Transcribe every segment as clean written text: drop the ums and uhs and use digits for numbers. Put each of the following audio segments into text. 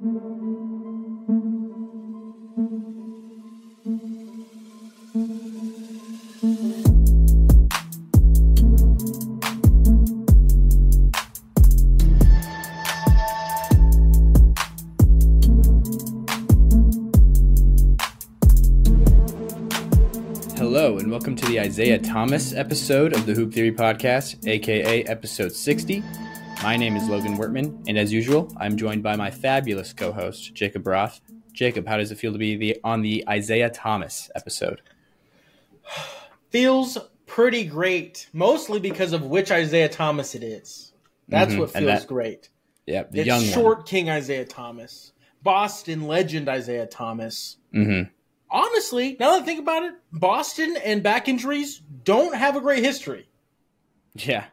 Hello, and welcome to the Isaiah Thomas episode of the Hoop Theory Podcast, aka episode 60. My name is Logan Wertman, and as usual, I'm joined by my fabulous co-host, Jacob Roth. Jacob, how does it feel to be on the Isaiah Thomas episode? Feels pretty great, mostly because of which Isaiah Thomas it is. That's what feels great. Yeah, the it's young short one. King Isaiah Thomas, Boston legend Isaiah Thomas. Mm-hmm. Honestly, now that I think about it, Boston and back injuries don't have a great history. Yeah,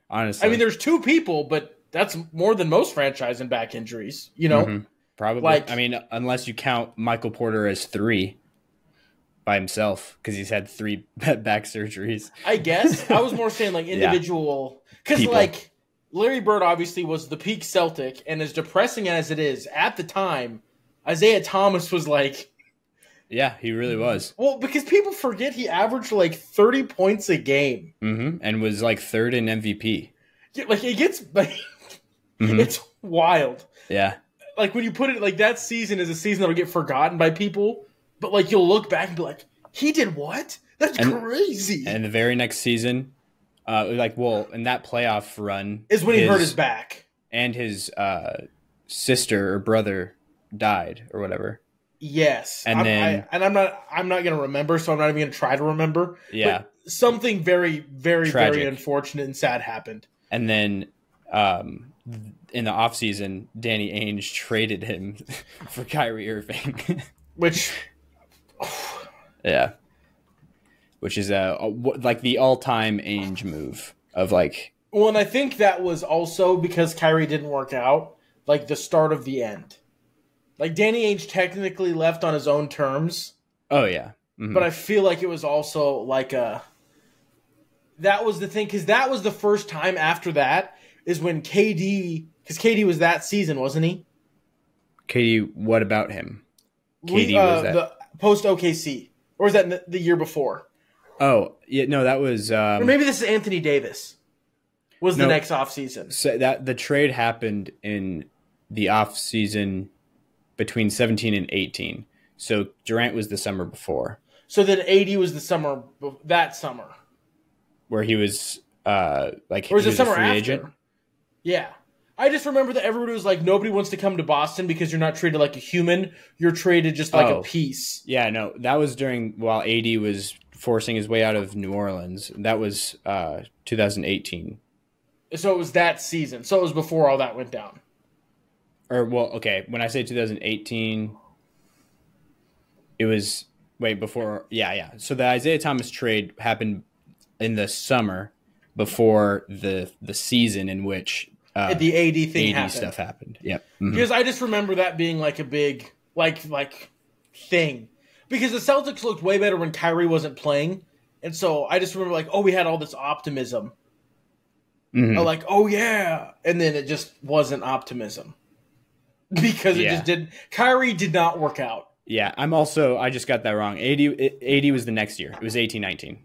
honestly. I mean, there's two people, but that's more than most franchise in back injuries, you know? Mm-hmm. Probably. Like, I mean, unless you count Michael Porter as 3 by himself, because he's had 3 back surgeries. I guess. I was more saying, like, individual. Because, like, Larry Bird obviously was the peak Celtic, and as depressing as it is, at the time, Isaiah Thomas was like... Yeah, he really was. Well, because people forget he averaged like 30 points a game. Mm-hmm. And was like 3rd in MVP. Yeah, like, it gets... Like, It's wild. Yeah. Like, when you put it... Like, that season is a season that'll get forgotten by people, but, like, you'll look back and be like, he did what? That's crazy. And the very next season, in that playoff run... Is when he hurt his back. And his sister or brother died or whatever. Yes, and I'm not going to remember, so I'm not even going to try to remember. Yeah, but something very, very, tragic. very unfortunate and sad happened. And then, in the offseason, Danny Ainge traded him for Kyrie Irving, which is like the all-time Ainge move of like. Well, and I think that was also because Kyrie didn't work out, like the start of the end. Like, Danny Ainge technically left on his own terms. Oh, yeah. Mm-hmm. But I feel like it was also like that was the thing, because that was the first time after that is when KD, because KD was that season, wasn't he? KD, what about him? KD was that. The post-OKC. Or was that the year before? Oh, yeah, no, that was... or maybe this is Anthony Davis. Was the next offseason. So the trade happened in the offseason... between 17 and 18. So Durant was the summer before. So then 80 was the summer, that summer. Where he was, or was it summer after? Agent? Yeah. I just remember that everybody was like, nobody wants to come to Boston because you're not treated like a human. You're treated just like a piece. Yeah, no. That was while AD was forcing his way out of New Orleans. That was 2018. So it was that season. So it was before all that went down. Or, well, okay, when I say 2018, it was, before, yeah. So the Isaiah Thomas trade happened in the summer before the season in which the AD thing happened. stuff happened. Yep. Mm-hmm. Because I just remember that being like a big, like thing. Because the Celtics looked way better when Kyrie wasn't playing. And so I just remember like, we had all this optimism. Mm-hmm. Like, yeah. And then it just wasn't optimism. Because it just didn't. Kyrie did not work out. Yeah, I just got that wrong. 80 was the next year. It was 18-19.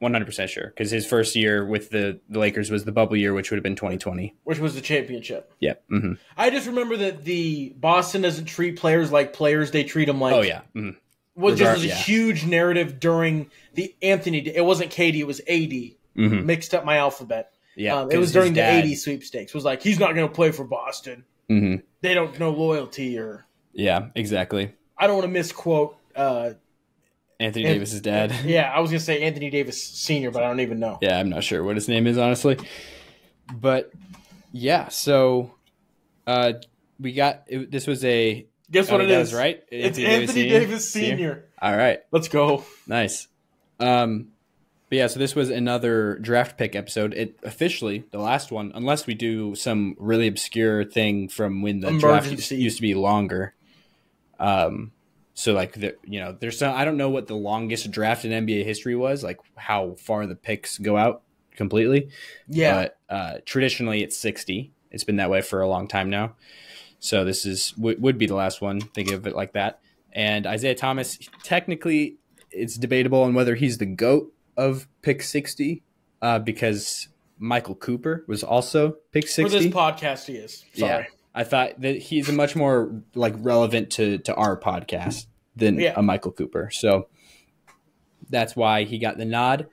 100% sure. Because his first year with the Lakers was the bubble year, which would have been 2020. Which was the championship. Yeah. Mm-hmm. I just remember that the Boston doesn't treat players like players. They treat them like... Oh, yeah. Mm-hmm. Was just a huge narrative during the Anthony... It wasn't KD, it was AD. Mm-hmm. Mixed up my alphabet. Yeah. It was during the 80 sweepstakes. It was like, he's not going to play for Boston. Mm-hmm. They don't know loyalty or... Yeah, exactly. I don't want to misquote... Anthony Davis's dad. Yeah, I was going to say Anthony Davis Sr., but I don't even know. Yeah, I'm not sure what his name is, honestly. But, yeah, so we got... This was a... Guess what it is? Right? It's Anthony Davis Sr. All right. Let's go. Nice. But yeah, so this was another draft pick episode. It officially, the last one, unless we do some really obscure thing from when the draft used to be longer. So like there's some, I don't know what the longest draft in NBA history was, like how far the picks go out completely. Yeah. But traditionally it's 60. It's been that way for a long time now. So this is would be the last one. Think of it like that. And Isaiah Thomas, technically, it's debatable on whether he's the GOAT of pick 60 because Michael Cooper was also pick 60. For this podcast, he is. Sorry. Yeah. I thought that he's a much more like relevant to our podcast than a Michael Cooper. So that's why he got the nod.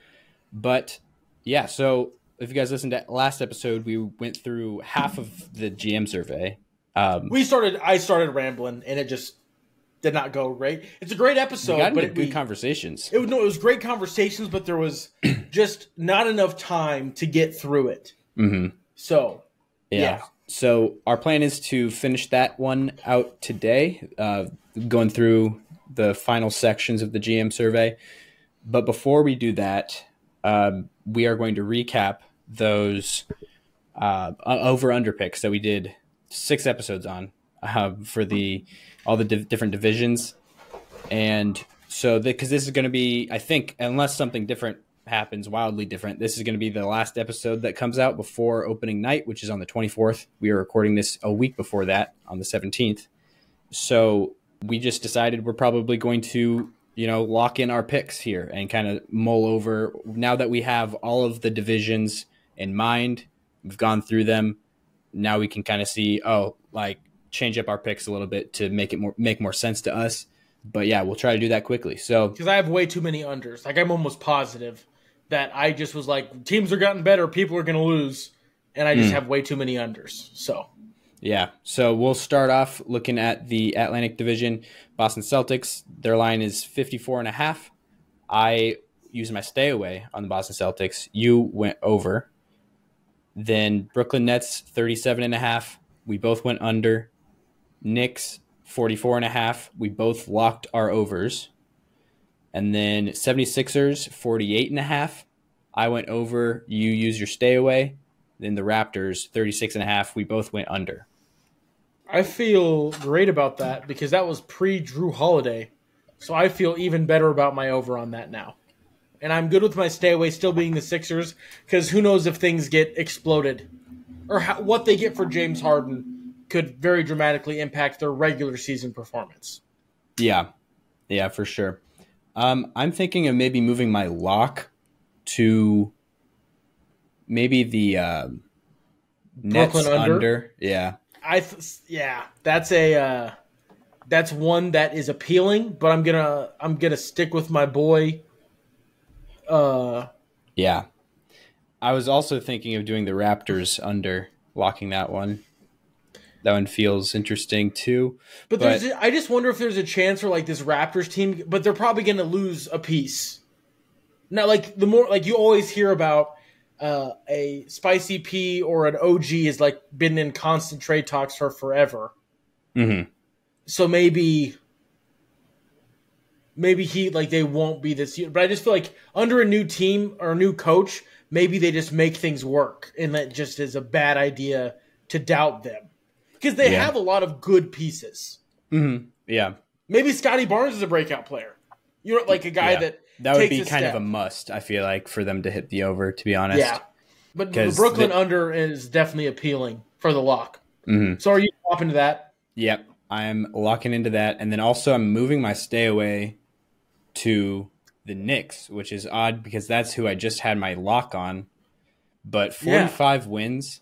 But yeah, so if you guys listened to last episode, we went through half of the GM survey. I started rambling, and it just did not go right. It's a great episode, we got into good conversations. It was great conversations, but there was just not enough time to get through it. Mm-hmm. So, yeah. So our plan is to finish that one out today, going through the final sections of the GM survey. But before we do that, we are going to recap those over-under picks that we did 6 episodes on for all the different divisions. And so because this is going to be, I think, unless something different happens, wildly different, this is going to be the last episode that comes out before opening night, which is on the 24th. We are recording this a week before that on the 17th. So we just decided we're probably going to, lock in our picks here and kind of mull over. Now that we have all of the divisions in mind, we've gone through them. Now we can kind of see, change up our picks a little bit to make more sense to us. But yeah, we'll try to do that quickly. So because I have way too many unders. Like I'm almost positive that I just was like, teams are gotten better, people are going to lose, and I just have way too many unders. So yeah, so we'll start off looking at the Atlantic Division. Boston Celtics, their line is 54.5. I used my stay away on the Boston Celtics. You went over. Then Brooklyn Nets, 37.5. We both went under. Knicks, 44.5. We both locked our overs. And then 76ers, 48.5. I went over. You used your stay away. Then the Raptors, 36.5. We both went under. I feel great about that because that was pre-Drew Holiday. So I feel even better about my over on that now. And I'm good with my stay away still being the Sixers because who knows if things get exploded or what they get for James Harden could very dramatically impact their regular season performance. Yeah, for sure. I'm thinking of maybe moving my lock to maybe the Nets Brooklyn under. Yeah. That's one that is appealing, but I'm gonna stick with my boy. Yeah. I was also thinking of doing the Raptors under, locking that one. That one feels interesting too. But I just wonder if there's a chance for like this Raptors team, but they're probably going to lose a piece. Now, like the more like you always hear about a Spicy P or an OG has like been in constant trade talks for forever. Mm-hmm. So maybe he like they won't be this year. But I just feel like under a new team or a new coach, maybe they just make things work, and that just is a bad idea to doubt them. Because they have a lot of good pieces. Mm-hmm. Yeah. Maybe Scotty Barnes is a breakout player. Like a guy that would be kind of a must, I feel like, for them to hit the over, to be honest. Yeah. But the Brooklyn under is definitely appealing for the lock. Mm-hmm. So are you swapping to that? Yep. I'm locking into that. And then also I'm moving my stay away to the Knicks, which is odd because that's who I just had my lock on. But 45 wins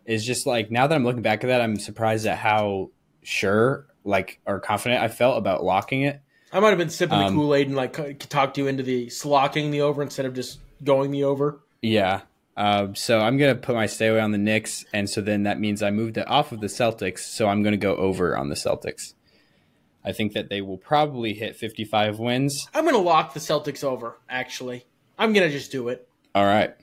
is just like, now that I'm looking back at that, I'm surprised at how sure or confident I felt about locking it. I might have been sipping the Kool-Aid and like talked you into the locking the over instead of just going the over. Yeah. So I'm going to put my stay away on the Knicks. And so then that means I moved it off of the Celtics. So I'm going to go over on the Celtics. I think that they will probably hit 55 wins. I'm going to lock the Celtics over, actually. I'm going to just do it. All right.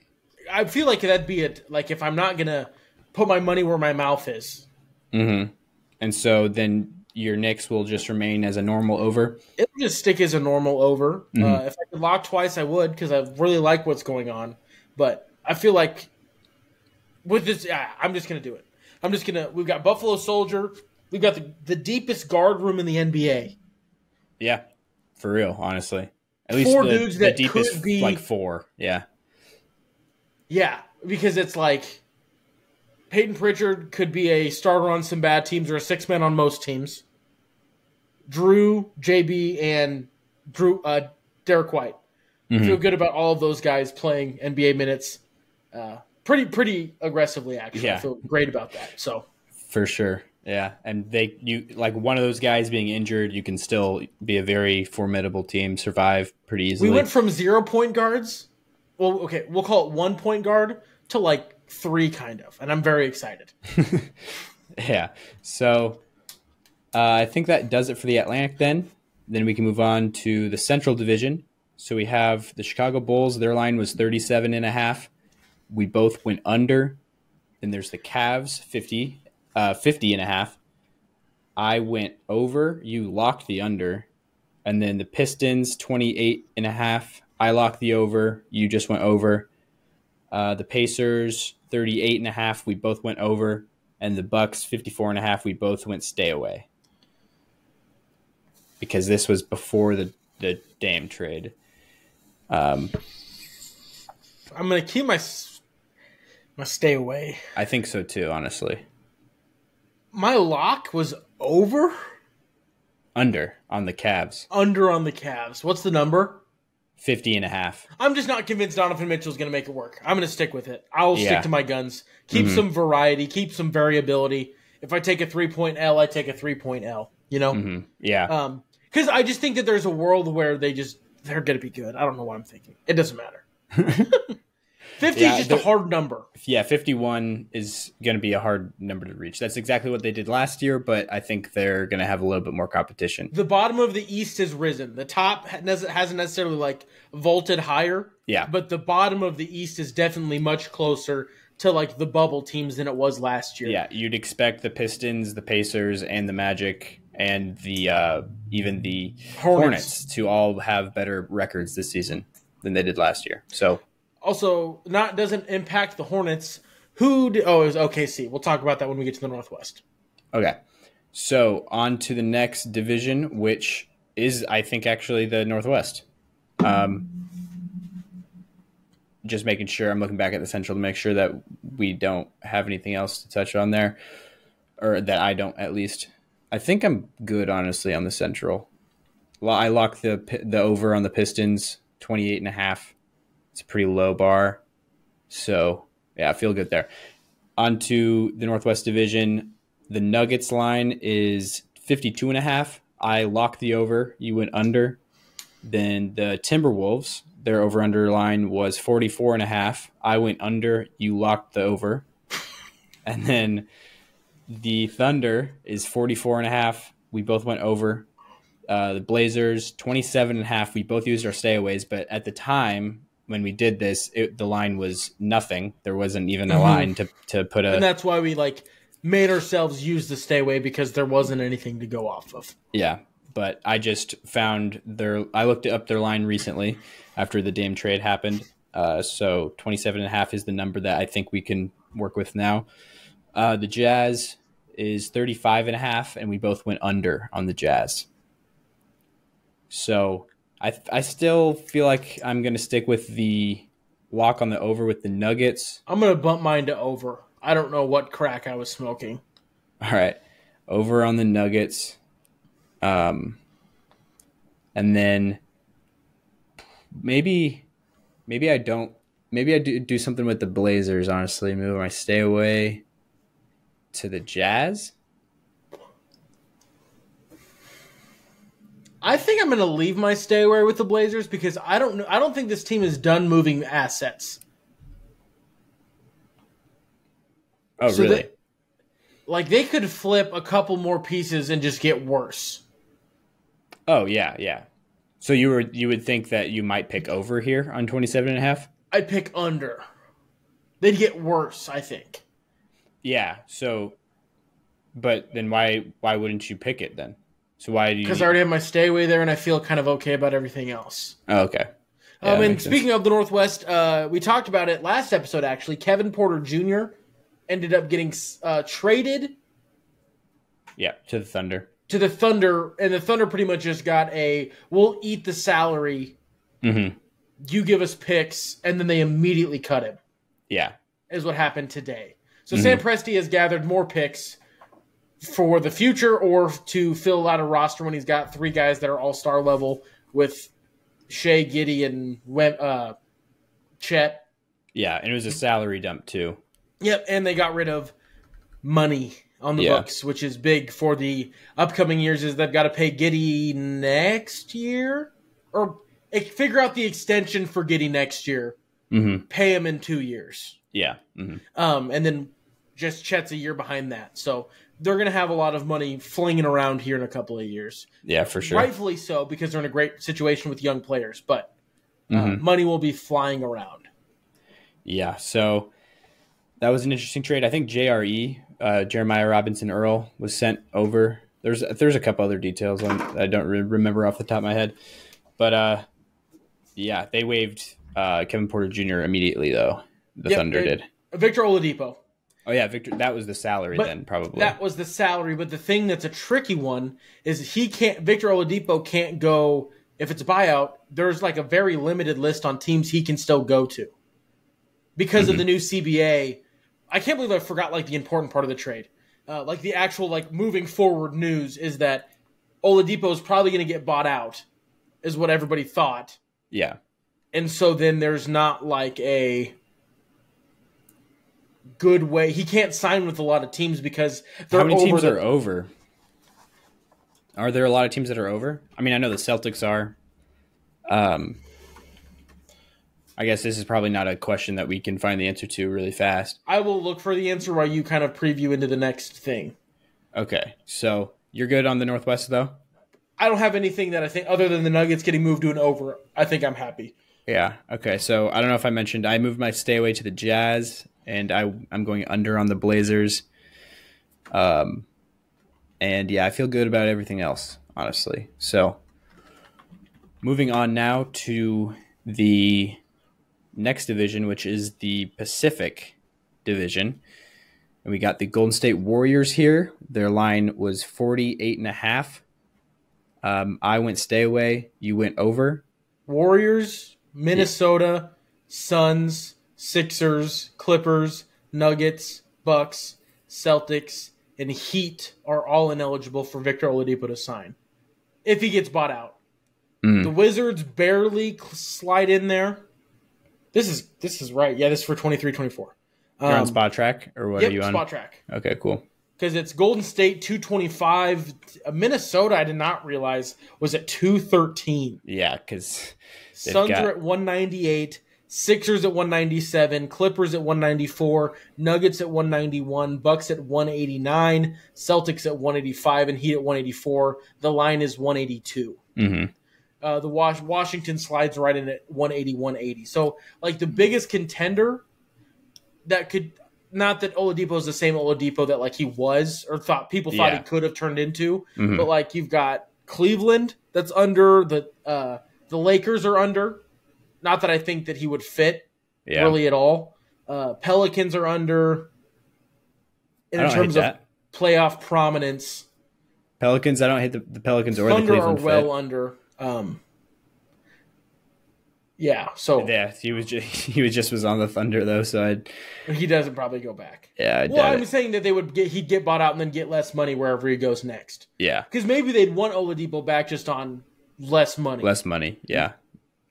I feel like that'd be it. Like if I'm not going to put my money where my mouth is. Mm-hmm. And so then your Knicks will just remain as a normal over? It'll just stick as a normal over. Mm-hmm. If I could lock twice, I would because I really like what's going on. But I feel like with this, I'm just going to do it. We've got Buffalo Soldier. We've got the deepest guard room in the NBA. Yeah, for real, honestly. At least four dudes that deepest, could be like 4. Yeah. Yeah, because it's like Peyton Pritchard could be a starter on some bad teams or a six-man on most teams. Drew, JB, and Derek White. I feel good about all of those guys playing NBA minutes pretty aggressively, actually. Yeah. I feel great about that. So for sure. Yeah. And one of those guys being injured, you can still be a very formidable team, survive pretty easily. We went from 0 point guards. Well, okay, we'll call it 1 point guard to 3 kind of. And I'm very excited. Yeah. So I think that does it for the Atlantic then. Then we can move on to the Central Division. So we have the Chicago Bulls. Their line was 37.5. We both went under. Then there's the Cavs, 50.5. I went over. You locked the under. And then the Pistons, 28.5. I locked the over. You just went over. The Pacers, 38.5. We both went over. And the Bucks, 54.5. We both went stay away. Because this was before the Dame trade. I'm going to keep my stay away. I think so too, honestly. My lock was over? Under on the Cavs. Under on the Cavs. What's the number? 50.5. I'm just not convinced Donovan Mitchell's going to make it work. I'm going to stick with it. I'll stick to my guns. Keep some variety. Keep some variability. If I take a 3-point L, I take a 3-point L. You know? Mm-hmm. Yeah. Because I just think that there's a world where they're going to be good. I don't know what I'm thinking. It doesn't matter. 50 is just a hard number. Yeah, 51 is going to be a hard number to reach. That's exactly what they did last year, but I think they're going to have a little bit more competition. The bottom of the East has risen. The top hasn't necessarily vaulted higher. Yeah. But the bottom of the East is definitely much closer to the bubble teams than it was last year. Yeah, you'd expect the Pistons, the Pacers, and the Magic and the even the Hornets to all have better records this season than they did last year. So also doesn't impact the Hornets. It was OKC. We'll talk about that when we get to the Northwest. Okay. So on to the next division, which is, I think, actually the Northwest. Just making sure, I'm looking back at the Central to make sure that we don't have anything else to touch on there, or that I don't at least. I think I'm good, honestly, on the Central. Well, I locked the over on the Pistons, 28.5. It's a pretty low bar. So, yeah, I feel good there. On to the Northwest Division. The Nuggets line is 52.5. I locked the over. You went under. Then the Timberwolves, their over-under line was 44.5. I went under. You locked the over. And then the Thunder is 44.5. We both went over. The Blazers, 27.5. We both used our stayaways, but at the time when we did this, the line was nothing. There wasn't even a line to put a... And that's why we made ourselves use the stay-away, because there wasn't anything to go off of. Yeah, but I just found I looked up their line recently after the Dame trade happened. So 27.5 is the number that I think we can work with now. The Jazz is 35.5, and we both went under on the Jazz. So I still feel like I'm going to stick with the lock on the over with the Nuggets. I'm going to bump mine to over. I don't know what crack I was smoking. All right. Over on the Nuggets. And then maybe I don't. Maybe I do something with the Blazers, honestly. Move my stay away to the Jazz. I think I'm going to leave my stay away with the Blazers, because I don't think this team is done moving assets. Oh, so really? They could flip a couple more pieces and just get worse. Oh, yeah. So you would think that you might pick over here on 27.5? I'd pick under. They'd get worse, I think. Yeah. So, but then why wouldn't you pick it then? So why do you? Because I already have my stay away there, and I feel kind of okay about everything else. Oh, okay. Yeah, and speaking of the Northwest, we talked about it last episode, actually. Kevin Porter Jr. ended up getting traded. Yeah, to the Thunder. To the Thunder, and the Thunder pretty much just got we'll eat the salary. Mm-hmm. You give us picks, and then they immediately cut him. Yeah. Is what happened today. So Sam Presti has gathered more picks for the future or to fill out a roster when he's got 3 guys that are all-star level with Shea, Giddey, and Chet. Yeah, and it was a salary dump too. Yep, and they got rid of money on the books, which is big for the upcoming years, is they've got to pay Giddey next year? Or figure out the extension for Giddey next year. Pay him in 2 years. Yeah. And then just Chet's a year behind that. So they're going to have a lot of money flinging around here in a couple of years. Yeah, for sure. Rightfully so, because they're in a great situation with young players. But money will be flying around. Yeah, so that was an interesting trade. I think JRE, Jeremiah Robinson Earl, was sent over. There's a couple other details I don't remember off the top of my head. But, yeah, they waived Kevin Porter Jr. immediately, though. The Thunder did. Victor Oladipo. Oh, yeah, Victor. That was the salary then, probably. That was the salary, but the thing that's a tricky one is Victor Oladipo can't go, if it's a buyout, there's like a very limited list on teams he can still go to. Because of the new CBA, I can't believe I forgot like the important part of the trade. Like the actual like moving forward news is that Oladipo is probably going to get bought out, is what everybody thought. Yeah. And so then there's not like a good way. He can't sign with a lot of teams because how many teams are over? Are there a lot of teams that are over? I mean, I know the Celtics are. I guess this is probably not a question that we can find the answer to really fast. I will look for the answer while you kind of preview into the next thing. Okay, so you're good on the Northwest, though? I don't have anything that I think, other than the Nuggets getting moved to an over, I think I'm happy. Yeah, okay, so I don't know if I mentioned, I moved my stay away to the Jazz, and I'm going under on the Blazers. And yeah, I feel good about everything else, honestly. So moving on now to the next division, which is the Pacific Division. And we got the Golden State Warriors here. Their line was 48.5. I went stay away. You went over. Warriors, Minnesota, Suns, Sixers, Clippers, Nuggets, Bucks, Celtics, and Heat are all ineligible for Victor Oladipo to sign if he gets bought out. The Wizards barely slide in there. This is right. Yeah, this is for 23-24. You're on Spot Track, or what are you on? Spot Track. Okay, cool. Because it's Golden State 225. Minnesota, I did not realize, was at 213. Yeah, because Suns are at 198. Sixers at 197. Clippers at 194. Nuggets at 191. Bucks at 189. Celtics at 185. And Heat at 184. The line is 182. The Washington slides right in at 180, 180. So, like, the biggest contender that could, not that Oladipo is the same Oladipo that, like, he was or people thought he could have turned into, but, like, you've got Cleveland that's under, the Lakers are under. Not that I think that he would fit really at all. Pelicans are under in terms of playoff prominence. Pelicans, I don't hate the Pelicans or Thunder the Cleveland are well fit. under. So he was on the Thunder though, so he doesn't probably go back. Yeah, I'm saying that he'd get bought out and then get less money wherever he goes next. Yeah, because maybe they'd want Oladipo back just on less money. Less money, yeah.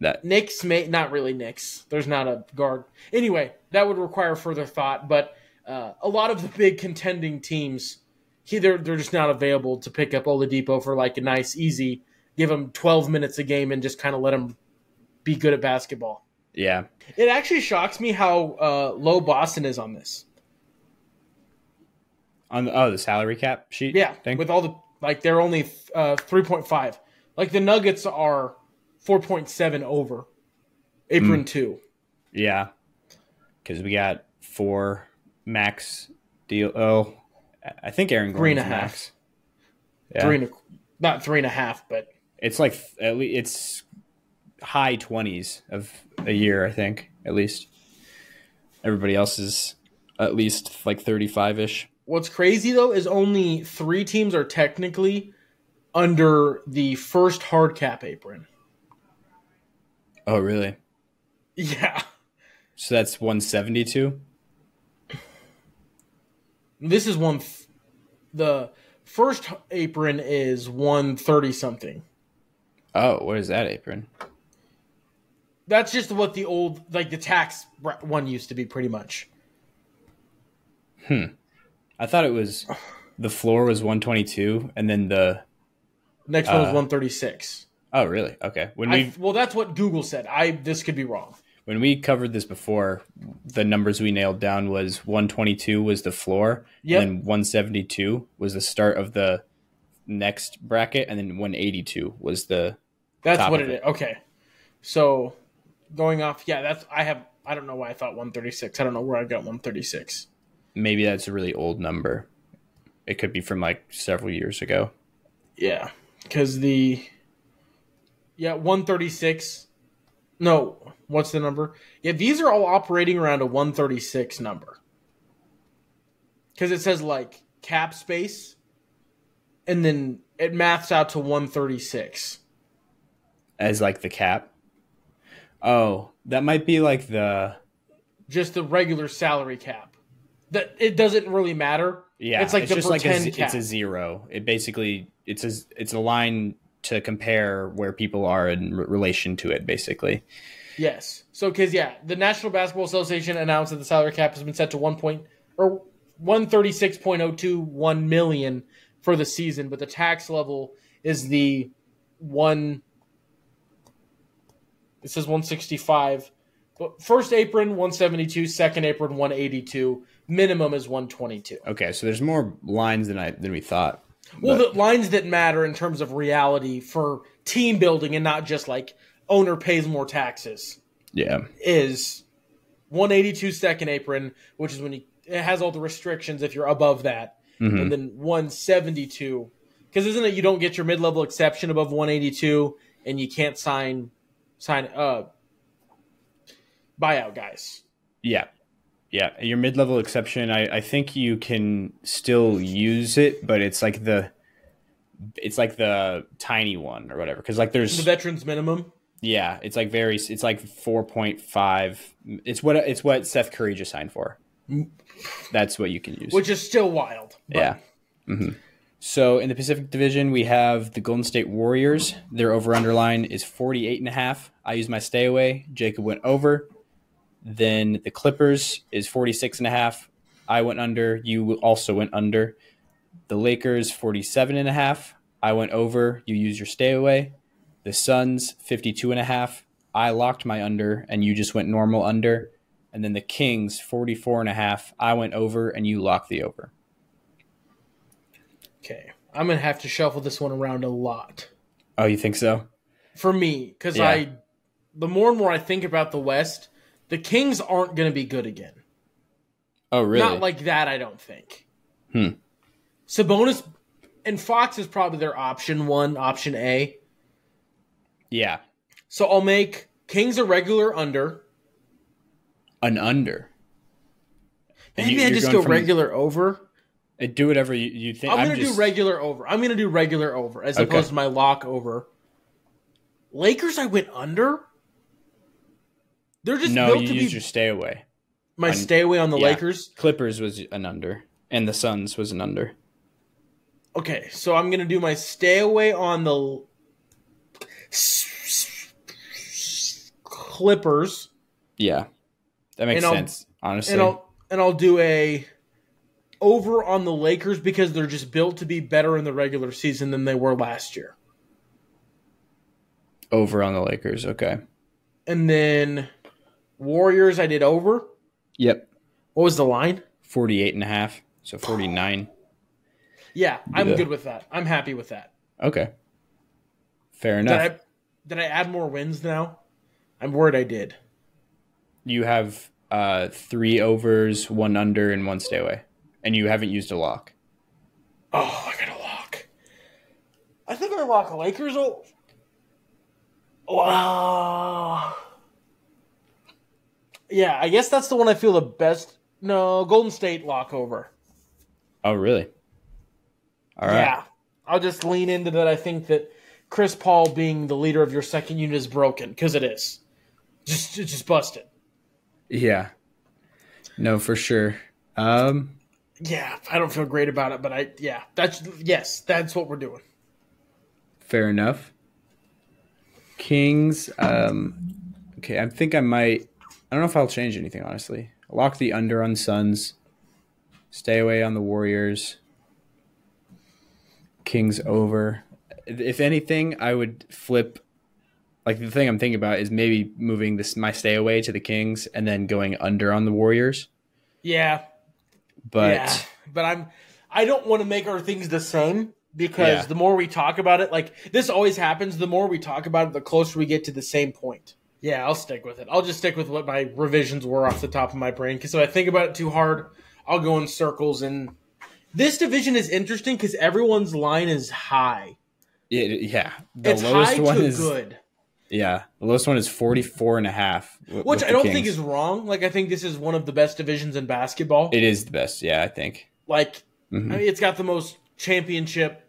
That Knicks not really Knicks. There's not a guard. Anyway, that would require further thought. But a lot of the big contending teams, they're just not available to pick up Oladipo for like a nice, easy, give him 12 minutes a game and just kind of let him be good at basketball. Yeah. It actually shocks me how low Boston is on this. On the salary cap sheet? Yeah, thing? With all the, like, they're only 3.5. Like, the Nuggets are 4.7 over apron 2. Yeah. Because we got 4 max deal. Oh, I think Aaron Gordon's 3.5. max. Yeah. Not 3.5, but it's like it's high 20s of a year, I think, at least. Everybody else is at least like 35-ish. What's crazy, though, is only 3 teams are technically under the first hard cap apron. Oh, really? Yeah. So that's 172? This is the first apron is 130 something. Oh, what is that apron? That's just what the old, like the tax one used to be, pretty much. I thought it was the floor was 122, and then the next one was 136. Oh, really? Okay. Well, that's what Google said. This could be wrong. When we covered this before, the numbers we nailed down was 122 was the floor, and then 172 was the start of the next bracket, and then 182 was the. That's what it is. Okay, so going off, I don't know why I thought 136. I don't know where I got 136. Maybe that's a really old number. It could be from like several years ago. Yeah, because 136. No, what's the number? Yeah, these are all operating around a 136 number. Because it says like cap space, and then it maths out to 136. As like the cap? Oh, that might be like just the regular salary cap. That it doesn't really matter. Yeah, it's like it's the just pretend like cap. it's a zero. It basically it's a line to compare where people are in relation to it, basically. Yes. So, because the National Basketball Association announced that the salary cap has been set to 136.021 million for the season, but the tax level is the one. It says 165. But first apron 172, second apron 182, minimum is 122. Okay, so there's more lines than we thought. Well, the lines that matter in terms of reality for team building and not just like owner pays more taxes. Yeah. Is 182 second apron, which is when it has all the restrictions if you're above that. Mm-hmm. And then 172. Because isn't it you don't get your mid-level exception above 182 and you can't sign buyout guys. Yeah. Yeah. Your mid-level exception, I think you can still use it, but it's like the tiny one or whatever. Because like there's the veterans minimum. Yeah, it's like 4.5. It's what Seth Curry just signed for. That's what you can use. Which is still wild. But. Yeah. Mm-hmm. So in the Pacific Division, we have the Golden State Warriors. Their over-under line is 48.5. I used my stay away. Jacob went over. Then the Clippers is 46.5. I went under. You also went under. The Lakers 47.5. I went over. You used your stay away. The Suns 52.5. I locked my under, and you just went normal under. And then the Kings 44.5. I went over, and you locked the over. Okay, I'm gonna have to shuffle this one around a lot. Oh, you think so? For me, because the more and more I think about the West, the Kings aren't gonna be good again. Oh, really? Not like that, I don't think. Sabonis and Fox is probably their option A. Yeah. So I'll make Kings a regular under. An under. Maybe I just go regular over. Do whatever you think. I'm going to do regular over. I'm going to do regular over as opposed to my lock over. Lakers, I went under. They're just built to be. No, you used your stay away. My stay away on the Lakers? Clippers was an under, and the Suns was an under. Okay, so I'm going to do my stay away on the Clippers. Yeah, that makes sense, honestly. And I'll do a over on the Lakers because they're just built to be better in the regular season than they were last year. Over on the Lakers, okay. And then Warriors, I did over. Yep. What was the line? 48.5, so 49. Yeah, I'm good with that. I'm happy with that. Okay. Fair enough. Did I add more wins now? I'm worried I did. You have 3 overs, 1 under, and 1 stay away. And you haven't used a lock. Oh, I got a lock. I think I lock Lakers. Wow. Yeah, I guess that's the one I feel the best. No, Golden State lock over. Oh, really? All right. Yeah. I'll just lean into that. I think that Chris Paul being the leader of your second unit is broken, because it is. Just busted. Yeah. No, for sure. Yeah, I don't feel great about it, but that's what we're doing. Fair enough. Kings. Okay, I think I might. I don't know if I'll change anything, honestly. Lock the under on Suns. Stay away on the Warriors. Kings over. If anything, I would flip. Like, the thing I'm thinking about is maybe moving my stay away to the Kings and then going under on the Warriors. Yeah. But I don't want to make our things the same because the more we talk about it, like this always happens, the more we talk about it, the closer we get to the same point. Yeah, I'll stick with it. I'll just stick with what my revisions were off the top of my brain because if I think about it too hard, I'll go in circles. And this division is interesting because everyone's line is high. Yeah. It's lowest one is good. Yeah, the lowest one is 44.5. Which I don't think is wrong. Like, I think this is one of the best divisions in basketball. It is the best, yeah, I think. Like, I mean, it's got the most championship,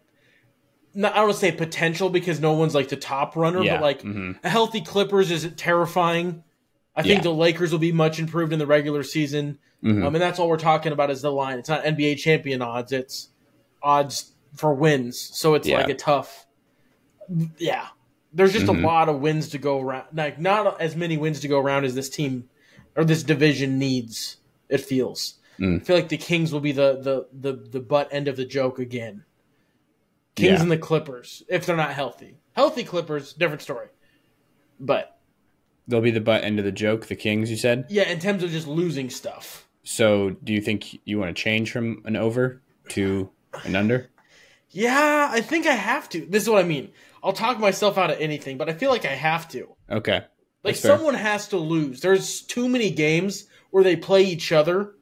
I don't want to say potential because no one's like the top runner, but like a healthy Clippers is terrifying. I think the Lakers will be much improved in the regular season. And that's all we're talking about is the line. It's not NBA champion odds. It's odds for wins. So it's like a tough, there's just a lot of wins to go around. Like, not as many wins to go around as this team or this division needs, it feels. I feel like the Kings will be the butt end of the joke again. Kings and the Clippers, if they're not healthy. Healthy Clippers, different story. But they'll be the butt end of the joke, the Kings, you said? Yeah, in terms of just losing stuff. So do you think you want to change from an over to an under? Yeah, I think I have to. This is what I mean. I'll talk myself out of anything, but I feel like I have to. Okay. Like, someone has to lose. There's too many games where they play each other.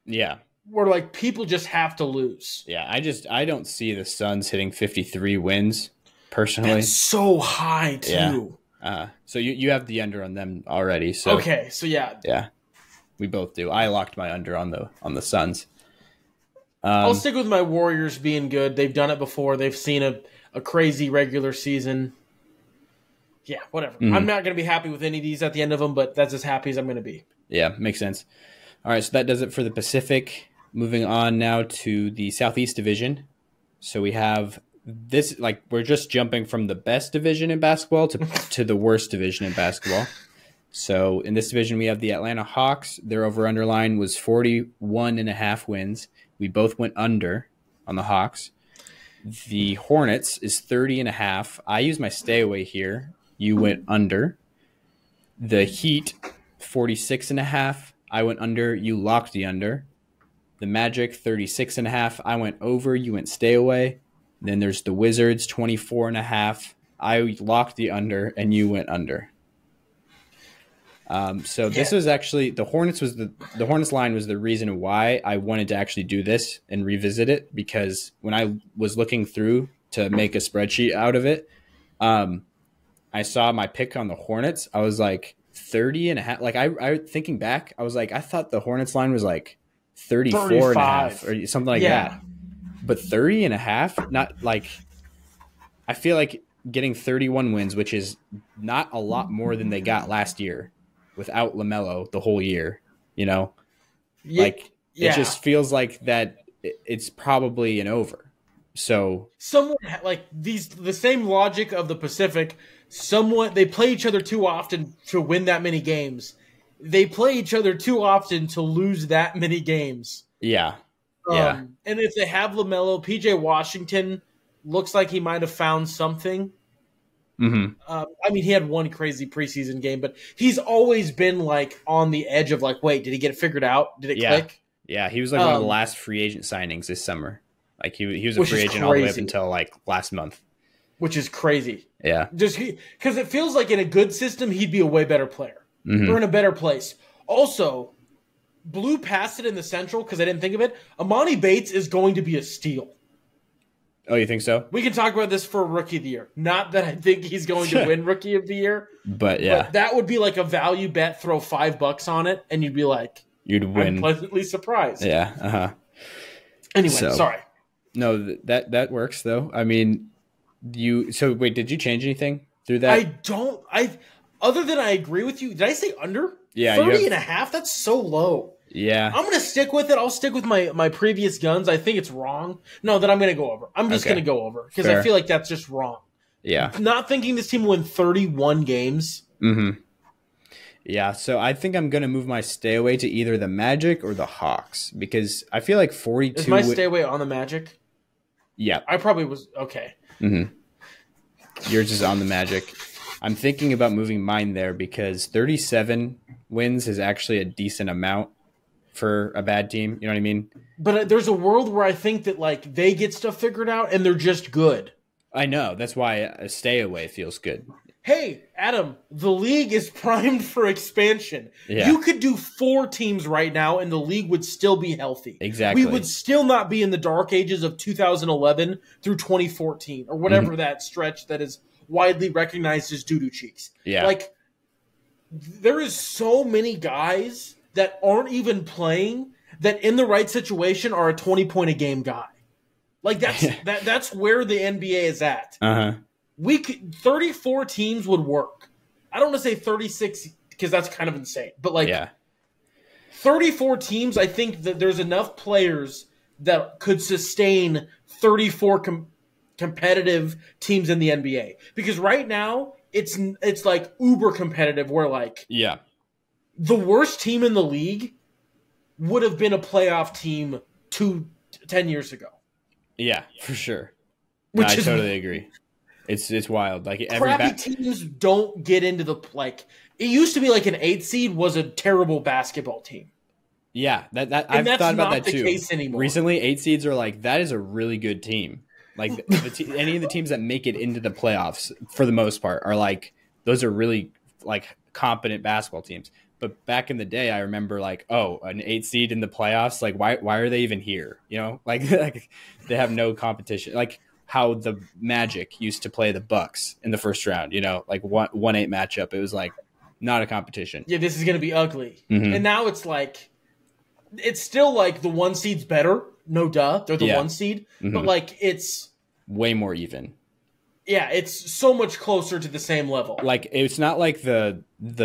Yeah. Where, like, people just have to lose. Yeah, I don't see the Suns hitting 53 wins, personally. That's so high, too. Yeah. So you have the under on them already. So okay, so yeah. Yeah. We both do. I locked my under on the Suns. I'll stick with my Warriors being good. They've done it before. They've seen a crazy regular season. Yeah, whatever. I'm not going to be happy with any of these at the end of them, but that's as happy as I'm going to be. Yeah, makes sense. All right, so that does it for the Pacific. Moving on now to the Southeast Division. So we have this, like, we're just jumping from the best division in basketball to the worst division in basketball. So in this division, we have the Atlanta Hawks. Their over-under line was 41.5 wins. We both went under on the Hawks. The Hornets is 30.5. I used my stay away here. You went under. The Heat, 46.5. I went under. You locked the under. The Magic, 36.5. I went over. You went stay away. Then there's the Wizards, 24.5. I locked the under, and you went under. This was actually the Hornets line was the reason why I wanted to actually do this and revisit it, because when I was looking through to make a spreadsheet out of it, I saw my pick on the Hornets. I was like 30.5. Like I thinking back, I was like, I thought the Hornets line was like 34.5 or something like that. But 30.5, not like, I feel like getting 31 wins, which is not a lot more than they got last year without LaMelo the whole year, you know? It just feels like that it's probably an over. So somewhat like the same logic of the Pacific, somewhat they play each other too often to win that many games. They play each other too often to lose that many games. Yeah. And if they have LaMelo, PJ Washington looks like he might have found something. I mean, he had one crazy preseason game, but he's always been like on the edge of like, wait, did he get it figured out? Did it click? Yeah, he was like one of the last free agent signings this summer. Like he was a free agent all the way up until like last month. Which is crazy. Yeah. Just because it feels like in a good system, he'd be a way better player. Or in a better place. Also, blew past it in the Central because I didn't think of it. Amani Bates is going to be a steal. Oh, you think so? We can talk about this for Rookie of the Year. Not that I think he's going to win Rookie of the Year. But yeah. But that would be like a value bet, throw $5 on it, and you'd be like, you'd win. I'm pleasantly surprised. Yeah, Anyway, sorry. No, that works, though. I mean, so wait, did you change anything through that? Other than I agree with you, did I say under? Yeah. 30.5? That's so low. Yeah. I'm going to stick with it. I'll stick with my previous guns. I think it's wrong. No, then I'm going to go over. I'm just going to go over because I feel like that's just wrong. Yeah. Not thinking this team will win 31 games. Mm-hmm. Yeah, so I think I'm going to move my stay away to either the Magic or the Hawks because I feel like 42... Is my stay away on the Magic? Yeah. I probably was... Okay. Mm-hmm. Yours is on the Magic. I'm thinking about moving mine there because 37 wins is actually a decent amount for a bad team. You know what I mean? But there's a world where I think that like they get stuff figured out and they're just good. I know. That's why a stay away feels good. Hey, Adam, the league is primed for expansion. Yeah. You could do 4 teams right now and the league would still be healthy. Exactly. We would still not be in the dark ages of 2011 through 2014 or whatever that stretch that is widely recognized as doo-doo cheeks. Yeah. Like, there is so many guys that aren't even playing that in the right situation are a 20-point-a-game guy. Like, that's where the NBA is at. Uh-huh. 34 teams would work. I don't want to say 36 because that's kind of insane. But, like, 34 teams, I think that there's enough players that could sustain 34 competitive teams in the NBA. Because right now, it's like uber competitive where, like, the worst team in the league would have been a playoff team 10 years ago. Yeah, for sure. No, I totally agree. It's wild. Like crappy teams don't get into the like. It used to be like an 8 seed was a terrible basketball team. Yeah, I've thought about that too. Case anymore. Recently, 8 seeds are like that is a really good team. Like any of the teams that make it into the playoffs for the most part are like those are really like competent basketball teams. But back in the day, I remember like, oh, an 8 seed in the playoffs. Like, why are they even here? You know, like they have no competition. Like how the Magic used to play the Bucks in the first round. You know, like 1-8 matchup. It was like not a competition. Yeah, this is gonna be ugly. Mm-hmm. And now it's like, it's still like the 1 seed's better. No duh, they're the 1 seed. Mm-hmm. But like it's way more even. Yeah, it's so much closer to the same level. Like it's not like the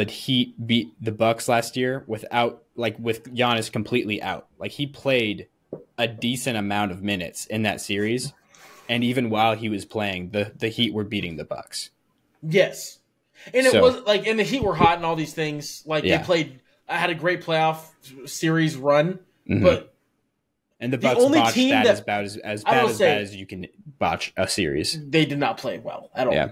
Heat beat the Bucks last year with Giannis completely out. Like he played a decent amount of minutes in that series, and even while he was playing, the Heat were beating the Bucks. Yes, and it was like, and the Heat were hot and all these things. Like they played, had a great playoff series run, but. And the Bucks botched that as bad as you can botch a series. They did not play well at all. Yeah.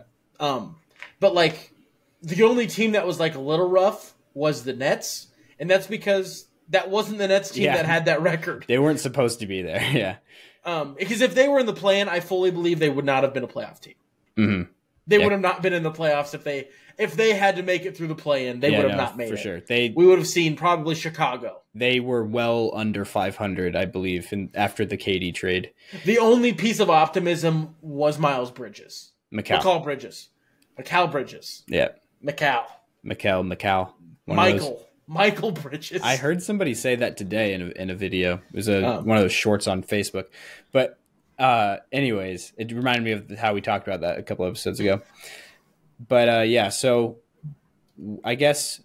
But like the only team that was like a little rough was the Nets, and that's because that wasn't the Nets team that had that record. They weren't supposed to be there. Yeah. Because if they were in the play-in, I fully believe they would not have been a playoff team. Mm-hmm. They would have not been in the playoffs if they had to make it through the play-in. They would have not made it. For sure. We would have seen probably Chicago. They were well under 500, I believe, after the KD trade. The only piece of optimism was Miles Bridges. Mikal Bridges. Yeah. Michael Bridges. I heard somebody say that today in a video. It was one of those shorts on Facebook. But anyways, it reminded me of how we talked about that a couple episodes ago. But so I guess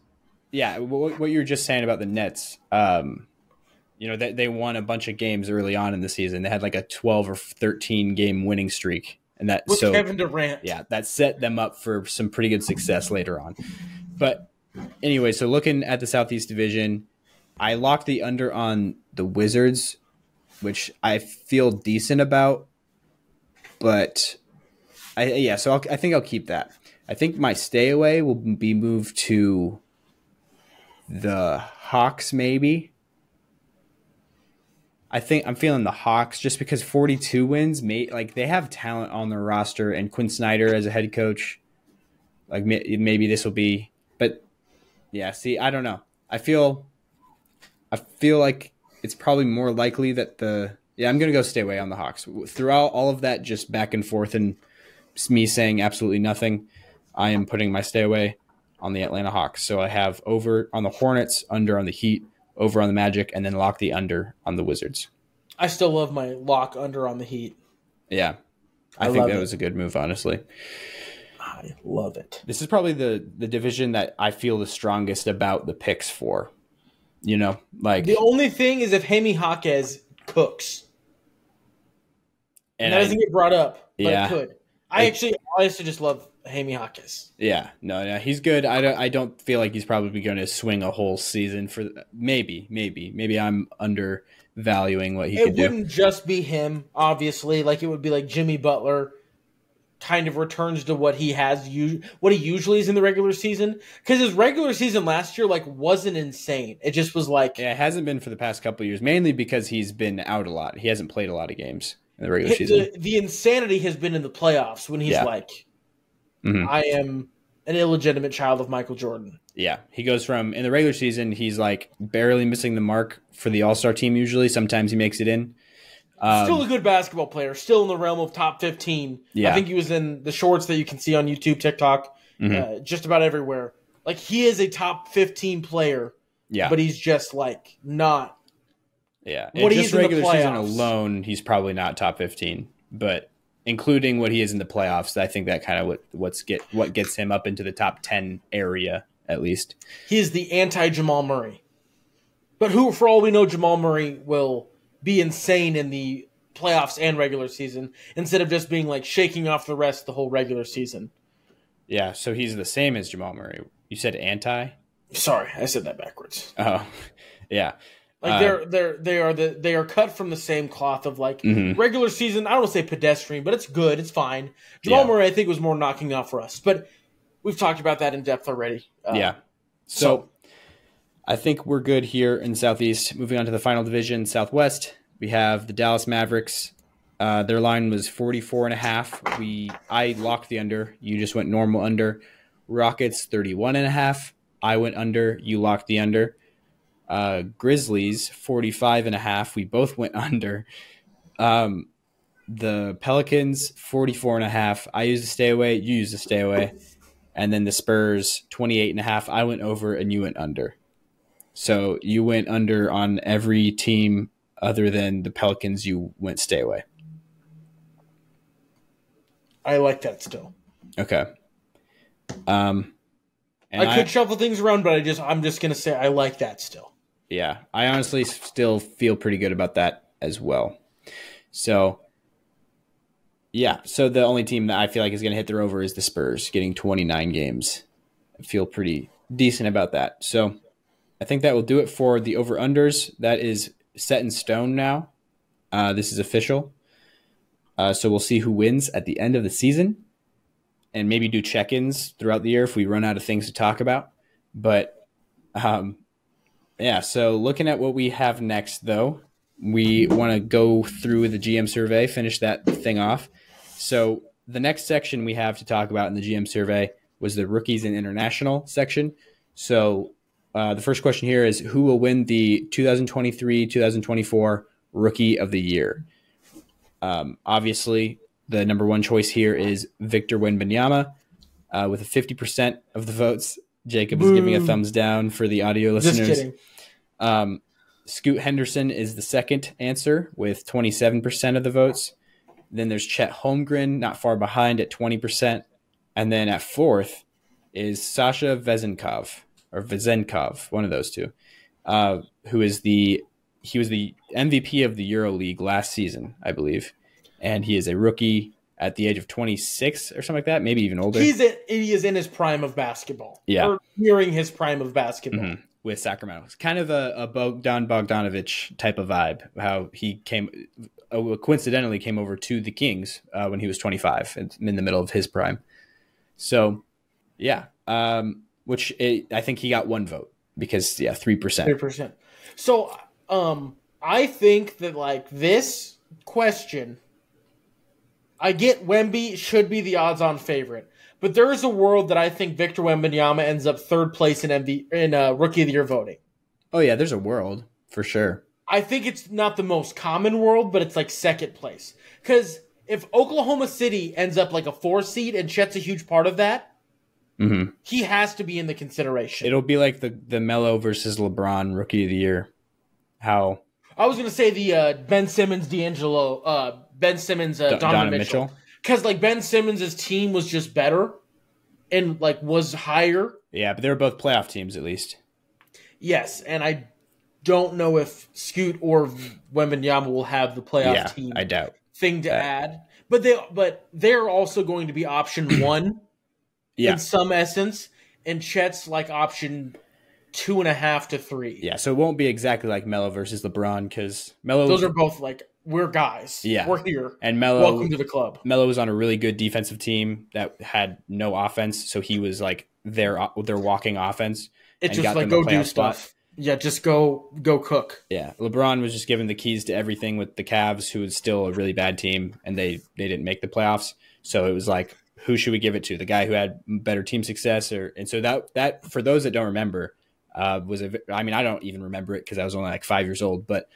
what you were just saying about the Nets, they won a bunch of games early on in the season. They had like a 12 or 13 game winning streak, and with Kevin Durant. Yeah, that set them up for some pretty good success later on. But anyway, so looking at the Southeast Division, I locked the under on the Wizards, which I feel decent about, but I think I'll keep that. I think my stay away will be moved to the Hawks, maybe. I think I'm feeling the Hawks just because 42 wins, they have talent on their roster, and Quinn Snyder as a head coach, like maybe this will be, but yeah, see, I don't know. I feel like it's probably more likely that I'm going to go stay away on the Hawks. Throughout all of that, just back and forth and me saying absolutely nothing, I am putting my stay away on the Atlanta Hawks. So I have over on the Hornets, under on the Heat, over on the Magic, and then lock the under on the Wizards. I still love my lock under on the Heat. Yeah. I think that was a good move, honestly. I love it. This is probably the division that I feel the strongest about the picks for. You know, like the only thing is if Jaime Jaquez cooks, and that doesn't get brought up, but it could. I honestly just love Jaime Jaquez. Yeah, no, he's good. I don't feel like he's probably going to swing a whole season for maybe I'm undervaluing what he could do. It wouldn't just be him, obviously. Like it would be like Jimmy Butler kind of returns to what he usually is in the regular season, because his regular season last year wasn't insane. It just was it hasn't been for the past couple of years, mainly because he's been out a lot. He hasn't played a lot of games in the regular season. The insanity has been in the playoffs when he's I am an illegitimate child of Michael Jordan. Yeah, he goes from in the regular season he's barely missing the mark for the All-Star team usually. Sometimes he makes it in. Still a good basketball player, still in the realm of top 15. Yeah. I think he was in the shorts that you can see on YouTube, TikTok, just about everywhere. He is a top 15 player, but he's just not. Yeah, what he's just regular season alone, he's probably not top 15. But including what he is in the playoffs, I think that kind of what gets him up into the top 10 area at least. He's the anti-Jamal Murray. But for all we know, Jamal Murray will be insane in the playoffs and regular season instead of just being shaking off the rest the whole regular season. Yeah, so he's the same as Jamal Murray. You said anti? Sorry, I said that backwards. Oh, yeah. They are cut from the same cloth of regular season. I don't want to say pedestrian, but it's good. It's fine. Jamal Murray, I think, was more knocking off for us, but we've talked about that in depth already. So I think we're good here in Southeast. Moving on to the final division, Southwest, we have the Dallas Mavericks. Their line was 44.5. I locked the under. You just went normal under. Rockets 31.5. I went under. You locked the under. Grizzlies 45.5. We both went under. The Pelicans 44.5. I used to stay away. You used to stay away. And then the Spurs 28.5. I went over and you went under. So you went under on every team other than the Pelicans. You went stay away. I like that still. Okay. I could shuffle things around, but I'm just gonna say I like that still. Yeah, I honestly still feel pretty good about that as well. So, yeah. So the only team that I feel like is going to hit their over is the Spurs, getting 29 games. I feel pretty decent about that. So I think that will do it for the over-unders. That is set in stone now. This is official. So we'll see who wins at the end of the season and maybe do check-ins throughout the year if we run out of things to talk about. But, yeah, so looking at what we have next, though, we want to go through the GM survey, finish that thing off. So the next section we have to talk about in the GM survey was the rookies and international section. So the first question here is, who will win the 2023-2024 Rookie of the Year? Obviously, the number one choice here is Victor Wembanyama with 50% of the votes. Jacob is giving a thumbs down for the audio listeners. Just kidding. Scoot Henderson is the second answer with 27% of the votes. Then there's Chet Holmgren, not far behind at 20%. And then at fourth is Sasha Vezenkov, one of those two, he was the MVP of the EuroLeague last season, I believe. And he is a rookie at the age of 26 or something like that, maybe even older. He is in his prime of basketball. Yeah. Or nearing his prime of basketball. Mm-hmm. With Sacramento. It's kind of a Bogdan Bogdanovic type of vibe, how he coincidentally came over to the Kings when he was 25, in the middle of his prime. So, yeah, I think he got one vote because, 3%. 3%. So, I think that, this question, I get Wemby should be the odds-on favorite. But there is a world that I think Victor Wembanyama ends up third place in Rookie of the Year voting. Oh, yeah, there's a world, for sure. I think it's not the most common world, but it's second place. Because if Oklahoma City ends up a 4 seed and Chet's a huge part of that, he has to be in the consideration. It'll be like the Melo versus LeBron Rookie of the Year. How? I was going to say the Ben Simmons, Donovan Mitchell. Because, Ben Simmons' team was just better and, was higher. Yeah, but they were both playoff teams, at least. Yes, and I don't know if Scoot or Wembanyama will have the playoff team. I doubt thing to add. But they're also going to be option 1 in some essence, and Chet's like option 2.5 to 3. Yeah, so it won't be exactly like Melo versus LeBron because Melo. Those are both like, we're guys. Yeah, we're here. And Melo, welcome to the club. Melo was on a really good defensive team that had no offense, so he was like their walking offense. It's just like go do stuff. Yeah, just go cook. Yeah, LeBron was just given the keys to everything with the Cavs, who was still a really bad team, and they didn't make the playoffs. So it was like, who should we give it to? The guy who had better team success, and so that for those that don't remember, I don't even remember it because I was only like 5 years old, but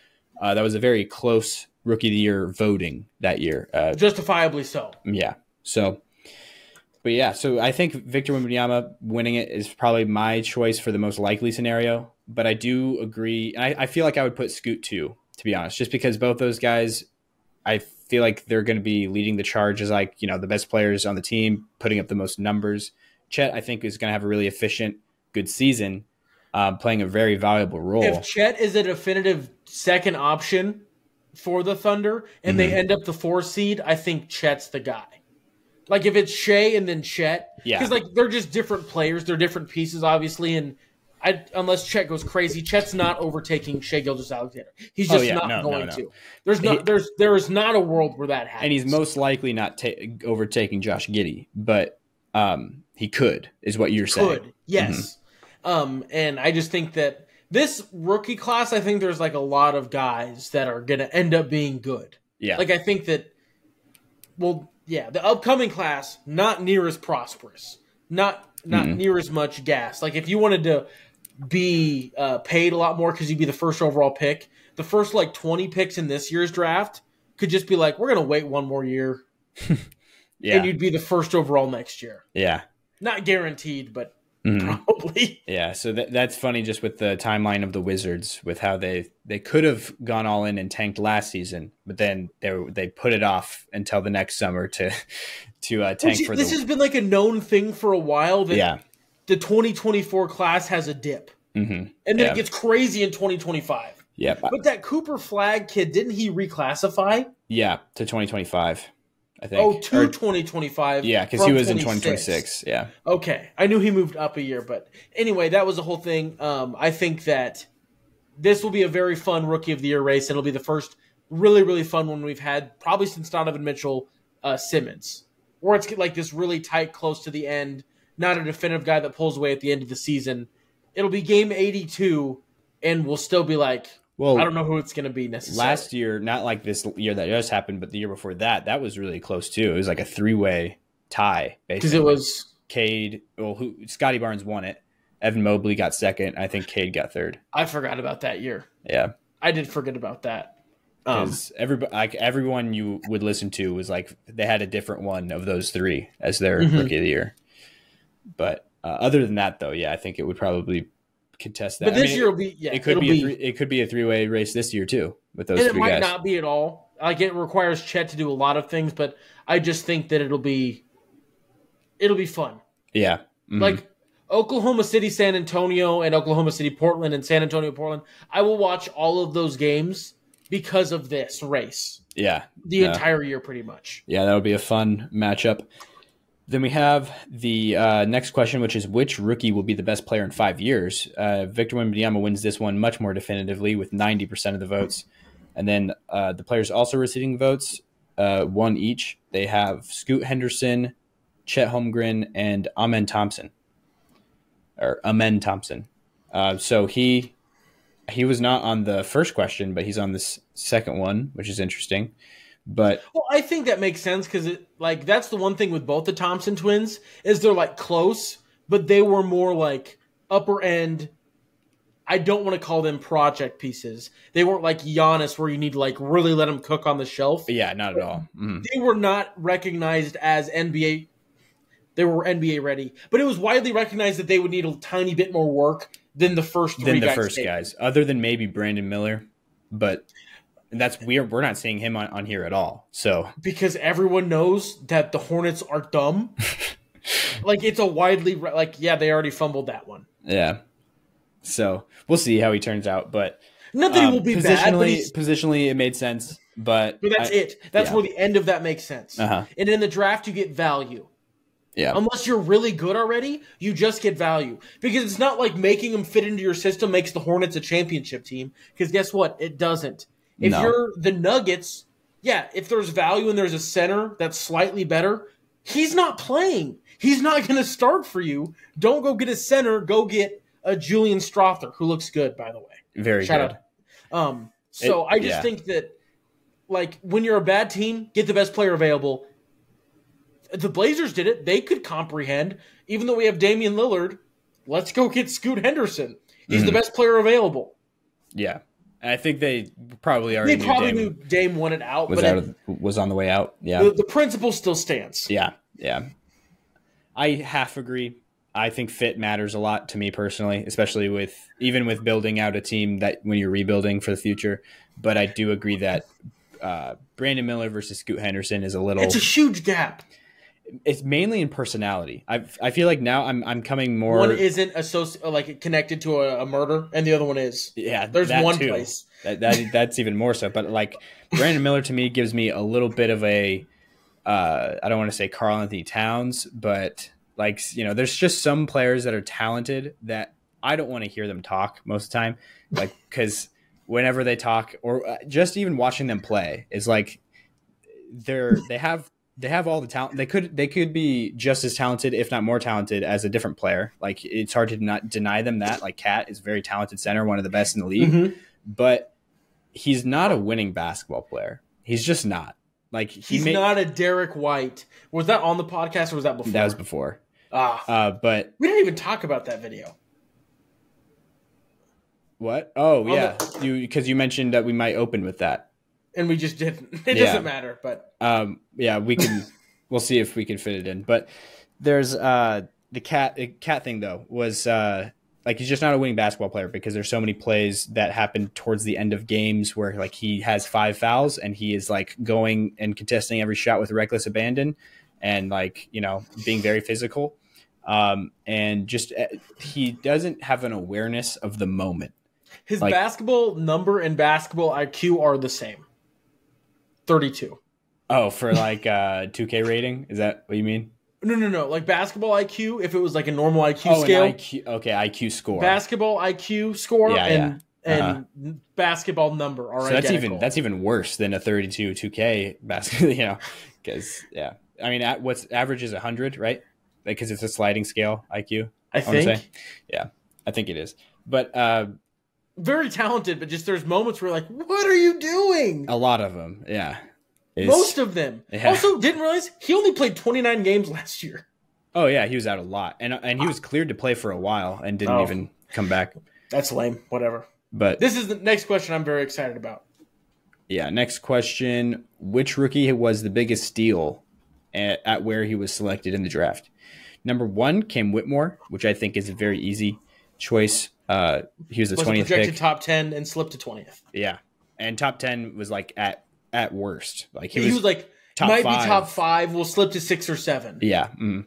that was a very close Rookie of the Year voting that year. Justifiably so. Yeah. So I think Victor Wembanyama winning it is probably my choice for the most likely scenario. But I do agree. I feel like I would put Scoot too, to be honest, just because both those guys, I feel like they're going to be leading the charge as like, the best players on the team, putting up the most numbers. Chet, I think, is going to have a really efficient, good season, playing a very valuable role. If Chet is a definitive second option for the Thunder and they end up the 4 seed, I think Chet's the guy. Like if it's Shea and then Chet, because like they're just different players, they're different pieces, obviously, and unless Chet goes crazy, Chet's not overtaking Shea Gilgeous-Alexander. He's just not going to. There is not a world where that happens. And he's most likely not overtaking Josh Giddey, but he could, is what you're saying. Could, yes. And I just think that this rookie class, I think there's like a lot of guys that are going to end up being good. Yeah. Like I think that, the upcoming class, not near as prosperous, not near as much gas. Like if you wanted to be paid a lot more because you'd be the first overall pick, the first like 20 picks in this year's draft could just be like, we're going to wait one more year. And you'd be the first overall next year. Yeah. Not guaranteed, but probably. Yeah, so that's funny just with the timeline of the Wizards, with how they could have gone all in and tanked last season, but then they put it off until the next summer to tank for this has been like a known thing for a while that the 2024 class has a dip. And then it gets crazy in 2025. Yeah. But that Cooper Flagg kid, didn't he reclassify? Yeah, to 2025. I think. 2025. Yeah, because he was in 2026. Yeah. Okay. I knew he moved up a year, but anyway, that was the whole thing. I think that this will be a very fun Rookie of the Year race. It'll be the first really, really fun one we've had probably since Donovan Mitchell Simmons, where it's like this really tight, close to the end, not a definitive guy that pulls away at the end of the season. It'll be game 82, and we'll still be like, well, I don't know who it's going to be necessarily. Last year, not like this year that just happened, but the year before that was really close too. It was like a 3-way tie. Because it was Cade. Well, Scotty Barnes won it. Evan Mobley got second. I think Cade got third. I forgot about that year. Yeah, I did forget about that. Because everyone you would listen to was like they had a different one of those 3 as their Rookie of the Year. But other than that, though, I think it would probably contest that. But this year will be it could be a 3-way race this year too with those 3 guys. It might not be at all. Like it requires Chet to do a lot of things, but I just think that it'll be fun. Yeah. Like Oklahoma City, San Antonio, and Oklahoma City, Portland, and San Antonio, Portland. I will watch all of those games because of this race. Yeah. The entire year pretty much. Yeah, that would be a fun matchup. Then we have the next question, which is which rookie will be the best player in 5 years? Victor Wembanyama wins this one much more definitively with 90% of the votes. And then the players also receiving votes, 1 each. They have Scoot Henderson, Chet Holmgren, and Amen Thompson. So he was not on the first question, but he's on this second one, which is interesting. But I think that makes sense because that's the one thing with both the Thompson twins is they're like close, but they were more like upper end. I don't want to call them project pieces. They weren't like Giannis where you need to like really let them cook on the shelf. Yeah, not at all. They were not recognized as NBA. They were NBA ready, but it was widely recognized that they would need a tiny bit more work than the first 3 guys. Other than maybe Brandon Miller, but. And that's weird. We're not seeing him on here at all. So because everyone knows that the Hornets are dumb. Like it's a widely they already fumbled that one. Yeah. So we'll see how he turns out. But Not that he will be bad, but positionally it made sense. But that's it. That's where the end of that makes sense. And in the draft, you get value. Yeah. Unless you're really good already, you just get value. Because it's not like making them fit into your system makes the Hornets a championship team. Because guess what? It doesn't. If you're the Nuggets, if there's value and there's a center that's slightly better, he's not playing. He's not going to start for you. Don't go get a center. Go get a Julian Strother, who looks good, by the way. Very Shout out. I just think that, like, when you're a bad team, get the best player available. The Blazers did it. They could comprehend. Even though we have Damian Lillard, let's go get Scoot Henderson. He's the best player available. Yeah. I think they probably already knew Dame wanted out. Was on the way out. Yeah. The principle still stands. Yeah. Yeah. I half agree. I think fit matters a lot to me personally, especially with building out a team that when you're rebuilding for the future. But I do agree that Brandon Miller versus Scoot Henderson is it's a huge gap. It's mainly in personality. I feel like now I'm coming more. One isn't connected to a murder, and the other one is. Yeah, there's one too. Place. That's even more so. But like Brandon Miller to me gives me a little bit of a. I don't want to say Karl Anthony Towns, but like there's just some players that are talented that I don't want to hear them talk most of the time, like because whenever they talk or just even watching them play is like they have all the talent. They could be just as talented, if not more talented, as a different player. Like it's hard to not deny them that. Like Cat is a very talented center, one of the best in the league, but he's not a winning basketball player. He's just not. Like he's not a Derek White. Was that on the podcast or was that before? That was before. But we didn't even talk about that video. What? Oh yeah, because you mentioned that we might open with that. And we just didn't. It doesn't matter, but we can. We'll see if we can fit it in. But there's the cat thing though was like he's just not a winning basketball player because there's so many plays that happen towards the end of games where like he has 5 fouls and he is like going and contesting every shot with reckless abandon and like being very physical, and just he doesn't have an awareness of the moment. His basketball number and basketball IQ are the same. 32. Oh, for like 2K rating? Is that what you mean? No. Like basketball IQ, if it was like a normal IQ scale. IQ score. Basketball IQ score and basketball number are so identical. That's even worse than a 32 2K basketball, because I mean, what's average is 100, right? Because it's a sliding scale IQ. I think. Yeah, I think it is. But very talented, but just there's moments where like, what are you doing? A lot of them, yeah. Most of them. Yeah. Also, didn't realize he only played 29 games last year. Oh yeah, he was out a lot, and he was cleared to play for a while and didn't even come back. That's lame. Whatever. But this is the next question I'm very excited about. Yeah, next question: which rookie was the biggest steal at where he was selected in the draft? Number 1, Cam Whitmore, which I think is a very easy choice. He was the 20th projected pick. top 10 and slipped to 20th. Yeah, and top 10 was like at worst. Like he was like top might 5. Be top 5. Will slip to 6 or 7. Yeah, and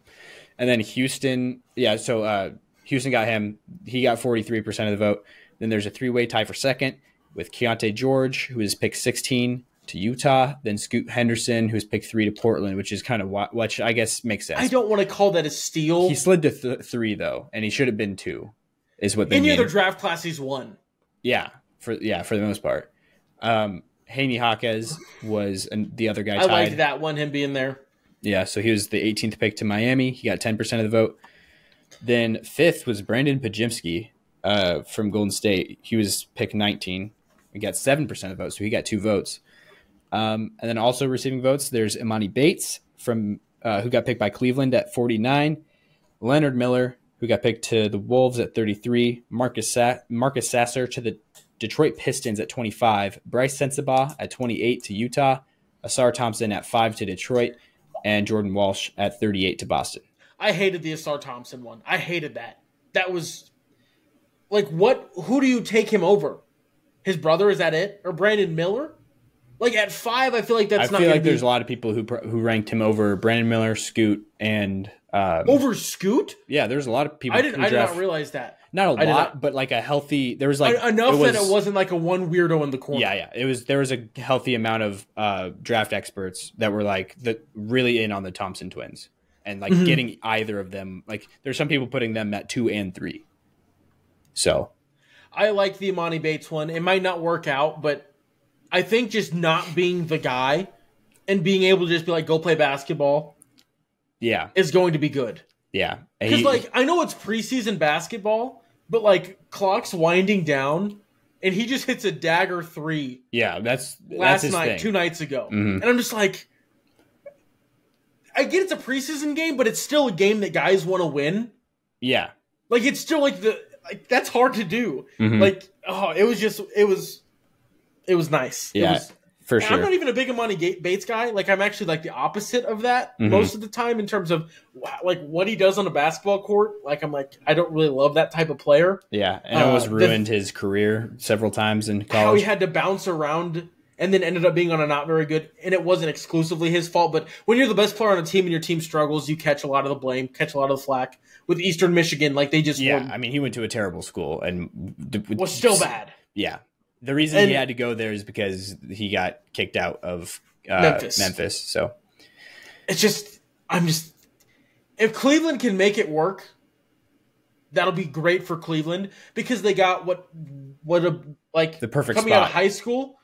then Houston. Yeah, so Houston got him. He got 43% of the vote. Then there's a 3-way tie for second with Keontae George, who is picked 16 to Utah. Then Scoot Henderson, who's picked 3 to Portland, which is kind of which I guess makes sense. I don't want to call that a steal. He slid to 3 though, and he should have been 2. Is what they any other draft class he's won. Yeah, for the most part. Haney Jaquez was the other guy tied. I liked that one, him being there. Yeah, so he was the 18th pick to Miami. He got 10% of the vote. Then 5th was Brandon Pajimski from Golden State. He was picked 19. He got 7% of the vote, so he got 2 votes. And then also receiving votes, there's Imani Bates from who got picked by Cleveland at 49. Leonard Miller, who got picked to the Wolves at 33. Marcus Sasser to the Detroit Pistons at 25. Bryce Sensabaugh at 28 to Utah. Asar Thompson at 5 to Detroit. And Jordan Walsh at 38 to Boston. I hated the Asar Thompson one. I hated that. That was like, what? Who do you take him over? His brother, is that it? Or Brandon Miller? Like at 5, I feel like that's not. I feel like there's a lot of people who ranked him over Brandon Miller, Scoot, and over Scoot. Yeah, there's a lot of people. I did not realize that. Not a lot, but like a healthy. There was like enough that it wasn't like a one weirdo in the corner. Yeah. There was a healthy amount of draft experts that were like really in on the Thompson twins and like getting either of them. Like there's some people putting them at 2 and 3. So I like the Imani Bates one. It might not work out, but I think just not being the guy and being able to just be like, go play basketball. Yeah, is going to be good. Yeah, because like I know it's preseason basketball, but like clock's winding down, and he just hits a dagger 3. Yeah, that's last his night, thing. 2 nights ago, and I'm just like, I get it's a preseason game, but it's still a game that guys want to win. Yeah, like it's still like that's hard to do. Like it was nice. Yeah. It was, for sure. I'm not even a big Imani Bates guy. Like I'm actually like the opposite of that most of the time in terms of like what he does on a basketball court. Like I'm like I don't really love that type of player. Yeah, and it almost ruined his career several times in college. How he had to bounce around and then ended up being on a not very good. And it wasn't exclusively his fault, but when you're the best player on a team and your team struggles, you catch a lot of the blame, catch a lot of the flack. With Eastern Michigan, like they just won. I mean he went to a terrible school and was still bad. Yeah. The reason he had to go there is because he got kicked out of Memphis. So it's just, if Cleveland can make it work, that'll be great for Cleveland because they got the perfect coming spot. out of high school,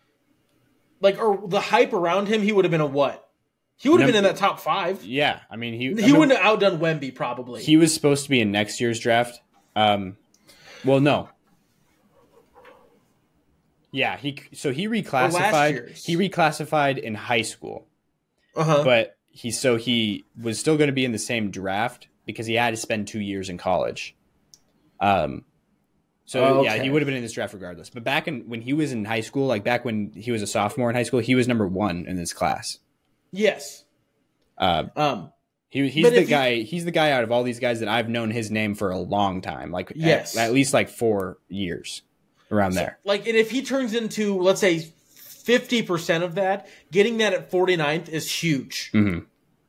like or the hype around him. He would have been a what? He would have been in that top 5. Yeah, I mean he wouldn't have outdone Wemby probably. He was supposed to be in next year's draft. Well, no. Yeah, he reclassified. He reclassified in high school, but he was still going to be in the same draft because he had to spend 2 years in college. Yeah, he would have been in this draft regardless. But when he was in high school, like back when he was a sophomore in high school, he was number 1 in this class. Yes. He's the guy. He's the guy out of all these guys that I've known his name for a long time. Like at least like 4 years. Around there. Like, and if he turns into, let's say, 50% of that, getting that at 49th is huge.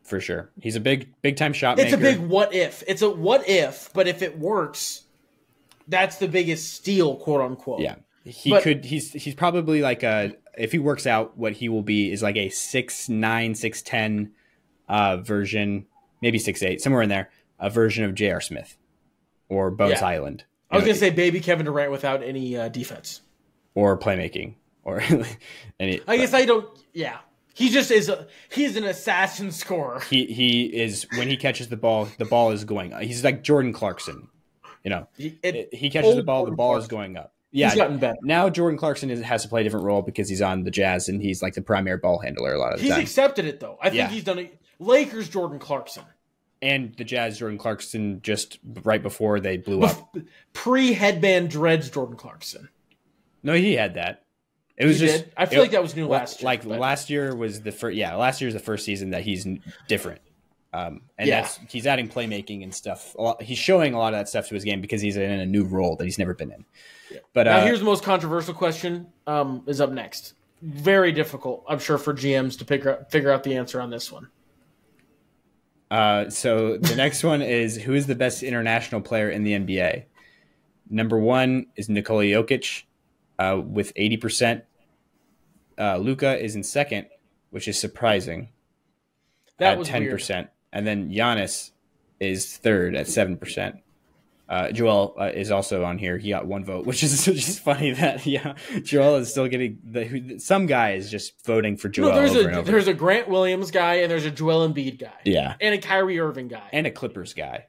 For sure. He's a big time shot maker. It's a big what if. It's a what if, but if it works, that's the biggest steal, quote unquote. Yeah. He's probably like if he works out, what he will be is like a 6'9", 6'10" version, maybe 6'8", somewhere in there, a version of J.R. Smith or Bones Highland. I was going to say baby Kevin Durant without any defense. Or playmaking. Or any. I guess I don't. Yeah. He just is. He's an assassin scorer. He is, when he catches the ball is going up. He's like Jordan Clarkson. You know, he catches the ball is going up. Yeah. He's gotten better. Now Jordan Clarkson has to play a different role because he's on the Jazz and he's like the primary ball handler a lot of the time. He's accepted it though. I think he's done it. Lakers Jordan Clarkson. And the Jazz Jordan Clarkson just right before they blew up. Pre-headband dreads Jordan Clarkson. No, he had that. It was just. I feel like that was new last year. Like last year was the first. Yeah, last year's the first season that he's different. He's adding playmaking and stuff. He's showing a lot of that stuff to his game because he's in a new role that he's never been in. Yeah. But now here's the most controversial question. Is up next. Very difficult, I'm sure, for GMs to figure out the answer on this one. So the next one is, who is the best international player in the NBA? Number 1 is Nikola Jokic with 80%. Luka is in second, which is surprising, at 10%. Weird. And then Giannis is third at 7%. Joel is also on here. He got 1 vote, which is just funny that Joel is still getting some guy is just voting for Joel. No, there's a Grant Williams guy and there's a Joel Embiid guy. Yeah, and a Kyrie Irving guy and a Clippers guy.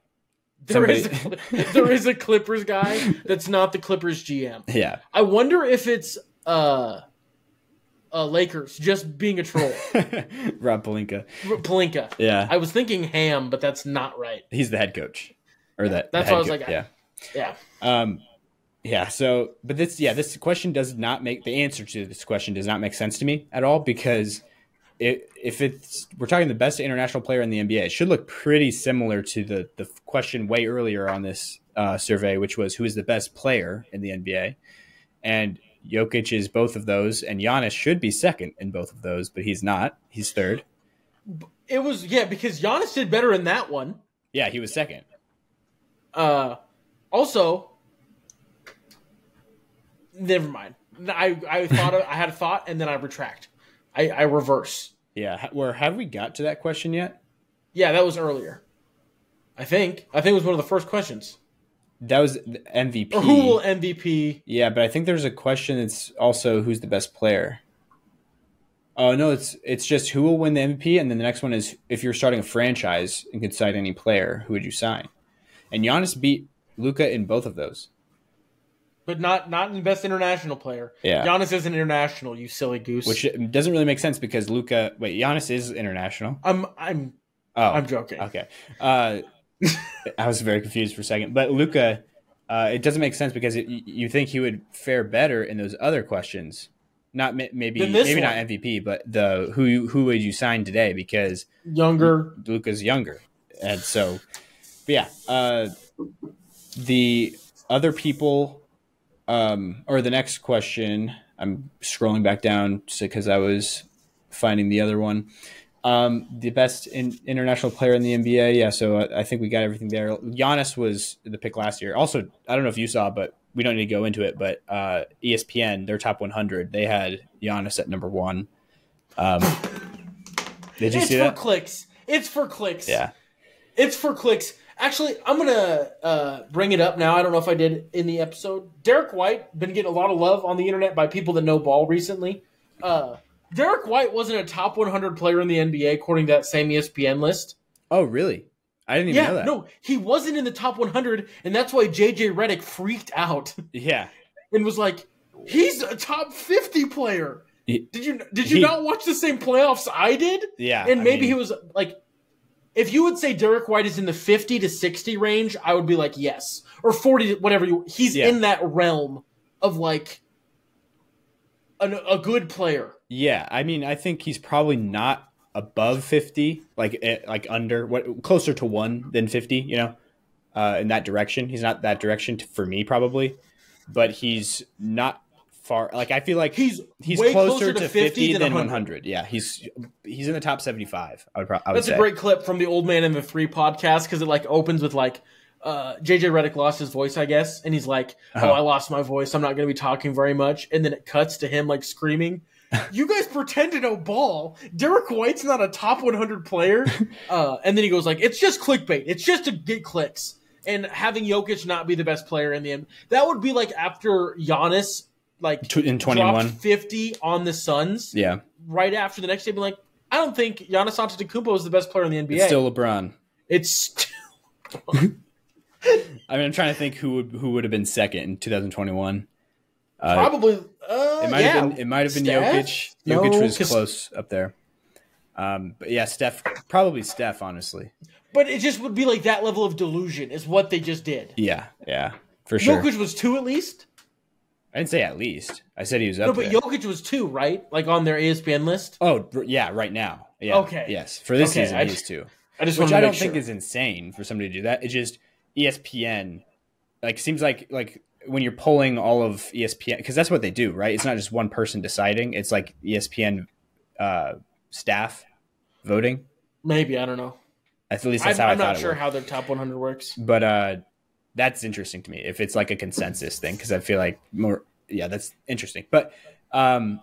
There is a Clippers guy that's not the Clippers GM. Yeah, I wonder if it's Lakers just being a troll. Rob Pelinka. Yeah, I was thinking Ham, but that's not right. He's the head coach. Or that's what I was like. Yeah. So, but this question does not make the answer to this question does not make sense to me at all because if we're talking the best international player in the NBA, it should look pretty similar to the question way earlier on this survey, which was who is the best player in the NBA, and Jokic is both of those, and Giannis should be second in both of those, but he's not. He's third. It was, because Giannis did better in that one. Yeah, he was second. Also, never mind. I thought I had a thought, and then I retract. I reverse. Yeah, have we got to that question yet? Yeah, that was earlier. I think it was one of the first questions. That was MVP. Or who will MVP? Yeah, but I think there's a question that's also who's the best player. Oh no, it's just who will win the MVP, and then the next one is if you're starting a franchise and could sign any player, who would you sign? And Giannis beat Luka in both of those. But not in best international player. Yeah. Giannis isn't international, you silly goose. Which doesn't really make sense because Giannis is international. I'm joking. Okay. I was very confused for a second. But Luka, it doesn't make sense because you think he would fare better in those other questions. Not maybe not MVP, but the who would you sign today because Luka's younger. And so but yeah. The other people or the next question, I'm scrolling back down because I was finding the other one. The best international player in the NBA. Yeah, so I think we got everything there. Giannis was the pick last year. Also, I don't know if you saw, but we don't need to go into it, but ESPN, their top 100, they had Giannis at number 1. Did you see that? It's for clicks. Yeah. It's for clicks. Actually, I'm going to bring it up now. I don't know if I did in the episode. Derek White, been getting a lot of love on the internet by people that know ball recently. Derek White wasn't a top 100 player in the NBA according to that same ESPN list. Oh, really? I didn't even know that. No, he wasn't in the top 100, and that's why JJ Redick freaked out. Yeah. And was like, he's a top 50 player. Did you not watch the same playoffs I did? Yeah. And maybe he was like, if you would say Derek White is in the 50 to 60 range, I would be like, yes. Or 40, whatever. He's in that realm of like a good player. Yeah. I mean, I think he's probably not above 50, like under closer to 1 than 50, in that direction. He's not that direction for me probably, but he's not far. Like I feel like he's closer to 50 than 100. Yeah, he's in the top 75. I would That's say. A great clip from the Old Man and the Three podcast because it like opens with like JJ Redick lost his voice, I guess, and he's like, "Oh, I lost my voice. I'm not going to be talking very much." And then it cuts to him like screaming. You guys pretend to know ball. Derek White's not a top 100 player. And then he goes like, it's just clickbait. It's just to get clicks. And having Jokic not be the best player in the end, that would be like after Giannis in 21 dropped 50 on the Suns. Yeah. Right after the next day, being like, I don't think Giannis Antetokounmpo is the best player in the NBA. It's still LeBron. It's still I mean, I'm trying to think who would have been second in 2021. Probably. It might have been Jokic. Jokic was close up there. But yeah, probably Steph, honestly. But it just would be like that level of delusion is what they just did. Yeah, for sure. Jokic was 2 at least? I didn't say at least. I said he was up there. No, but Jokic was 2, right? Like on their ESPN list? Oh, yeah, right now. Yeah. Okay. Yes, for this season he's 2. Which I don't think is insane for somebody to do that. It's just ESPN, seems like when you're polling all of ESPN, because that's what they do, right? It's not just one person deciding. It's like ESPN staff voting. Maybe, I don't know. At least that's how I thought it worked. I'm not sure how their top 100 works. But that's interesting to me, if it's like a consensus thing, because I feel like that's interesting. But the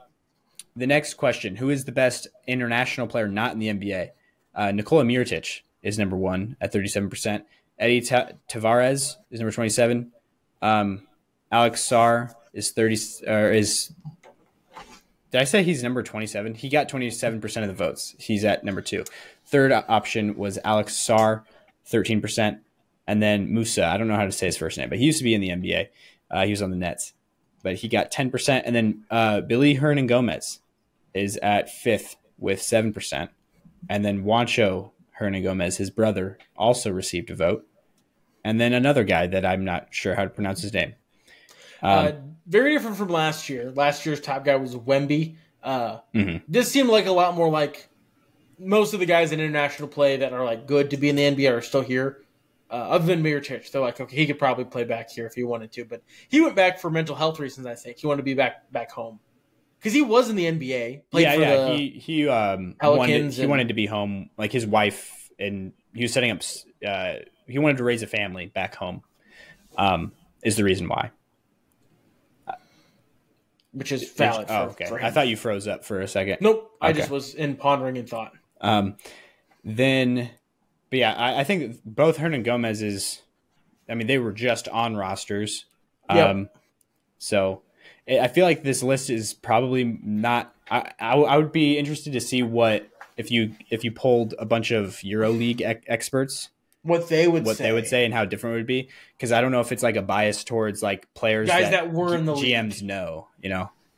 next question, who is the best international player not in the NBA? Nikola Mirotic is number 1 at 37%. Eddie Tavares is number 27. Alex Sarr is 30. Did I say he's number 27? He got 27% of the votes. He's at number 2. Third option was Alex Sarr, 13%, and then Musa. I don't know how to say his first name, but he used to be in the NBA. He was on the Nets, but he got 10%. And then Billy Hernangomez is at 5th with 7%, and then Juancho Hernangomez, his brother, also received a vote. And then another guy that I'm not sure how to pronounce his name. Very different from last year. Last year's top guy was Wemby. This seemed like a lot more like most of the guys in international play that are like good to be in the NBA are still here. other than Mirotic. They're like, okay, he could probably play back here if he wanted to, but he went back for mental health reasons. I think he wanted to be back home because he was in the NBA. He Pelicans. He wanted to be home, like his wife, and he was setting up. He wanted to raise a family back home. Is the reason why. Which is valid. Okay. For him. I thought you froze up for a second. Nope. Okay. I just was in pondering in thought. But yeah, I think both Hernan Gomez's, they were just on rosters. Yep. So I feel like this list is probably not. I would be interested to see what if you polled a bunch of EuroLeague experts, what they would say and how different it would be, because I don't know if it's like a bias towards like players that were in the GMs league. know,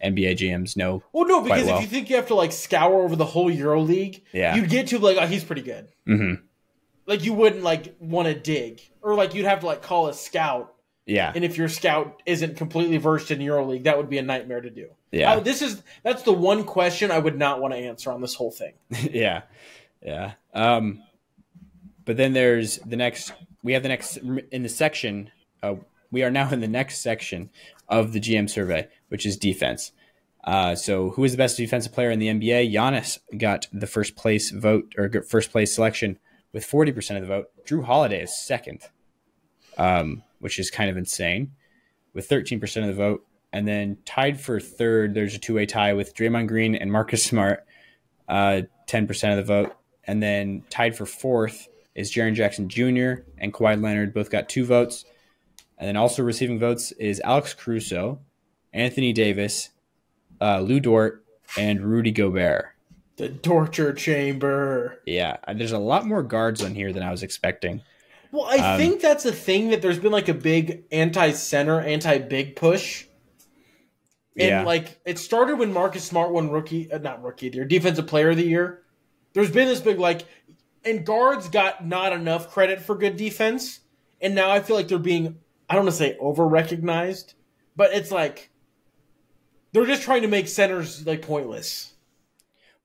NBA GMs know. Well, no, because if you think you have to like scour over the whole EuroLeague, you'd get to like, oh, he's pretty good. Mm-hmm. Like you wouldn't like want to dig, or like you'd have to like call a scout. Yeah. And if your scout isn't completely versed in EuroLeague, that would be a nightmare to do. Yeah. That's the one question I would not want to answer on this whole thing. Yeah. But then there's we are now in the next section of the GM survey, which is defense. So who is the best defensive player in the NBA? Giannis got the first place vote, or first place selection, with 40% of the vote. Drew Holiday is second, which is kind of insane, with 13% of the vote. And then tied for third, there's a two-way tie with Draymond Green and Marcus Smart, 10% of the vote. And then tied for fourth is Jaren Jackson Jr. and Kawhi Leonard, both got 2 votes. And then also receiving votes is Alex Caruso, Anthony Davis, Lou Dort, and Rudy Gobert. The torture chamber. Yeah, there's a lot more guards on here than I was expecting. Well, I think that's a thing that there's been like a big anti-center, anti-big push. And like it started when Marcus Smart won not rookie of the year, defensive player of the year. There's been this big and guards got not enough credit for good defense. And now I feel like they're being, I don't want to say over-recognized, but it's like they're just trying to make centers like pointless.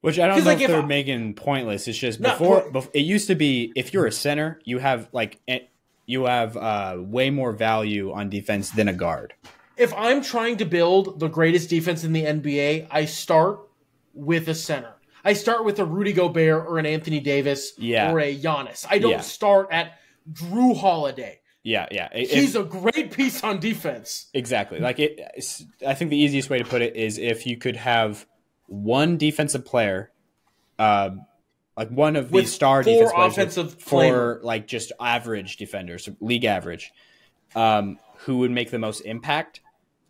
Which I don't know if they're making pointless. It's just before it used to be, if you're a center, you have way more value on defense than a guard. If I'm trying to build the greatest defense in the NBA, I start with a center. I start with a Rudy Gobert or an Anthony Davis or a Giannis. I don't start at Drew Holiday. Yeah. He's a great piece on defense. Exactly. I think the easiest way to put it is if you could have one defensive player, like one of these star defensive players, for like just average defenders, league average, who would make the most impact,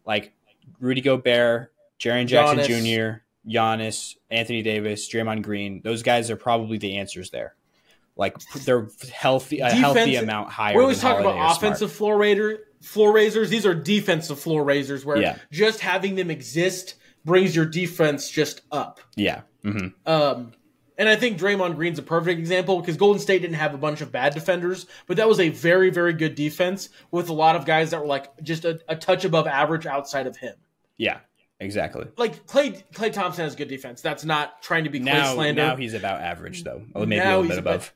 like Rudy Gobert, Jaren Jackson Jr., Giannis, Anthony Davis, Draymond Green. Those guys are probably the answers there. Like they're healthy amount higher. We're always talking about offensive floor raisers. These are defensive floor raisers where just having them exist brings your defense just up. Yeah. Mm-hmm. And I think Draymond Green's a perfect example because Golden State didn't have a bunch of bad defenders, but that was a very, very good defense with a lot of guys that were like just a touch above average outside of him. Yeah, exactly. Like Klay Thompson has good defense. That's not trying to be Klay slander. Now he's about average though. Maybe a little bit above.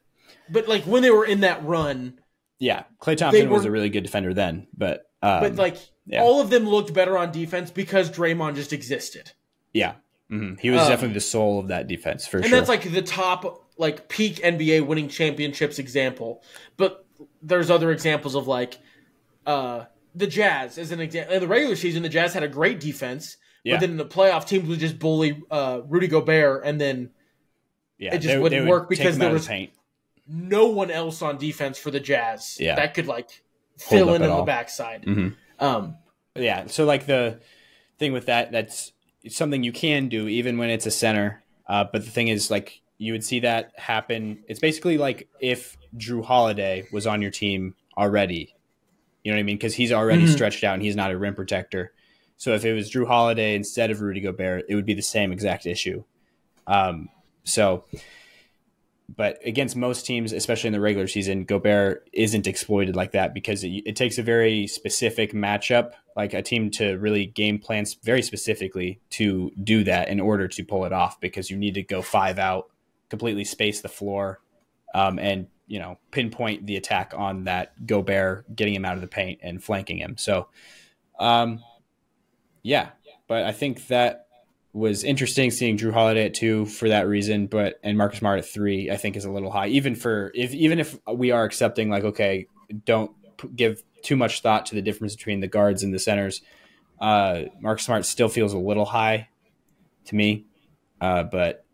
But like when they were in that run. Yeah, Klay Thompson was a really good defender then, but all of them looked better on defense because Draymond just existed. Yeah. Mm-hmm. He was definitely the soul of that defense for sure. And that's like the top like peak NBA winning championships example. But there's other examples of like the Jazz as an example. In the regular season, the Jazz had a great defense, but then in the playoff, teams would just bully Rudy Gobert, and then it just wouldn't work because there was no one else on defense for the Jazz that could like fill in on the backside. Mm-hmm. So like the thing with that's something you can do even when it's a center. But the thing is, like, you would see that happen. It's basically like if Drew Holiday was on your team already, you know what I mean? Because he's already stretched out and he's not a rim protector. So if it was Drew Holiday instead of Rudy Gobert, it would be the same exact issue. But against most teams, especially in the regular season, Gobert isn't exploited like that because it takes a very specific matchup, like a team to really game plan very specifically to do that in order to pull it off, because you need to go 5 out, completely space the floor. And pinpoint the attack on that Gobert, getting him out of the paint and flanking him. So, yeah, but I think that was interesting seeing Drew Holiday at 2 for that reason, and Marcus Smart at 3, I think is a little high, even if we are accepting like, okay, don't give too much thought to the difference between the guards and the centers. Marcus Smart still feels a little high to me, but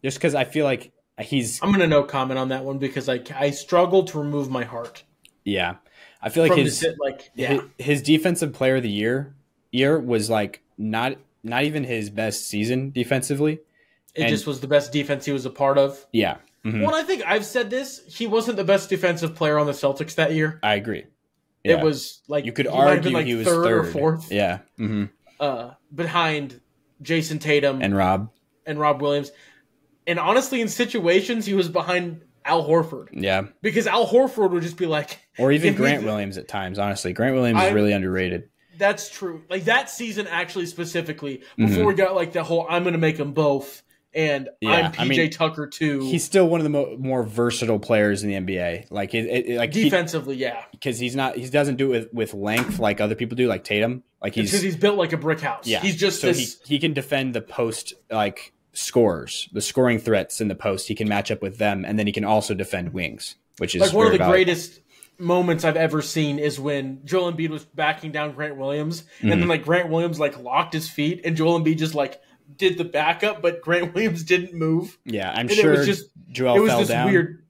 just because I feel like I'm going to no comment on that one because I struggle to remove my heart. Yeah, I feel like his defensive player of the year was like not even his best season defensively. It just was the best defense he was a part of. Yeah. Mm-hmm. Well, I think I've said this. He wasn't the best defensive player on the Celtics that year. I agree. Yeah. It was like you could argue like he was third or 4th. Yeah. Mm-hmm. Behind Jason Tatum and Rob Williams. And honestly, in situations, he was behind Al Horford. Yeah. Because Al Horford would just be like... Or even Grant Williams at times, honestly. Grant Williams is really underrated. That's true. Like, that season, actually, specifically, before we got, like, the whole I'm going to make them both, and I'm PJ Tucker, too. He's still one of the more versatile players in the NBA. Like, defensively, yeah. Because he doesn't do it with length like other people do, like Tatum. Like because he's built like a brick house. Yeah. He's just he can defend the post, like... scorers, the scoring threats in the post. He can match up with them, and then he can also defend wings, which is like one of the greatest moments I've ever seen is when Joel Embiid was backing down Grant Williams, and then like Grant Williams like locked his feet, and Joel Embiid just like did the backup, but Grant Williams didn't move. Yeah, I'm sure Joel fell down. Weird.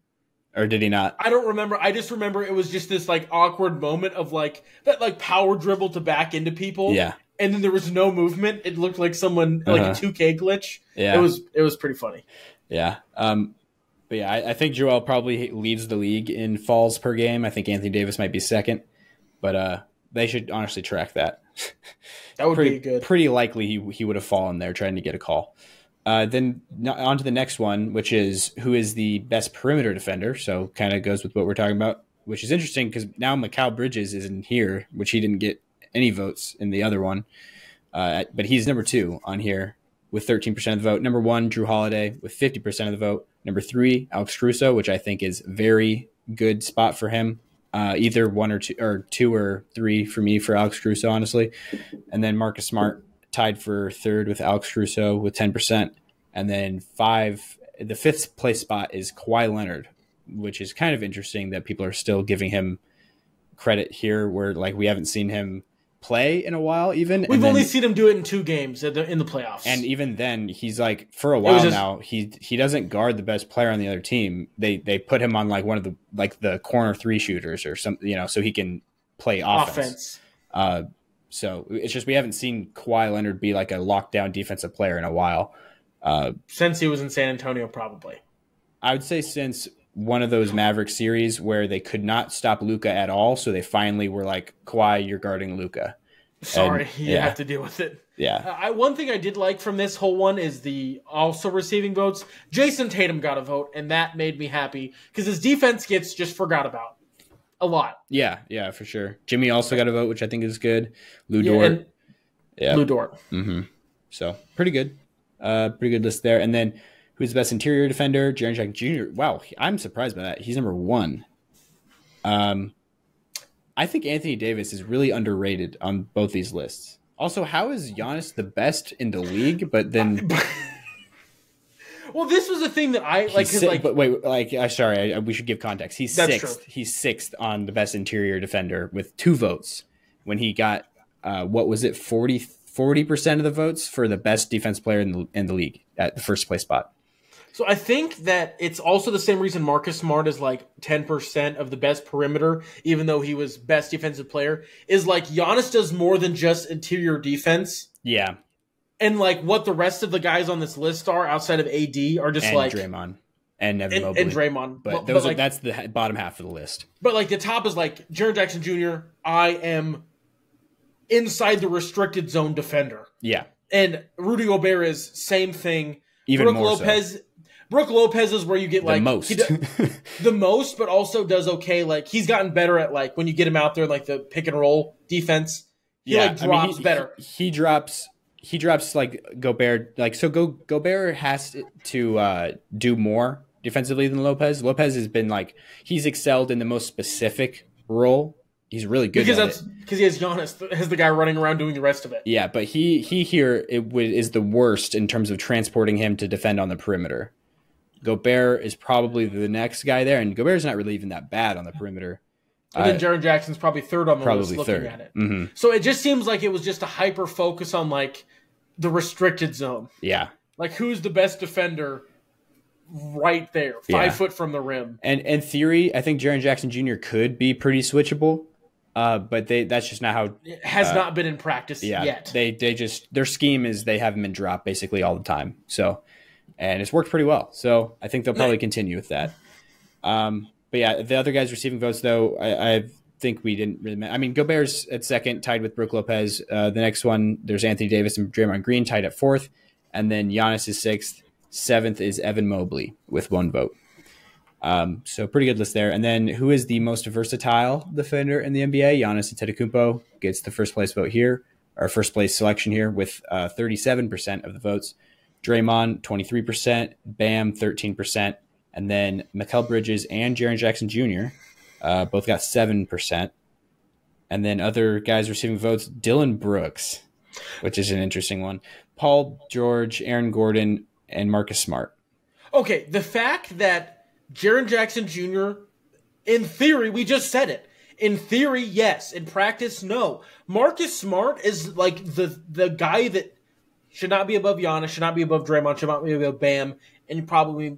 Or did he not? I don't remember. I just remember it was just this like awkward moment of like that like power dribble to back into people. Yeah. And then there was no movement. It looked like someone like a 2K glitch. Yeah, it was pretty funny. Yeah, but yeah, I think Joel probably leads the league in falls per game. I think Anthony Davis might be second, but they should honestly track that. That would be good. Pretty likely he would have fallen there trying to get a call. Then on to the next one, which is who is the best perimeter defender. So kind of goes with what we're talking about, which is interesting because now Mikal Bridges is in here, which he didn't get any votes in the other one. But he's number 2 on here with 13% of the vote. Number 1, Drew Holiday with 50% of the vote. Number 3, Alex Caruso, which I think is very good spot for him. Either 1 or 2 or 3 for me for Alex Caruso, honestly. And then Marcus Smart tied for 3rd with Alex Caruso with 10%. And then the 5th place spot is Kawhi Leonard, which is kind of interesting that people are still giving him credit here where like we haven't seen him play in a while. Even we've only seen him do it in 2 games in the playoffs, and even then he's like for a while now he doesn't guard the best player on the other team. They put him on like one of the corner 3 shooters or something, so he can play offense. So it's just we haven't seen Kawhi Leonard be like a lockdown defensive player in a while, since he was in San Antonio. Probably I would say since one of those Maverick series where they could not stop Luka at all, so they finally were like, Kawhi, you're guarding Luka. Sorry, you have to deal with it. Yeah. One thing I did like from this whole one is the also receiving votes. Jason Tatum got a vote, and that made me happy because his defense gets just forgot about a lot. Yeah, for sure. Jimmy also got a vote, which I think is good. Lou Dort. Lou Dort. Mm-hmm. So pretty good. Pretty good list there. And then who's the best interior defender? Jaren Jackson Jr. Wow, I'm surprised by that. He's number 1. I think Anthony Davis is really underrated on both these lists. Also, how is Giannis the best in the league? But then, well, this was a thing that I like. But wait, sorry, we should give context. He's 6th. True. He's 6th on the best interior defender with 2 votes when he got what was it 40% of the votes for the best defense player in the league at the first place spot. So I think that it's also the same reason Marcus Smart is like 10% of the best perimeter, even though he was best defensive player, is like Giannis does more than just interior defense. Yeah. And like what the rest of the guys on this list are outside of AD are just like Draymond and Evan Mobley. And Draymond. But that's the bottom half of the list. But like the top is like Jaren Jackson Jr. I am inside the restricted zone defender. Yeah. And Rudy Gobert is same thing. Even Brook more Lopez. so. Brook Lopez is where you get like the most, the most, but also does okay. Like he's gotten better at like when you get him out there, like the pick and roll defense. He drops better. He drops like Gobert. Like so, Gobert has to do more defensively than Lopez. Lopez has been like, he's excelled in the most specific role. He's really good because he has Giannis as the guy running around doing the rest of it. Yeah, but he here is the worst in terms of transporting him to defend on the perimeter. Gobert is probably the next guy there, and Gobert's not really even that bad on the perimeter. And then Jaren Jackson's probably third on the list looking at it. Mm-hmm. So it just seems like it was just a hyper focus on like the restricted zone. Yeah. Like who's the best defender right there, 5 foot from the rim. And in theory, I think Jaren Jackson Jr. could be pretty switchable. But that's just not how it has not been in practice yet. They just their scheme is they have him in drop basically all the time. So, and it's worked pretty well. So I think they'll probably continue with that. But yeah, the other guys receiving votes though, I think we didn't really. I mean, Gobert's at second, tied with Brook Lopez. The next one, there's Anthony Davis and Draymond Green tied at fourth, and then Giannis is sixth. Seventh is Evan Mobley with 1 vote. So pretty good list there. And then who is the most versatile defender in the NBA? Giannis Antetokounmpo gets the first place vote here, or first place selection here with 37% of the votes. Draymond, 23%. Bam, 13%. And then Mikal Bridges and Jaren Jackson Jr. Both got 7%. And then other guys receiving votes, Dylan Brooks, which is an interesting one. Paul George, Aaron Gordon, and Marcus Smart. Okay, the fact that Jaren Jackson Jr., in theory, we just said it. In theory, yes. In practice, no. Marcus Smart is like the guy that should not be above Giannis, should not be above Draymond, should not be above Bam, and probably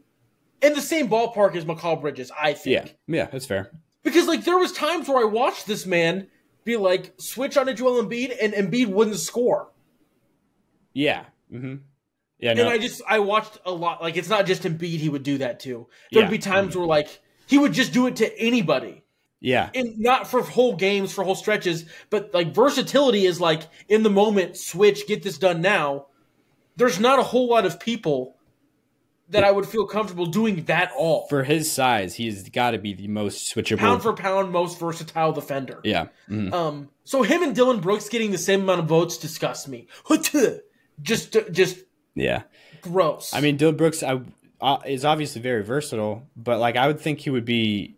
in the same ballpark as Mikal Bridges, I think. Yeah, that's fair. Because like there was times where I watched this man be like switch on to Joel Embiid and Embiid wouldn't score. Yeah. Mm-hmm. Yeah, no. And I watched a lot. Like it's not just Embiid he would do that to. There'd be times where like he would just do it to anybody. Yeah. And not for whole games, for whole stretches, but like versatility is like in the moment, switch, get this done now. There's not a whole lot of people that I would feel comfortable doing that all. For his size, he's got to be the most switchable. Pound for pound, most versatile defender. Yeah. Mm-hmm. So him and Dylan Brooks getting the same amount of votes disgusts me. Just yeah. Gross. I mean, Dylan Brooks is obviously very versatile, but like I would think he would be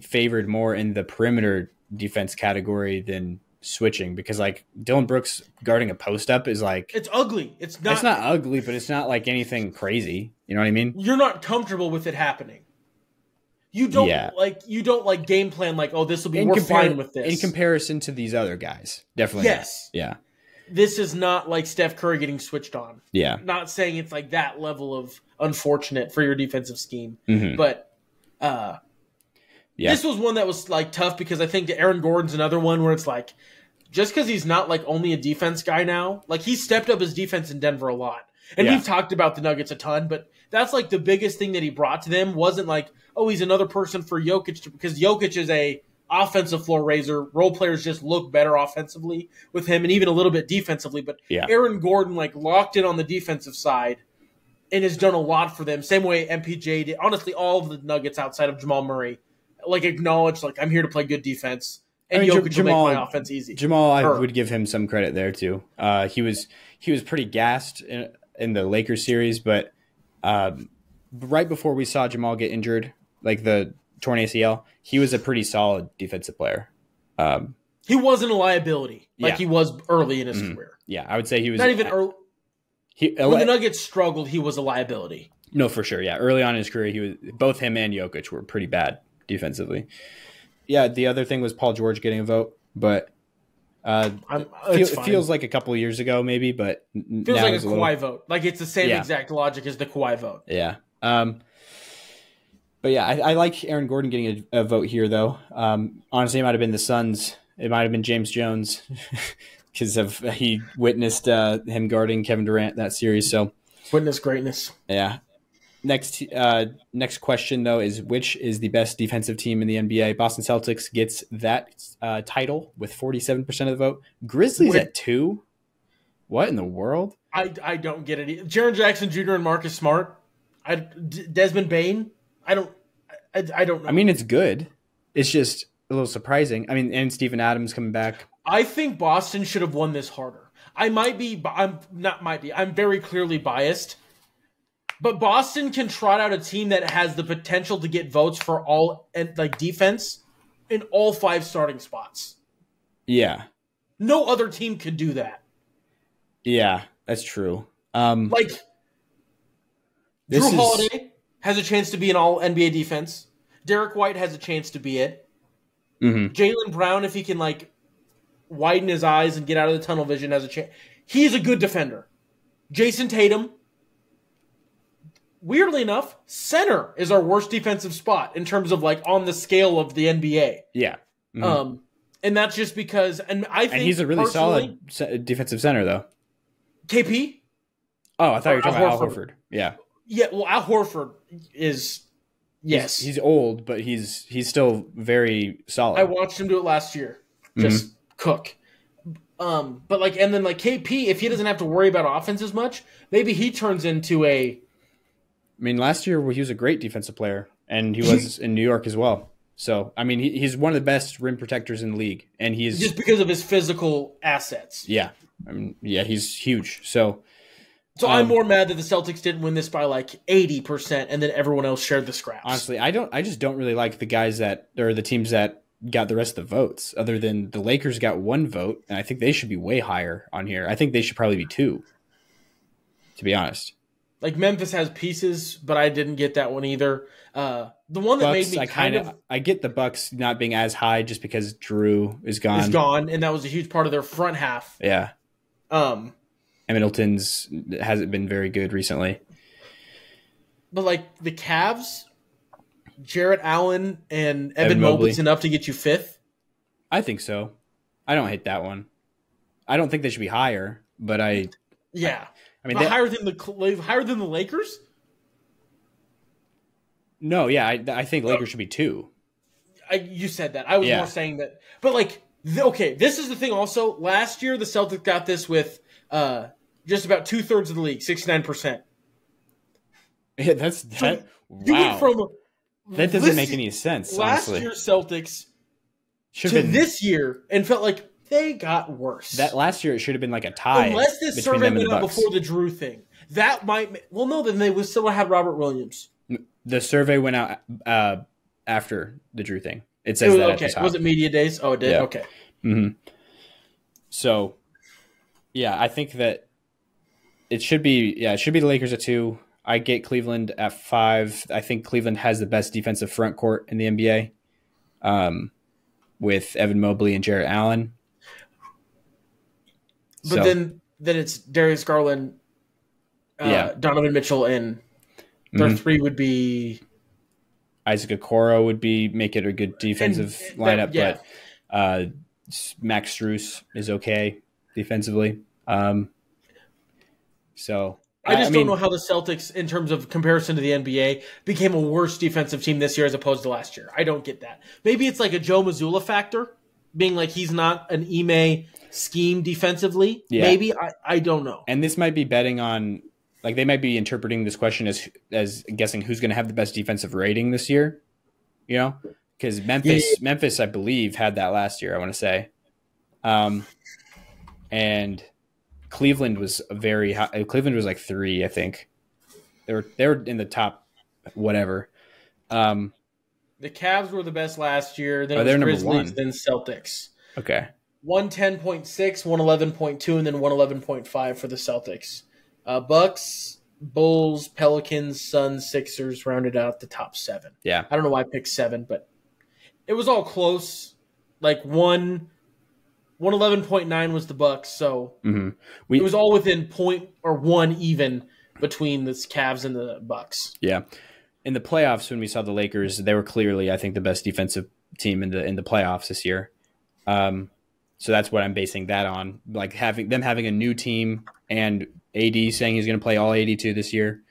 favored more in the perimeter defense category than switching, because like Dylan Brooks guarding a post up is like it's ugly. It's not ugly, but it's not like anything crazy. You know what I mean? You're not comfortable with it happening. You don't like game plan like, oh, this will be fine with this. In comparison to these other guys. Definitely. Yes. Not. Yeah. This is not like Steph Curry getting switched on. Yeah. Not saying it's like that level of unfortunate for your defensive scheme. Mm-hmm. But this was one that was like tough because I think Aaron Gordon's another one where it's like, just because he's not like only a defense guy now, like he stepped up his defense in Denver a lot. And we've talked about the Nuggets a ton, but that's like the biggest thing that he brought to them wasn't like, oh, he's another person for Jokic, because Jokic is a offensive floor raiser. Role players just look better offensively with him and even a little bit defensively. But Aaron Gordon like locked in on the defensive side and has done a lot for them. Same way MPJ did. Honestly, all of the Nuggets outside of Jamal Murray like acknowledge like I'm here to play good defense. And Jokic will make my offense easy. Jamal, I would give him some credit there too. He was pretty gassed in the Lakers series, but right before we saw Jamal get injured, like the torn ACL, he was a pretty solid defensive player. He wasn't a liability like he was early in his career. Yeah, I would say he was not even early. When the Nuggets struggled, he was a liability. No, for sure. Yeah, early on in his career, both him and Jokic were pretty bad defensively. Yeah, the other thing was Paul George getting a vote, but it feels like a couple of years ago maybe, but feels like a Kawhi vote. Like it's the same exact logic as the Kawhi vote. Yeah. But yeah, I like Aaron Gordon getting a vote here though. Honestly, it might have been the Suns. It might have been James Jones because he witnessed him guarding Kevin Durant that series. So witness greatness. Yeah. Next question, though, is which is the best defensive team in the NBA? Boston Celtics gets that title with 47% of the vote. Grizzlies at 2? What in the world? I don't get it. Jaren Jackson Jr. and Marcus Smart. Desmond Bane? I don't know. I mean, it's good. It's just a little surprising. I mean, and Steven Adams coming back. I think Boston should have won this harder. I'm very clearly biased. But Boston can trot out a team that has the potential to get votes for all and like defense in all 5 starting spots. Yeah. No other team could do that. Yeah, that's true. Like Drew Holiday has a chance to be an all NBA defense. Derek White has a chance to be it. Mm-hmm. Jaylen Brown, if he can like widen his eyes and get out of the tunnel vision, has a chance. He's a good defender. Jason Tatum. Weirdly enough, center is our worst defensive spot in terms of like on the scale of the NBA. Yeah. Mm-hmm. And that's just because, and I think he's a really solid defensive center though. KP? Oh, I thought you were talking about Al Horford. Yeah. Yeah, well, Al Horford is, yes. He's old, but he's still very solid. I watched him do it last year. Just cook. But like, and then like KP, if he doesn't have to worry about offense as much, maybe he turns into a. I mean, last year he was a great defensive player, and he was in New York as well. So, I mean, he's one of the best rim protectors in the league, and he's just because of his physical assets. Yeah, I mean, yeah, he's huge. So I'm more mad that the Celtics didn't win this by like 80%, and then everyone else shared the scraps. Honestly, I just don't really like the guys that or the teams that got the rest of the votes. Other than the Lakers got 1 vote, and I think they should be way higher on here. I think they should probably be 2. To be honest. Like Memphis has pieces, but I didn't get that one either. The one that Bucks, made me I get the Bucks not being as high just because Drew is gone. And that was a huge part of their front half. Yeah. And Middleton's hasn't been very good recently. But like the Cavs, Jarrett Allen and Evan Mobley's enough to get you 5th? I think so. I don't hate that one. I don't think they should be higher, but yeah. I mean, higher than the Lakers? No, yeah, I think Lakers should be 2. You said that. I was more saying that. But like, okay, this is the thing. Also, last year the Celtics got this with just about 2/3 of the league, 69%. Yeah, that's that. Wow. You went from that doesn't make any sense. Last honestly. year's Celtics this year, and felt like they got worse. That last year it should have been like a tie. Unless this survey went out before the Drew thing, that might. Well, no, then they would still have Robert Williams. The survey went out after the Drew thing. It says that. Okay, was it media days? Oh, it did. Yeah. Okay. Mm-hmm. So, yeah, I think that it should be. Yeah, it should be the Lakers at 2. I get Cleveland at 5. I think Cleveland has the best defensive front court in the NBA, with Evan Mobley and Jarrett Allen. But then it's Darius Garland, Donovan Mitchell, and their 3 would be Isaac Okoro would make it a good defensive lineup, but Max Strus is okay defensively. So I don't know how the Celtics, in terms of comparison to the NBA, became a worse defensive team this year as opposed to last year. I don't get that. Maybe it's like a Joe Mazzulla factor, being like he's not an Ime scheme defensively. Yeah. Maybe I don't know. And this might be betting on, like, they might be interpreting this question as guessing who's going to have the best defensive rating this year. You know, because Memphis, I believe, had that last year. I want to say, and Cleveland was very high. Cleveland was like 3, I think. They were in the top, whatever. The Cavs were the best last year. Then it was Grizzlies, then Celtics. Okay. 110.6, 111.2, and then 111.5 for the Celtics. Bucks, Bulls, Pelicans, Suns, Sixers rounded out the top 7. Yeah. I don't know why I picked 7, but it was all close. Like 111.9 was the Bucks, so it was all within point or 1 even between the Cavs and the Bucks. Yeah. In the playoffs, when we saw the Lakers, they were clearly, I think, the best defensive team in the playoffs this year. So that's what I'm basing that on. Like having a new team and AD saying he's going to play all 82 this year,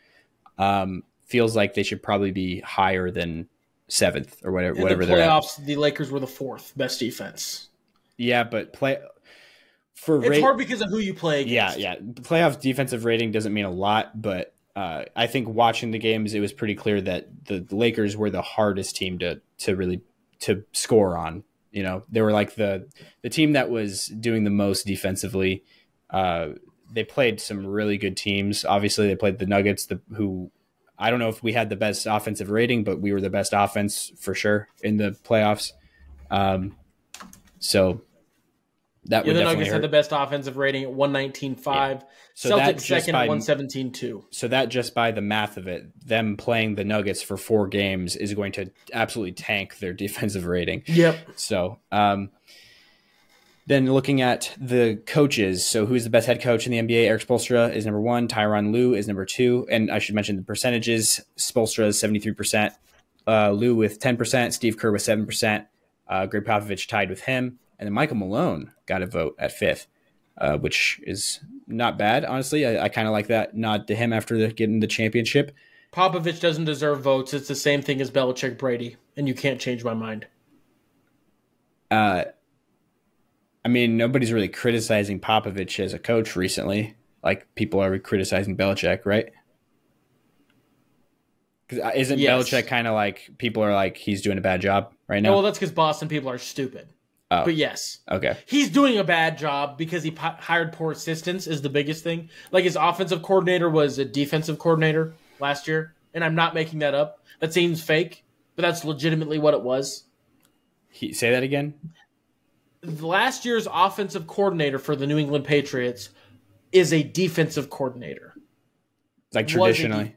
feels like they should probably be higher than 7th or whatever. In the playoffs, the Lakers were the 4th best defense. Yeah, but it's hard because of who you play against. Yeah. Playoff defensive rating doesn't mean a lot, but I think watching the games, it was pretty clear that the Lakers were the hardest team to really score on. You know, they were like the team that was doing the most defensively. they played some really good teams. Obviously, they played the Nuggets, who I don't know if we had the best offensive rating, but we were the best offense for sure in the playoffs. So that would the definitely Nuggets hurt. had the best offensive rating at 119.5. Yeah. So Celtics second at 117.2. So that just by the math of it, them playing the Nuggets for 4 games is going to absolutely tank their defensive rating. Yep. So then looking at the coaches, so who's the best head coach in the NBA? Eric Spoelstra is number 1. Tyronn Lue is number 2. And I should mention the percentages. Spoelstra is 73%. Lue with 10%. Steve Kerr with 7%. Greg Popovich tied with him. And then Michael Malone got a vote at 5th, which is not bad, honestly. I kind of like that nod to him after getting the championship. Popovich doesn't deserve votes. It's the same thing as Belichick Brady, and you can't change my mind. I mean, nobody's really criticizing Popovich as a coach recently. Like, people are criticizing Belichick, right? Because isn't Belichick kind of like, people are like, he's doing a bad job right now? Well, that's because Boston people are stupid. Oh. But yes. Okay. He's doing a bad job because he hired poor assistants is the biggest thing. Like, his offensive coordinator was a defensive coordinator last year, and I'm not making that up. That seems fake, but that's legitimately what it was. Say that again? Last year's offensive coordinator for the New England Patriots is a defensive coordinator. Like traditionally.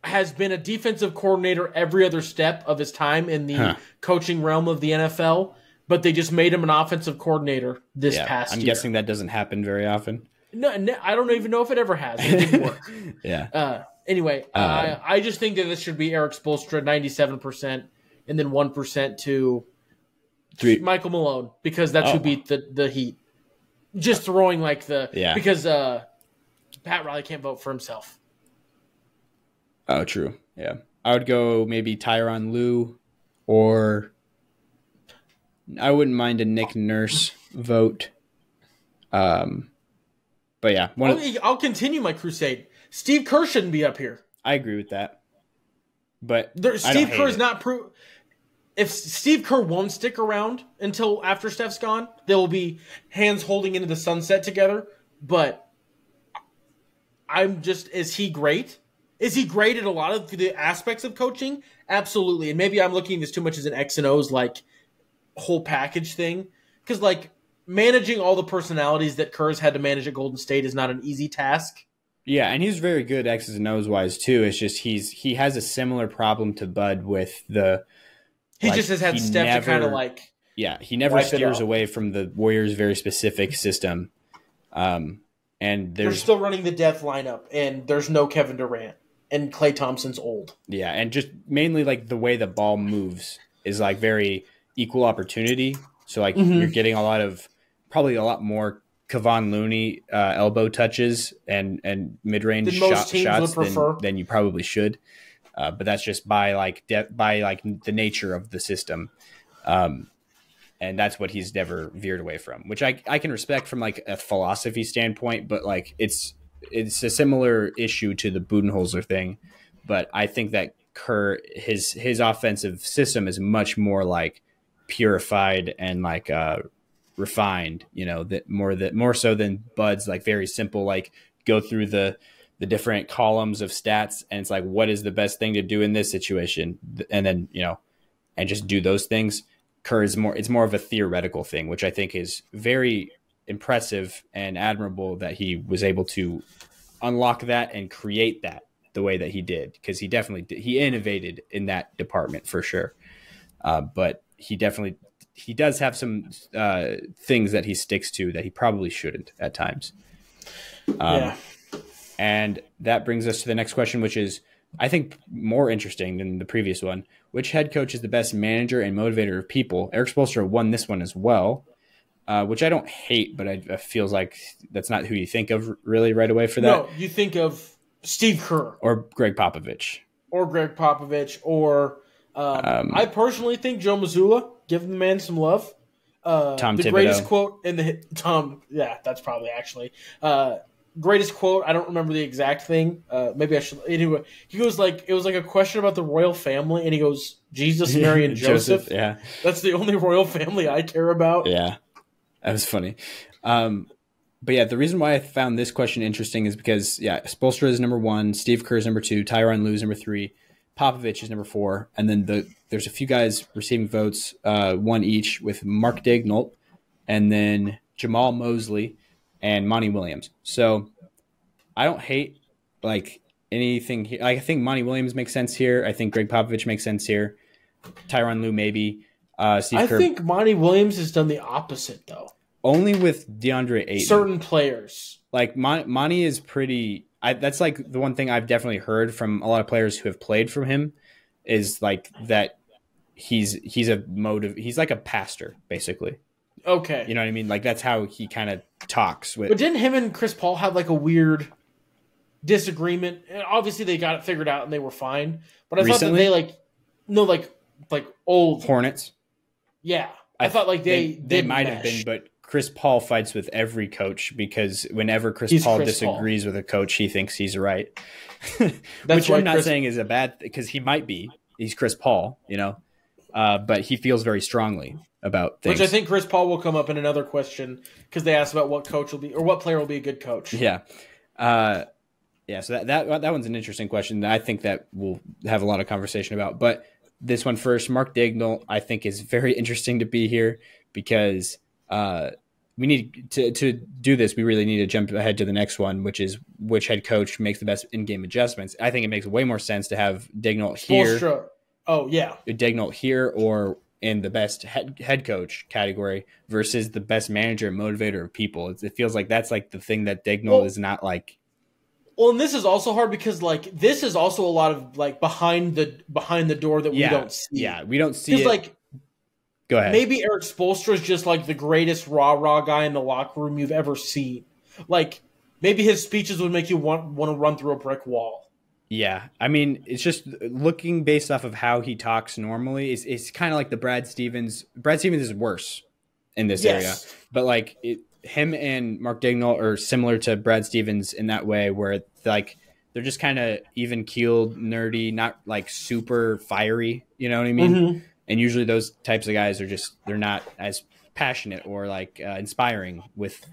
Has been a defensive coordinator every other step of his time in the coaching realm of the NFL, but they just made him an offensive coordinator this past year. I'm guessing that doesn't happen very often. No, I don't even know if it ever has. It didn't work. Yeah. Anyway, I just think that this should be Eric Spoelstra, 97%, and then 1% to Michael Malone, because that's who beat the Heat. Just throwing because Pat Riley can't vote for himself. Oh, true. Yeah. I would go maybe Tyronn Lue, or I wouldn't mind a Nick Nurse vote. But yeah. I'll continue my crusade. Steve Kerr shouldn't be up here. I agree with that. But Steve Kerr is not proof. If Steve Kerr won't stick around until after Steph's gone, there will be hands holding into the sunset together. But is he great? Is he great at a lot of the aspects of coaching? Absolutely. And maybe I'm looking at this too much as an X and O's whole package thing. Because managing all the personalities that Kerr's had to manage at Golden State is not an easy task. Yeah, and he's very good X's and O's wise too. It's just he has a similar problem to Bud with the. He just has had Steph to kind of Yeah, he never steers away from the Warriors' very specific system. And they're still running the death lineup, and there's no Kevin Durant, and Klay Thompson's old. Yeah, and just mainly the way the ball moves is very equal opportunity. So you're getting probably a lot more Kevon Looney elbow touches and mid-range shots than you probably should. But that's just by the nature of the system. And that's what he's never veered away from, which I can respect from a philosophy standpoint, but it's a similar issue to the Budenholzer thing. But I think that Kerr, his offensive system is much more purified and refined, that more so than Bud's very simple, go through the different columns of stats, and it's what is the best thing to do in this situation, and then and just do those things. Kerr is more of a theoretical thing, which I think is very impressive and admirable that he was able to unlock that and create that the way that he did, because he definitely did. He innovated in that department for sure. But he does have some things that he sticks to that he probably shouldn't at times. And that brings us to the next question, which is, I think, more interesting than the previous one. Which head coach is the best manager and motivator of people? Eric Spoelstra won this one as well, which I don't hate, but it feels like that's not who you think of really right away for that. No, you think of Steve Kerr. Or Greg Popovich. Or I personally think Joe Mazzulla. Give the man some love. Tom the Thibodeau. Greatest quote in the Tom. Yeah, that's probably actually greatest quote. I don't remember the exact thing. Maybe I should. Anyway, he goes it was a question about the royal family, and he goes, Jesus, Mary, and Joseph. Yeah, that's the only royal family I care about. Yeah, that was funny. But yeah, the reason why I found this question interesting is because, Spoelstra is number 1, Steve Kerr is number 2, Tyronn Lue is number 3, Popovich is number 4, and then there's a few guys receiving votes, 1 each, with Mark Daigneault, and then Jamal Mosley and Monty Williams. So I don't hate anything here. I think Monty Williams makes sense here. I think Greg Popovich makes sense here. Tyronn Lue maybe. Steve Kerr. I think Monty Williams has done the opposite though. Only with DeAndre Ayton. Certain players. Like Monty is pretty. That's like the one thing I've definitely heard from a lot of players who have played from him is like that he's like a pastor basically. Okay. You know what I mean? Like that's how he kind of talks with. But didn't him and Chris Paul have like a weird disagreement? And obviously they got it figured out and they were fine. But I Recently? thought that they old Hornets. Yeah. I thought like they might have been, but Chris Paul fights with every coach because whenever Chris Paul disagrees with a coach, he thinks he's right. Which I'm not saying is a bad thing because he might be. He's Chris Paul, but he feels very strongly about things. Which I think Chris Paul will come up in another question because they asked about what coach will be or what player will be a good coach. Yeah. So that one's an interesting question that I think that we'll have a lot of conversation about. But this one first, Mark Daigneault, I think is very interesting to be here because we need to do this. We really need to jump ahead to the next one, which is which head coach makes the best in-game adjustments. I think it makes way more sense to have Daigneault here. Spoelstra. Oh yeah, Daigneault here or in the best head coach category versus the best manager and motivator of people. It feels like that's like the thing that Daigneault is not like. Well, and this is also hard because like this is also a lot of like behind the door that we don't see. Yeah, we don't see it. Like, go ahead. Maybe Eric Spoelstra is just like the greatest rah guy in the locker room you've ever seen. Like maybe his speeches would make you want to run through a brick wall. Yeah, I mean, it's just looking based off of how he talks normally. It's kind of like the Brad Stevens. Brad Stevens is worse in this area, but like him and Mark Daigneault are similar to Brad Stevens in that way, where like they're just kind of even keeled, nerdy, not like super fiery. You know what I mean? Mm-hmm. And usually those types of guys are they're not as passionate or like inspiring with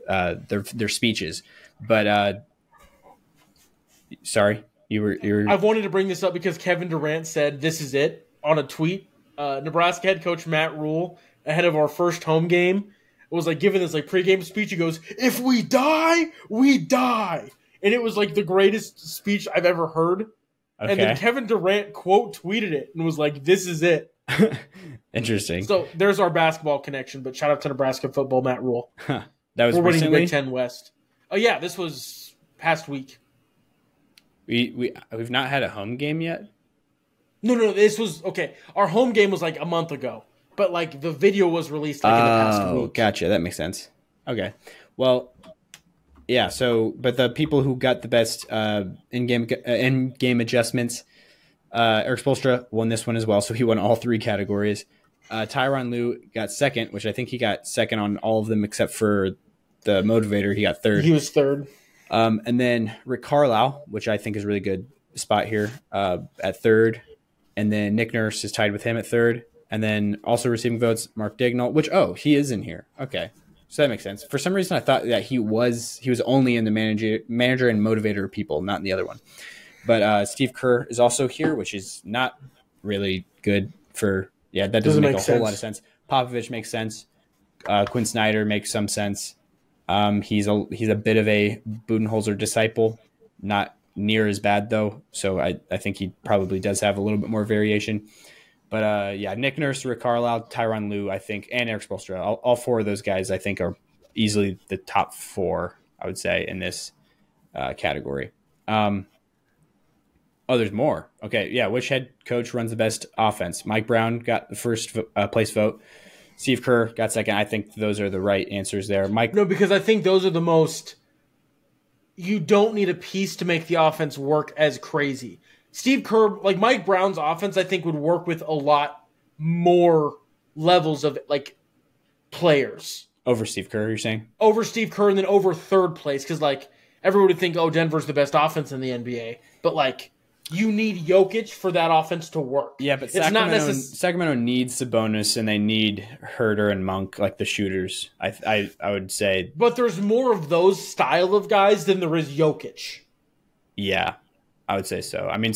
their speeches. But sorry. I've wanted to bring this up because Kevin Durant said this is it on a tweet. Nebraska head coach Matt Rule, ahead of our first home game, was like giving this like pregame speech. He goes, "If we die, we die," and it was like the greatest speech I've ever heard. Okay. And then Kevin Durant quote tweeted it and was like, "This is it." Interesting. So there's our basketball connection. But shout out to Nebraska football, Matt Rule. Huh. That was We're recently? winning the Big Ten West. Oh yeah, this was past week. We've not had a home game yet? No, this was okay. Our home game was like a month ago, but like the video was released like in the past week. Gotcha. That makes sense. Okay. Well, yeah. So, but the people who got the best in-game adjustments, Eric Spoelstra won this one as well. So he won all 3 categories. Tyronn Lue got second, which I think he got second on all of them except for the motivator. He got third. He was third. And then Rick Carlisle, which I think is a really good spot here, at third. And then Nick Nurse is tied with him at third. And then also receiving votes, Mark Daigneault, which, he is in here. Okay. So that makes sense. For some reason, I thought that he was only in the manager and motivator of people, not in the other one. But Steve Kerr is also here, which is not really good for, that doesn't make a whole lot of sense. Popovich makes sense. Quinn Snyder makes some sense. He's a bit of a Budenholzer disciple, not near as bad though. So I think he probably does have a little bit more variation. But Nick Nurse, Rick Carlisle, Tyronn Lue, I think, and Eric Spoelstra, all 4 of those guys I think are easily the top 4, I would say, in this category. There's more. Okay, yeah. Which head coach runs the best offense? Mike Brown got the first place vote. Steve Kerr got second. I think those are the right answers there. No, because I think those are the most. You don't need a piece to make the offense work as crazy. Steve Kerr, like Mike Brown's offense, I think would work with a lot more levels of like players. Over Steve Kerr, you're saying? Over Steve Kerr and then over third place because like everyone would think, Denver's the best offense in the NBA, but like You need Jokic for that offense to work. Yeah, but Sacramento needs Sabonis and they need Herter and Monk, like the shooters. I would say. But there's more of those style of guys than there is Jokic. Yeah, I would say so. I mean,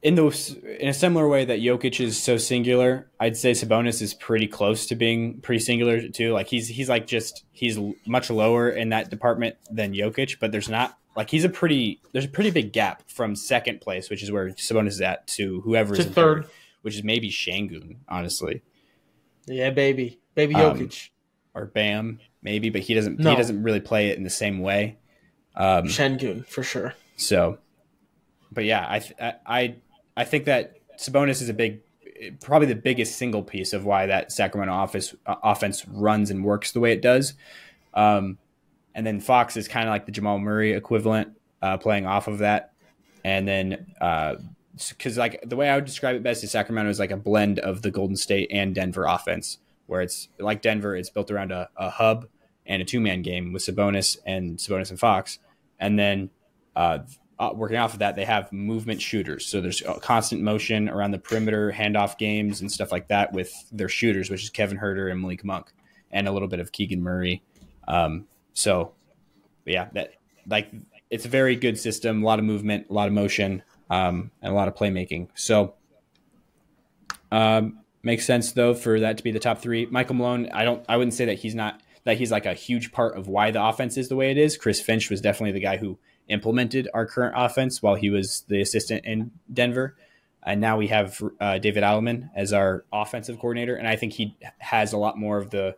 in a similar way that Jokic is so singular, I'd say Sabonis is pretty close to being pretty singular too. Like he's much lower in that department than Jokic, but there's a pretty big gap from second place, which is where Sabonis is at, to whoever is in third, which is maybe Şengün, honestly. Yeah, baby Jokic or Bam, maybe, but he doesn't really play it in the same way. Şengün for sure. So, but yeah, I think that Sabonis is probably the biggest single piece of why that Sacramento offense runs and works the way it does. And then Fox is kind of like the Jamal Murray equivalent, playing off of that. And then, because like the way I would describe it best is Sacramento is like a blend of the Golden State and Denver offense, where it's like Denver, it's built around a hub and a 2-man game with Sabonis and Fox. And then, working off of that, they have movement shooters. So there's constant motion around the perimeter, handoff games and stuff like that with their shooters, which is Kevin Herter and Malik Monk, and a little bit of Keegan Murray. So yeah, it's a very good system, a lot of movement, a lot of motion, and a lot of playmaking. So makes sense though for that to be the top three. Michael Malone, I wouldn't say that he's like a huge part of why the offense is the way it is. Chris Finch was definitely the guy who implemented our current offense while he was the assistant in Denver. And now we have David Adelman as our offensive coordinator. And I think he has a lot more of the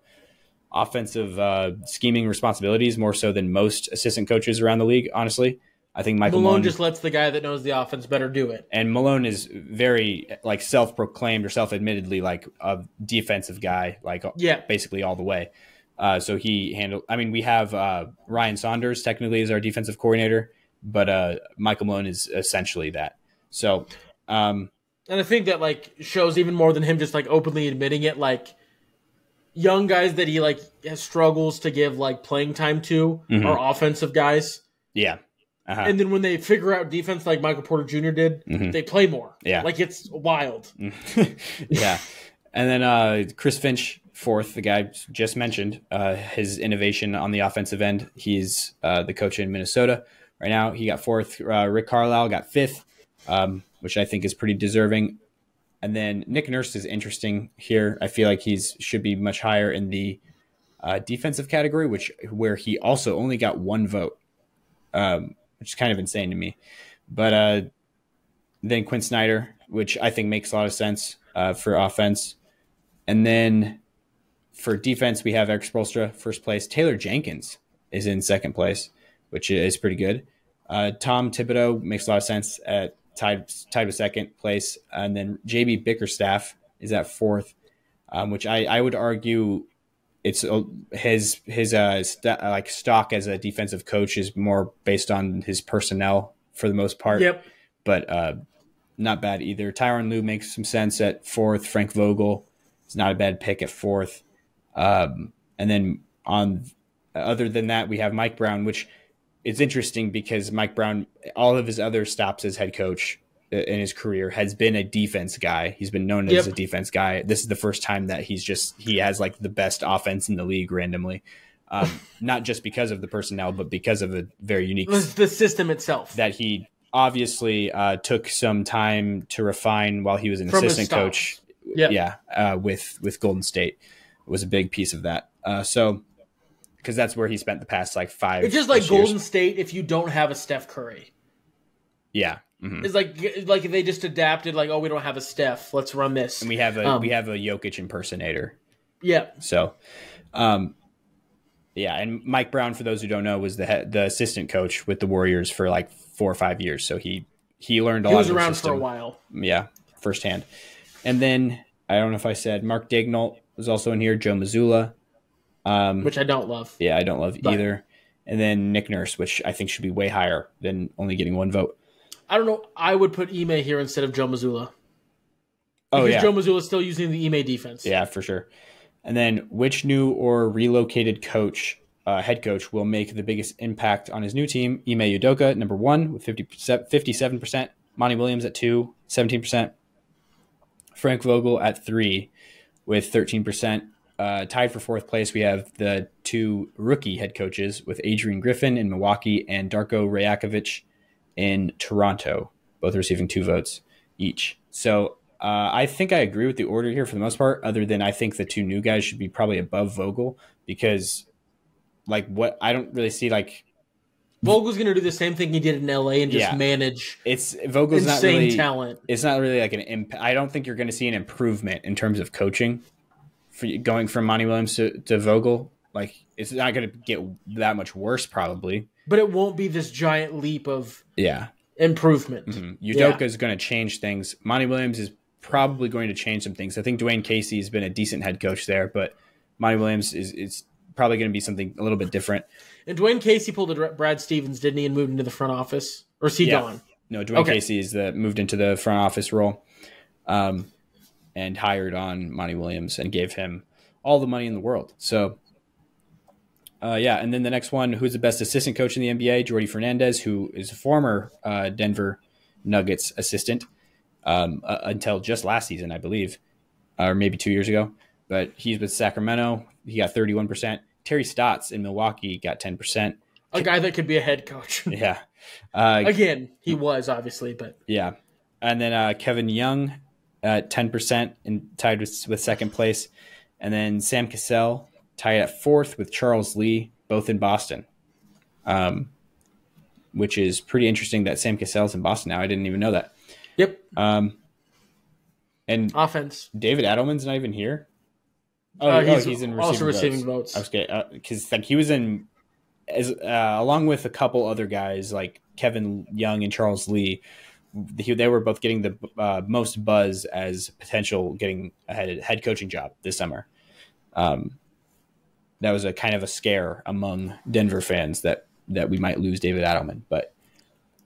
offensive scheming responsibilities, more so than most assistant coaches around the league, honestly. I think Malone just lets the guy that knows the offense better do it. And Malone is very like self-proclaimed or self-admittedly like a defensive guy, like basically all the way. So he handled. I mean, we have Ryan Saunders technically as our defensive coordinator, but Michael Malone is essentially that. So, and I think that like shows even more than him just like openly admitting it. Like young guys that he like struggles to give like playing time to are offensive guys. Yeah, and then when they figure out defense, like Michael Porter Jr. did, they play more. Yeah, like it's wild. Yeah, and then Chris Finch. Fourth, the guy just mentioned, his innovation on the offensive end. He's the coach in Minnesota right now. He got fourth. Rick Carlisle got fifth, which I think is pretty deserving. And then Nick Nurse is interesting here. I feel like should be much higher in the defensive category, where he also only got one vote, which is kind of insane to me. But then Quinn Snyder, which I think makes a lot of sense for offense. And then for defense, we have Eric Spoelstra, first place. Taylor Jenkins is in second place, which is pretty good. Tom Thibodeau makes a lot of sense at tied with second place. And then JB Bickerstaff is at fourth, which I would argue it's his stock as a defensive coach is more based on his personnel for the most part. Yep. But not bad either. Tyronn Lue makes some sense at fourth. Frank Vogel is not a bad pick at fourth. And then other than that, we have Mike Brown, which is interesting because Mike Brown, all of his other stops as head coach in his career has been a defense guy. He's been known as a defense guy. This is the first time that he has like the best offense in the league randomly. Not just because of the personnel, but because of a very unique the system itself that he obviously took some time to refine while he was an assistant coach. With Golden State. Was a big piece of that. So, because that's where he spent the past like 5 It's just like Golden State if you don't have a Steph Curry. Yeah. Mm-hmm. It's like they just adapted, like, oh, we don't have a Steph, let's run this. And we have a Jokic impersonator. Yeah. So, and Mike Brown, for those who don't know, was the assistant coach with the Warriors for like 4 or 5 years. So he learned a lot of the system. He was around for a while. Yeah, firsthand. And then, I don't know if I said, Mark Daigneault was also in here, Joe Mazzulla. Which I don't love. Yeah, I don't love either. And then Nick Nurse, which I think should be way higher than only getting one vote. I don't know. I would put Ime here instead of Joe Mazzulla. Because Joe Mazzulla is still using the Ime defense. Yeah, for sure. And then which new or relocated head coach will make the biggest impact on his new team? Ime Udoka, number 1 with 57%. Monty Williams at 2, 17%. Frank Vogel at 3 with 13%. Tied for fourth place, we have the 2 rookie head coaches with Adrian Griffin in Milwaukee and Darko Rajakovic in Toronto, both receiving 2 votes each. So I think I agree with the order here for the most part, other than I think the 2 new guys should be probably above Vogel because, like, what I don't really see, like, Vogel's going to do the same thing he did in LA and just manage. Vogel's not really talent. It's not really like an impact. I don't think you're going to see an improvement in terms of coaching for going from Monty Williams to Vogel. Like, it's not going to get that much worse, probably. But it won't be this giant leap of improvement. Mm-hmm. Udoka is going to change things. Monty Williams is probably going to change some things. I think Dwayne Casey has been a decent head coach there, but Monty Williams is probably going to be something a little bit different. And Dwayne Casey pulled a Brad Stevens, didn't he, and moved into the front office? Or is he gone? No, Dwayne Casey is moved into the front office role and hired on Monty Williams and gave him all the money in the world. So, and then the next one, who's the best assistant coach in the NBA? Jordi Fernandez, who is a former Denver Nuggets assistant until just last season, I believe, or maybe 2 years ago. But he's with Sacramento. He got 31%. Terry Stotts in Milwaukee got 10%. A guy that could be a head coach. Yeah. Again, he was, obviously, but... Yeah. And then Kevin Young at 10% and tied with second place. And then Sam Cassell tied at fourth with Charles Lee, both in Boston. Which is pretty interesting that Sam Cassell's in Boston now. I didn't even know that. Yep. And offense. David Adelman's not even here. He's in receiving votes. Okay, because like he was in, along with a couple other guys like Kevin Young and Charles Lee. They were both getting the most buzz as potential getting a head coaching job this summer. That was a kind of a scare among Denver fans that we might lose David Adelman, but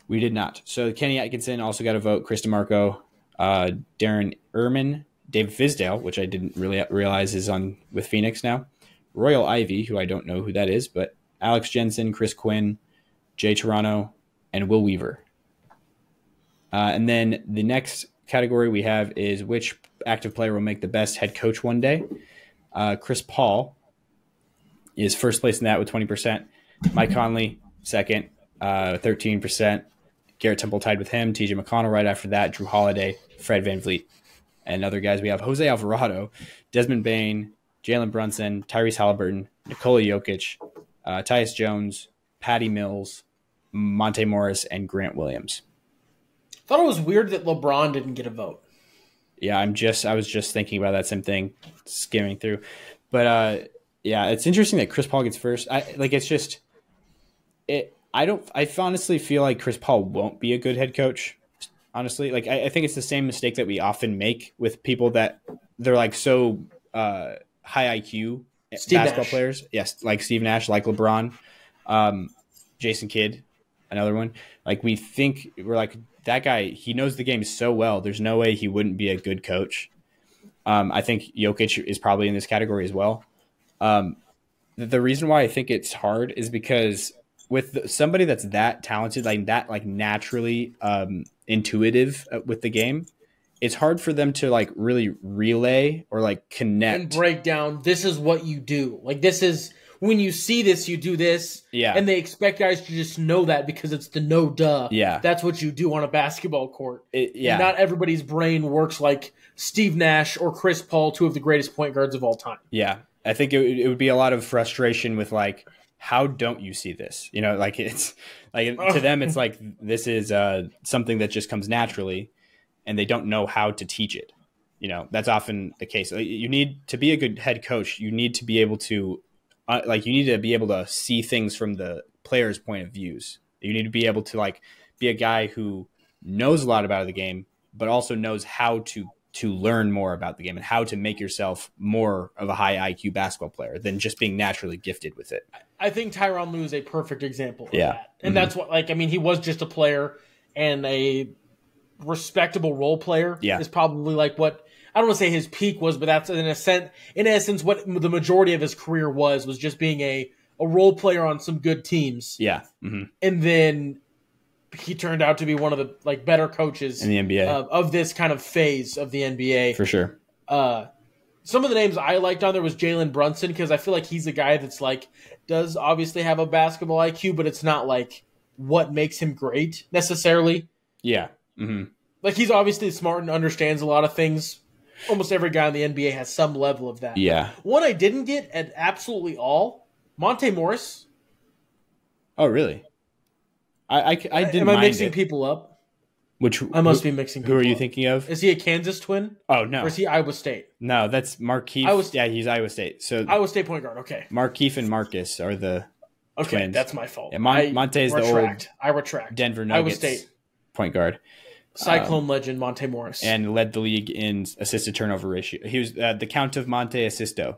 we did not. So Kenny Atkinson also got a vote. Chris DeMarco, Darren Ehrman, Dave Fizdale, which I didn't really realize is on with Phoenix now. Royal Ivy, who I don't know who that is, but Alex Jensen, Chris Quinn, Jay Toronto, and Will Weaver. And then the next category we have is which active player will make the best head coach one day. Chris Paul is first place in that with 20%. Mike Conley, second, 13%. Garrett Temple tied with him. TJ McConnell right after that. Drew Holiday, Fred VanVleet. And other guys, we have Jose Alvarado, Desmond Bain, Jalen Brunson, Tyrese Halliburton, Nikola Jokic, Tyus Jones, Patty Mills, Monte Morris, and Grant Williams. I thought it was weird that LeBron didn't get a vote. Yeah, I was just thinking about that same thing, skimming through. But it's interesting that Chris Paul gets first. I honestly feel like Chris Paul won't be a good head coach. Honestly, like I think it's the same mistake that we often make with people that they're like so high IQ basketball players. Yes, like Steve Nash, like LeBron, Jason Kidd, another one. Like we think we're like that guy. He knows the game so well. There's no way he wouldn't be a good coach. I think Jokic is probably in this category as well. The reason why I think it's hard is because with somebody that's that talented, like that, like naturally intuitive with the game, it's hard for them to like really relay or like connect and break down. This is what you do. Like this is when you see this, you do this. Yeah, and they expect guys to just know that because it's the no duh. Yeah, that's what you do on a basketball court. And not everybody's brain works like Steve Nash or Chris Paul, two of the greatest point guards of all time. Yeah, I think it would be a lot of frustration with like, how don't you see this? You know, like it's like to them, it's like this is something that just comes naturally, and they don't know how to teach it. You know, that's often the case. You need to be a good head coach. You need to be able to, you need to be able to see things from the player's point of views. You need to be able to like be a guy who knows a lot about the game, but also knows how to learn more about the game and how to make yourself more of a high IQ basketball player than just being naturally gifted with it. I think Tyronn Lue is a perfect example of that. And mm-hmm. that's what, like, I mean, he was just a player and a respectable role player is probably like what, I don't want to say his peak was, but that's in essence what the majority of his career was just being a role player on some good teams. Yeah. Mm-hmm. And then he turned out to be one of the like better coaches in the NBA of this kind of phase of the NBA for sure. Some of the names I liked on there was Jalen Brunson because I feel like he's a guy that's like does obviously have a basketball IQ, but it's not like what makes him great necessarily. Yeah. Mm-hmm. Like he's obviously smart and understands a lot of things. Almost every guy in the NBA has some level of that. Yeah. But one I didn't get at absolutely all, Monte Morris. Oh, really? I didn't. Am I mixing people up? I must be mixing people up. Who are you up. thinking of? Is he a Kansas twin? Oh, no. Or is he Iowa State? No, that's Markieff. Yeah, he's Iowa State. So Iowa State point guard, okay. Markieff and Marcus are the twins. That's my fault. Yeah, Monte is the old I retract. Denver Nuggets Iowa State point guard. Cyclone legend Monte Morris. And led the league in assist to turnover ratio. He was the Count of Monte Assisto.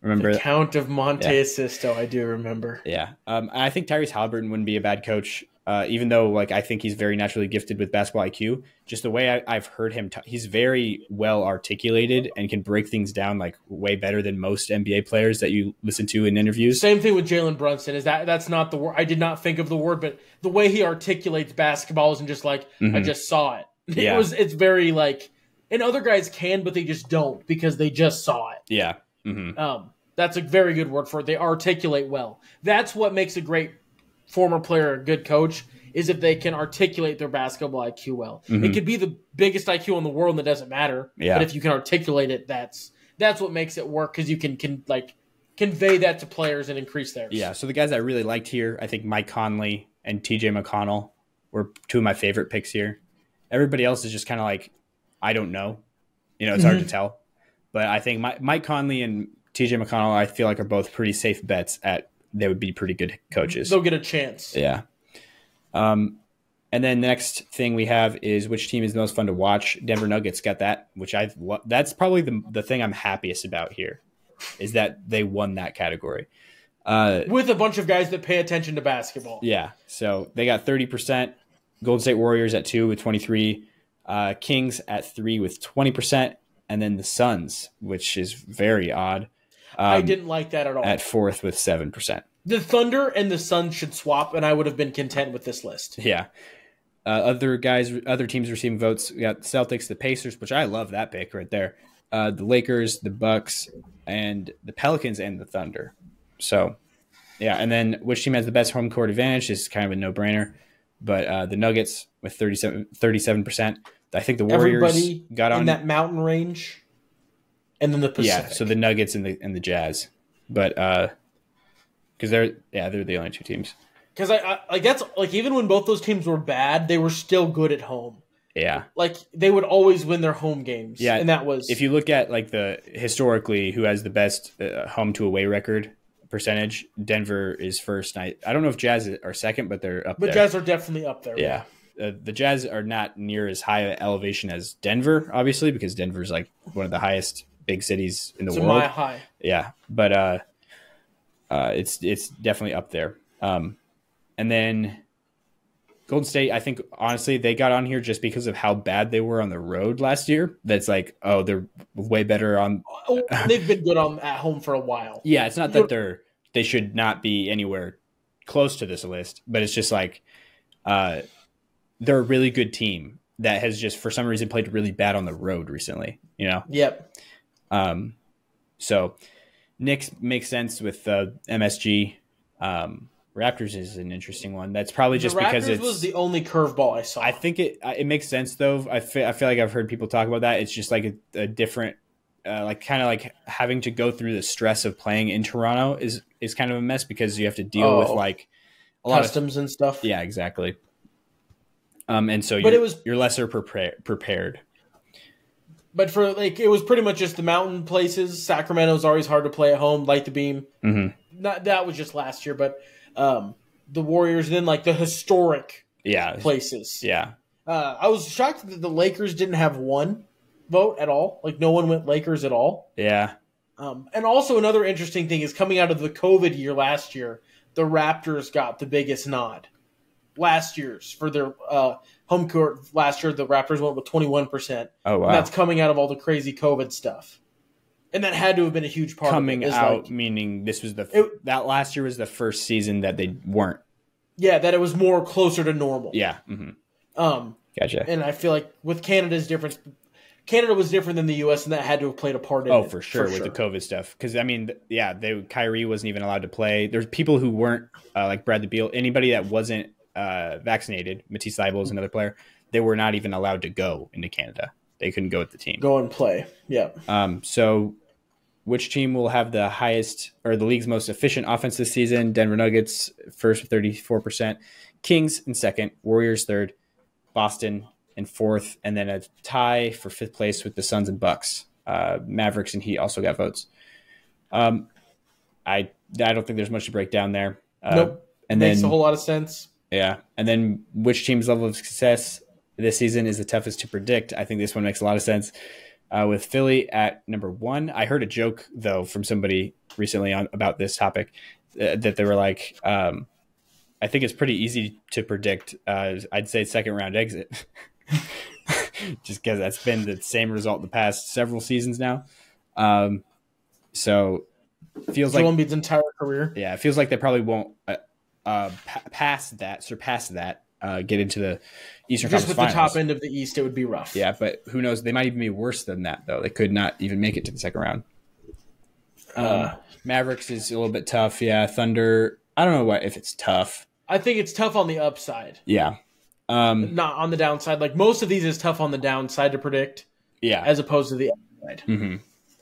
Remember the Count of Monte Assisto, I do remember. Yeah. I think Tyrese Halliburton wouldn't be a bad coach, even though like I think he's very naturally gifted with basketball IQ. Just the way I've heard him, he's very well articulated and can break things down like way better than most NBA players that you listen to in interviews. Same thing with Jalen Brunson. That's not the word. I did not think of the word, but the way he articulates basketball isn't just like I just saw it. Yeah. It's very like, and other guys can, but they just don't because they just saw it. Yeah. Mm-hmm. That's a very good word for it. They articulate well. That's what makes a great former player a good coach, is if they can articulate their basketball IQ well. Mm-hmm. It could be the biggest IQ in the world and it doesn't matter. Yeah. But if you can articulate it, that's what makes it work because you can like convey that to players and increase theirs. Yeah, so the guys I really liked here, I think Mike Conley and TJ McConnell were two of my favorite picks here. Everybody else is just kind of like, I don't know. It's hard to tell. But I think Mike Conley and TJ McConnell, I feel like, are both pretty safe bets they would be pretty good coaches. They'll get a chance. Yeah. And then the next thing we have is which team is the most fun to watch. Denver Nuggets got that, which that's probably the thing I'm happiest about here, is that they won that category. With a bunch of guys that pay attention to basketball. Yeah. So they got 30%. Golden State Warriors at 2 with 23. Kings at 3 with 20%. And then the Suns, which is very odd. I didn't like that at all. At 4th with 7%. The Thunder and the Suns should swap, and I would have been content with this list. Yeah. Other teams receiving votes. We got the Celtics, the Pacers, which I love that pick right there. The Lakers, the Bucks, and the Pelicans and the Thunder. So, yeah. And then which team has the best home court advantage is kind of a no-brainer. But the Nuggets with 37%. I think the Warriors Everybody got on in that mountain range. And then the Pacific. Yeah, so the Nuggets and the Jazz, but because they're the only two teams. Because I that's like even when both those teams were bad, they were still good at home. Yeah, like they would always win their home games. Yeah, and that was if you look at like the historically who has the best home to away record percentage. Denver is first. I don't know if Jazz are second, but they're up there. But Jazz are definitely up there. Yeah. The Jazz are not near as high an elevation as Denver, obviously, because Denver's like one of the highest big cities in the world. Mile high. Yeah, but it's definitely up there. And then Golden State, I think honestly they got on here just because of how bad they were on the road last year. That's like, oh, they're way better on. They've been good at home for a while. Yeah, it's not that they should not be anywhere close to this list, but it's just like they're a really good team that has just for some reason played really bad on the road recently. Yep. So Knicks makes sense with MSG. Raptors is an interesting one. That's probably just because it was the only curveball I saw. I think it makes sense though. I feel like I've heard people talk about that. It's just like a different, like kind of like having to go through the stress of playing in Toronto is kind of a mess because you have to deal with like a lot customs and stuff. Yeah, exactly. And so you're lesser prepared. But for like it was pretty much just the mountain places. Sacramento's always hard to play at home. Light the beam. Mm-hmm. That was just last year, but the Warriors then like the historic places. Yeah. I was shocked that the Lakers didn't have one vote at all. Like no one went Lakers at all. Yeah. And also another interesting thing is coming out of the COVID year last year, the Raptors got the biggest nod. Last year's for their home court last year, the Raptors went with 21%. Oh wow! And that's coming out of all the crazy COVID stuff, and that had to have been a huge part. Coming out, meaning this was that last year was the first season that they weren't Yeah, that it was more closer to normal. Yeah. Gotcha. And I feel like with Canada's difference, Canada was different than the U.S. and that had to have played a part in it. Oh, for sure, with the COVID stuff. Because, I mean, yeah, Kyrie wasn't even allowed to play. There's people who weren't, like Bradley Beal, anybody that wasn't vaccinated, Matisse Thybulle is another player, they were not even allowed to go into Canada. They couldn't go with the team. Go and play, yeah. So which team will have the highest or the league's most efficient offense this season? Denver Nuggets first with 34%, Kings in second, Warriors third, Boston in fourth, and then a tie for fifth place with the Suns and Bucks. Mavericks and Heat also got votes. I don't think there's much to break down there. Nope. And makes then, a whole lot of sense. Yeah. And then which team's level of success this season is the toughest to predict? I think this one makes a lot of sense. With Philly at number 1. I heard a joke, though, from somebody recently about this topic that they were like, I think it's pretty easy to predict. I'd say second round exit. Just because that's been the same result the past several seasons now. So feels like Embiid's entire career. Yeah, it feels like they probably won't surpass that, get into the Eastern Conference Finals. Just with the top end of the East, it would be rough. Yeah, but who knows? They might even be worse than that, though. They could not even make it to the second round. Mavericks is a little bit tough. Yeah, Thunder, I don't know if it's tough. I think it's tough on the upside. Yeah. Not on the downside. Like most of these is tough on the downside to predict. Yeah. As opposed to the upside. Mm-hmm.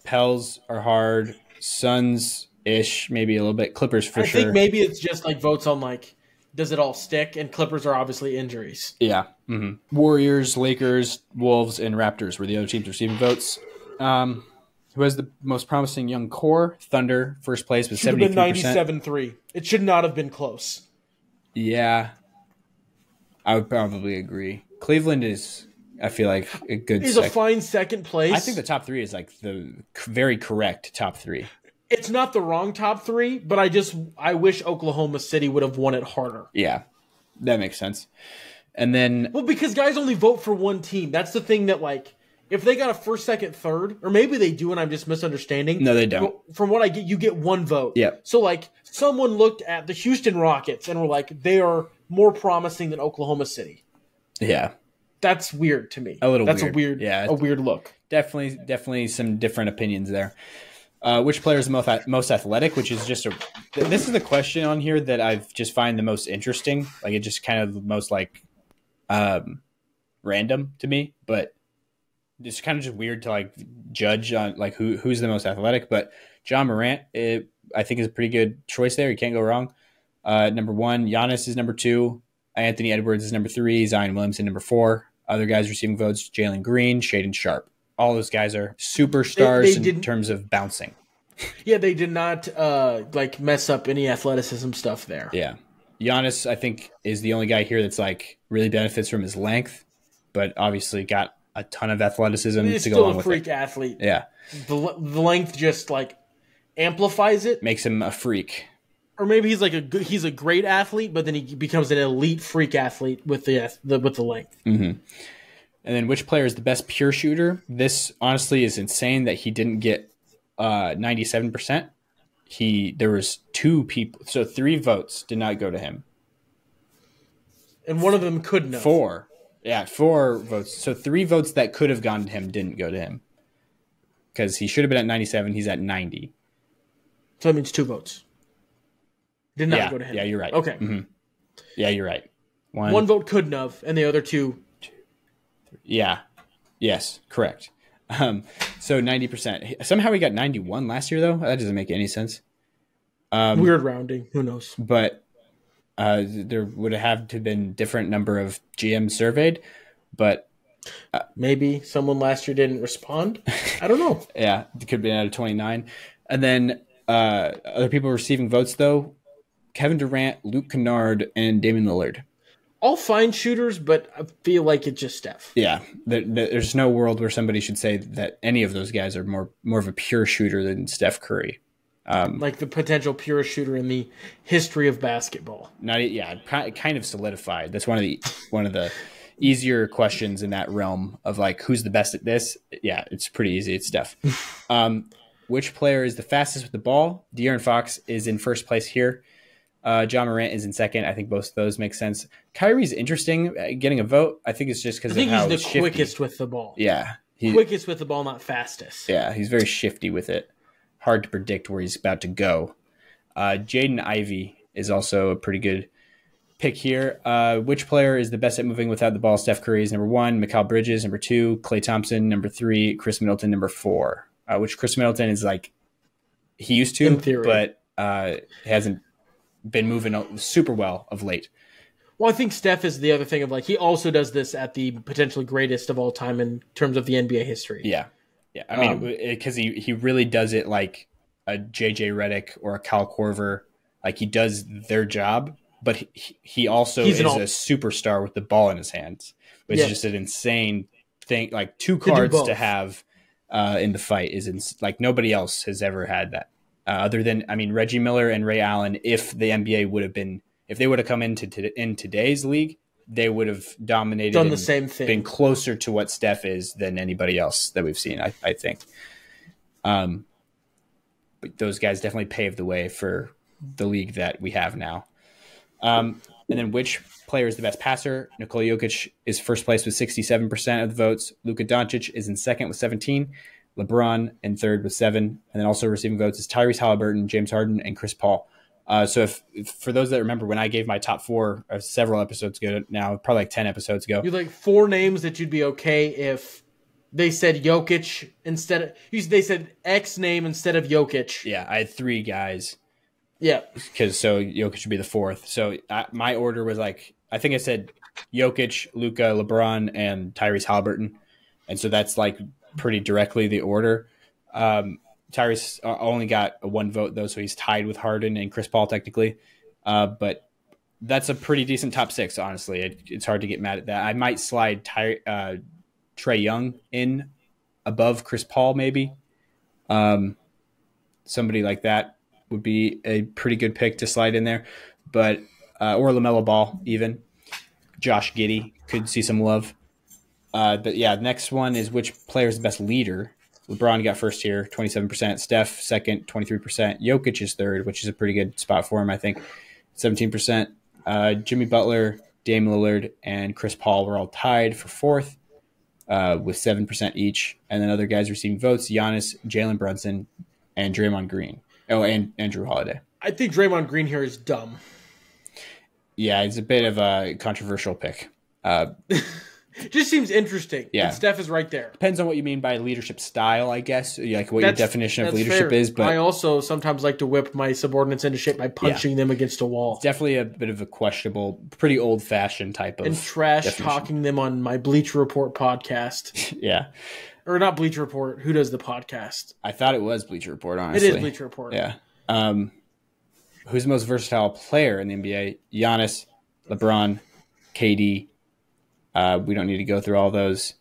Pels are hard. Suns-ish, maybe a little bit. Clippers for sure. I think maybe it's just like votes on like, does it all stick? And Clippers are obviously injuries. Yeah. Mm-hmm. Warriors, Lakers, Wolves, and Raptors were the other teams receiving votes. Who has the most promising young core? Thunder, first place with 73%. Should have been 97-3. It should not have been close. Yeah. I would probably agree. Cleveland is, I feel like, a good a fine second place. I think the top 3 is like the very correct top 3. It's not the wrong top 3, but I wish Oklahoma City would have won it harder. Yeah, that makes sense. And then... Well, because guys only vote for one team. That's the thing that, like, if they got a first, second, third, or maybe they do and I'm just misunderstanding. No, they don't. From what I get, you get one vote. Yeah. So, like, someone looked at the Houston Rockets and were like, they are more promising than Oklahoma City. Yeah. That's weird to me. A little That's weird. a weird look. Definitely some different opinions there. Which player is the most athletic? Which is just this is the question on here that I've just find the most interesting. Like it just kind of the most like random to me, but it's kind of just weird to like judge on like who's the most athletic. But John Morant, I think is a pretty good choice there. You can't go wrong. Number 1, Giannis is number 2. Anthony Edwards is number 3. Zion Williamson number 4. Other guys receiving votes: Jalen Green, Shaedon Sharpe. All those guys are superstars in terms of bouncing. Yeah, they did not like mess up any athleticism stuff there. Yeah. Giannis, I think, is the only guy here that's like really benefits from his length, but obviously got a ton of athleticism to go along with it. He's still a freak athlete. Yeah. The length just like amplifies it. Makes him a freak. Or maybe he's like he's a great athlete, but then he becomes an elite freak athlete with the length. Mm-hmm. And then which player is the best pure shooter? This honestly is insane that he didn't get 97%. There was 2 people, so 3 votes did not go to him. And one of them couldn't have. 4. Yeah, 4 votes. So 3 votes that could have gone to him didn't go to him. Because he should have been at 97, he's at 90. So that means 2 votes. Did not go to him. Yeah, you're right. Okay. Mm-hmm. Yeah, you're right. One vote couldn't have, and the other 2. Yeah. Yes, correct. So 90%. Somehow we got 91 last year, though. That doesn't make any sense. Weird rounding. Who knows? But there would have to have been different number of GMs surveyed. But maybe someone last year didn't respond. I don't know. Yeah, it could have been out of 29. And then other people receiving votes, though, Kevin Durant, Luke Kennard, and Damian Lillard. All fine shooters, but I feel like it's just Steph. Yeah, there's no world where somebody should say that any of those guys are more of a pure shooter than Steph Curry. Like the potential purest shooter in the history of basketball. Kind of solidified. That's one of the easier questions in that realm of like who's the best at this. Yeah, it's pretty easy. It's Steph. Which player is the fastest with the ball? De'Aaron Fox is in first place here. John Morant is in second. I think both of those make sense. Kyrie's interesting getting a vote. I think it's just because of how he's the quickest with the ball. Yeah. Quickest with the ball, not fastest. Yeah, he's very shifty with it. Hard to predict where he's about to go. Jaden Ivey is also a pretty good pick here. Which player is the best at moving without the ball? Steph Curry is number 1. Mikal Bridges, number 2. Klay Thompson, number 3. Chris Middleton, number 4. Which Chris Middleton is like, he used to, but hasn't been moving super well of late. Well, I think Steph is the other thing of like, he also does this at the potentially greatest of all time in terms of the NBA history. Yeah. Yeah. I mean, because he really does it like a JJ Redick or a Kyle Korver. Like, he does their job, but he also is a superstar with the ball in his hands, which is just an insane thing. Like, 2 cards to have in the fight is like nobody else has ever had that. Other than, I mean, Reggie Miller and Ray Allen, if the NBA would have been, if they would have come in today's league, they would have dominated, done the same thing, been closer to what Steph is than anybody else that we've seen. I think. But those guys definitely paved the way for the league that we have now. And then which player is the best passer? Nikola Jokic is first place with 67% of the votes. Luka Doncic is in second with 17. LeBron in third with 7. And then also receiving votes is Tyrese Halliburton, James Harden, and Chris Paul. So if for those that remember, when I gave my top 4 several episodes ago now, probably like 10 episodes ago. You're like 4 names that you'd be okay if they said Jokic instead of, they said X name instead of Jokic. Yeah, I had 3 guys. Yeah. So Jokic should be the 4th. So my order was like, I think I said Jokic, Luka, LeBron, and Tyrese Halliburton. And so that's like pretty directly the order. Tyrese only got a 1 vote though, so he's tied with Harden and Chris Paul technically. But that's a pretty decent top 6, honestly. It's hard to get mad at that. I might slide Trae Young in above Chris Paul, maybe. Somebody like that would be a pretty good pick to slide in there. But or LaMelo Ball, even. Josh Giddey could see some love. But yeah, next one is which player is the best leader. LeBron got first here, 27%. Steph, second, 23%. Jokic is third, which is a pretty good spot for him, I think, 17%. Jimmy Butler, Dame Lillard, and Chris Paul were all tied for fourth with 7% each. And then other guys receiving votes, Giannis, Jalen Brunson, and Draymond Green. Oh, and Drew Holiday. I think Draymond Green here is dumb. Yeah, it's a bit of a controversial pick. Just seems interesting. Yeah. And Steph is right there. Depends on what you mean by leadership style, I guess. Like what your definition of leadership fair. is. But I also sometimes like to whip my subordinates into shape by punching them against a wall. It's definitely a bit of a questionable, pretty old-fashioned type of and trash talking them on my Bleacher Report podcast. Yeah. Or not Bleacher Report. Who does the podcast? I thought it was Bleacher Report, honestly. It is Bleacher Report. Yeah. Who's the most versatile player in the NBA? Giannis, LeBron, KD. We don't need to go through all those.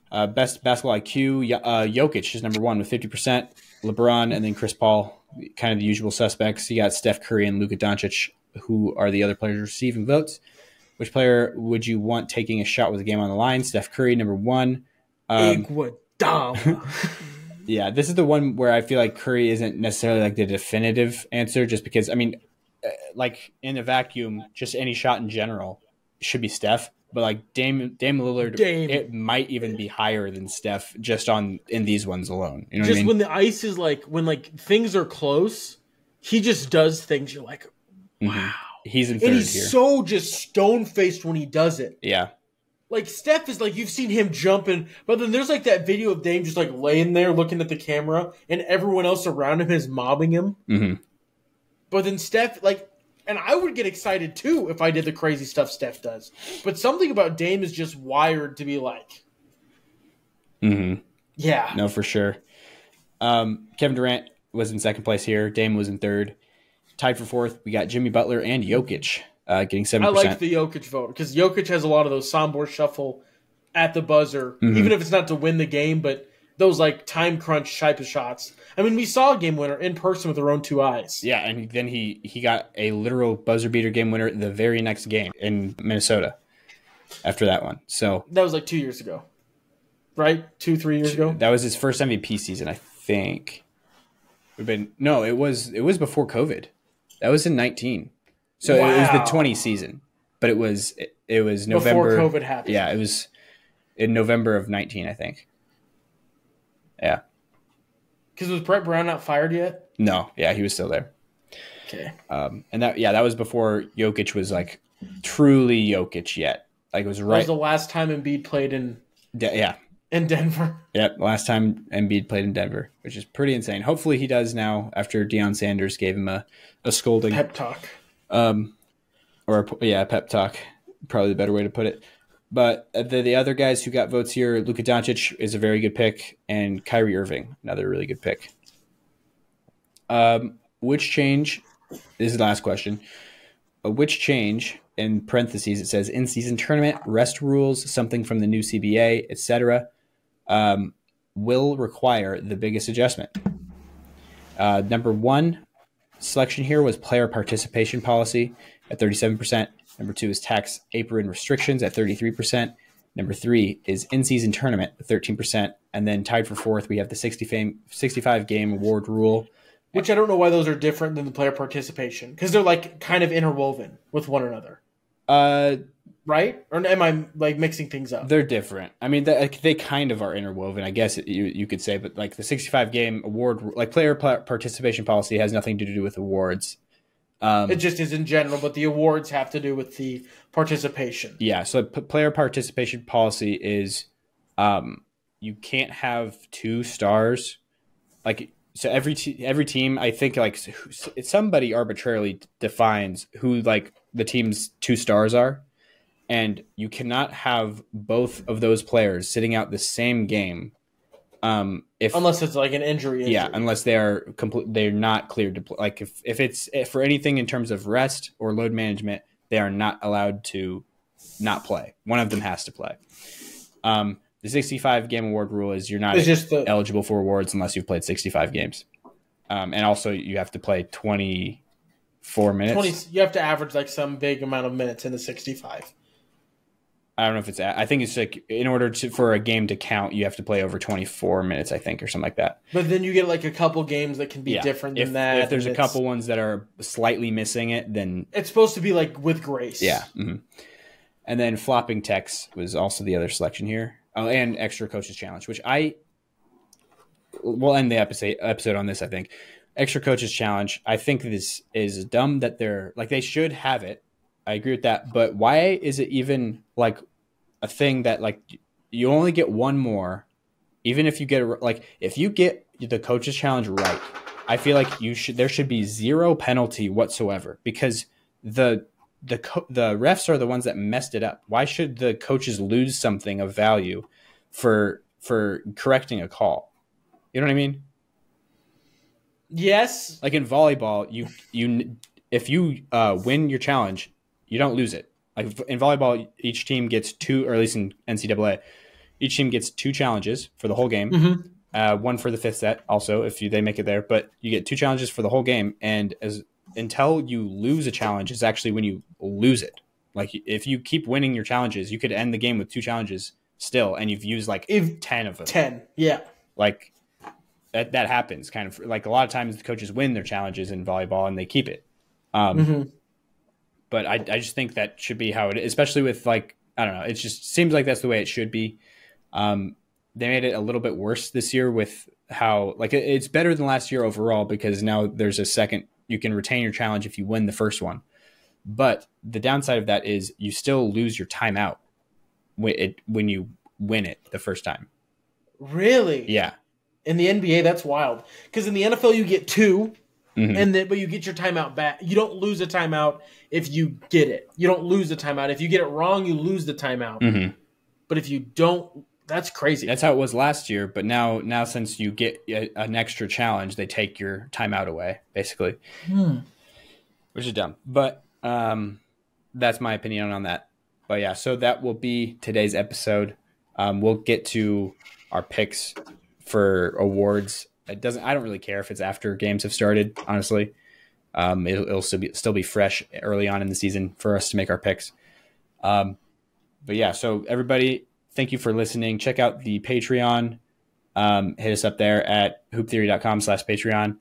Best basketball IQ, Jokic is number 1 with 50%. LeBron and then Chris Paul, kind of the usual suspects. You got Steph Curry and Luka Doncic, who are the other players receiving votes. Which player would you want taking a shot with the game on the line? Steph Curry, number 1. Yeah, this is the one where I feel like Curry isn't necessarily like the definitive answer, just because, I mean, like in a vacuum, just any shot in general should be Steph. But like Dame Lillard, it might even be higher than Steph just in these ones alone. You know what I mean? When the ice is like, when like things are close, he just does things. You're like, wow. Mm-hmm. He's in third and he's here. So just stone faced when he does it. Yeah. Like Steph is like, you've seen him jumping, but then there's like that video of Dame just like laying there looking at the camera, and everyone else around him is mobbing him. Mm-hmm. But then Steph, like. And I would get excited, too, if I did the crazy stuff Steph does. But something about Dame is just wired to be like... Mm-hmm. Yeah. No, for sure. Kevin Durant was in second place here. Dame was in third. Tied for fourth, we got Jimmy Butler and Jokic getting 7%. I like the Jokic vote, because Jokic has a lot of those Sombor shuffle at the buzzer, mm-hmm. even if it's not to win the game, but those like time crunch type of shots. I mean, we saw a game winner in person with our own 2 eyes. Yeah, and then he got a literal buzzer beater game winner the very next game in Minnesota after that one. So that was like 2 years ago, right? 2-3 years ago. That was his first MVP season, I think. It was before COVID. That was in 19. So It was the 20 season, but it was November. Before COVID happened. Yeah, it was in November of 19, I think. Yeah. Because was Brett Brown not fired yet? No, yeah, he was still there. Okay. And that was before Jokic was like truly Jokic yet. Like it was right. That was the last time Embiid played in Denver. Yep, last time Embiid played in Denver, which is pretty insane. Hopefully he does now after Deion Sanders gave him a scolding. Pep talk. Pep talk. Probably the better way to put it. But the other guys who got votes here, Luka Doncic is a very good pick, and Kyrie Irving, another really good pick. Which change, this is the last question, which change, in parentheses it says in-season tournament, rest rules, something from the new CBA, etc., will require the biggest adjustment? Number one selection here was player participation policy at 37%. Number two is tax apron restrictions at 33%. Number three is in-season tournament at 13%. And then tied for fourth, we have the 65-game award rule. Which I don't know why those are different than the player participation. Because they're like kind of interwoven with one another. Right? Or am I like mixing things up? They're different. I mean, they kind of are interwoven, I guess you could say. But like the 65-game award, like player participation policy has nothing to do with awards. It just is in general, but the awards have to do with the participation. Yeah, so player participation policy is you can't have 2 stars. Like, so every team, I think, like somebody arbitrarily defines who like the team's 2 stars are, and you cannot have both of those players sitting out the same game. Unless it's like an injury. Yeah, unless they're not cleared to play. Like if it's for anything in terms of rest or load management, they are not allowed to not play. One of them has to play. The 65-game award rule is you're not eligible for awards unless you've played 65 games. And also you have to play 24 minutes. You have to average like some big amount of minutes in the 65. I don't know if it's. I think it's like in order for a game to count, you have to play over 24 minutes, I think, or something like that. But then you get like a couple games that can be different than that. If there's a couple ones that are slightly missing it, then it's supposed to be like with grace. Yeah. Mm-hmm. And then flopping text was also the other selection here. Oh, and extra coaches challenge, which we'll end the episode on this. I think extra coaches challenge. I think this is dumb that they should have it. I agree with that, but why is it even like a thing that like you only get one more, even if you get if you get the coaches challenge right, I feel like there should be 0 penalty whatsoever because the refs are the ones that messed it up. Why should the coaches lose something of value for correcting a call? You know what I mean? Yes. Like in volleyball, if you win your challenge, you don't lose it. Like in volleyball, each team gets 2, or at least in NCAA, each team gets 2 challenges for the whole game. Mm-hmm. One for the 5th set, also if they make it there. But you get 2 challenges for the whole game, and until you lose a challenge is actually when you lose it. Like if you keep winning your challenges, you could end the game with 2 challenges still, and you've used 10 of them. 10, yeah. Like that happens kind of like a lot of times the coaches win their challenges in volleyball and they keep it. But I just think that should be how it is, especially with I don't know. It just seems like that's the way it should be. They made it a little bit worse this year with how it's better than last year overall because now there's a second. You can retain your challenge if you win the first one. But the downside of that is you still lose your timeout when you win it the first time. Really? Yeah. In the NBA, that's wild. Because in the NFL, you get 2. Mm-hmm. But you get your timeout back. You don't lose a timeout if you get it. You don't lose the timeout. If you get it wrong, you lose the timeout. Mm-hmm. But if you don't, that's crazy. That's how it was last year. But now since you get an extra challenge, they take your timeout away, basically. Which is dumb. But that's my opinion on that. But yeah, so that will be today's episode. We'll get to our picks for awards. I don't really care if it's after games have started, honestly. It'll still be fresh early on in the season for us to make our picks. But yeah, so everybody, thank you for listening. Check out the Patreon. Hit us up there at hooptheory.com/Patreon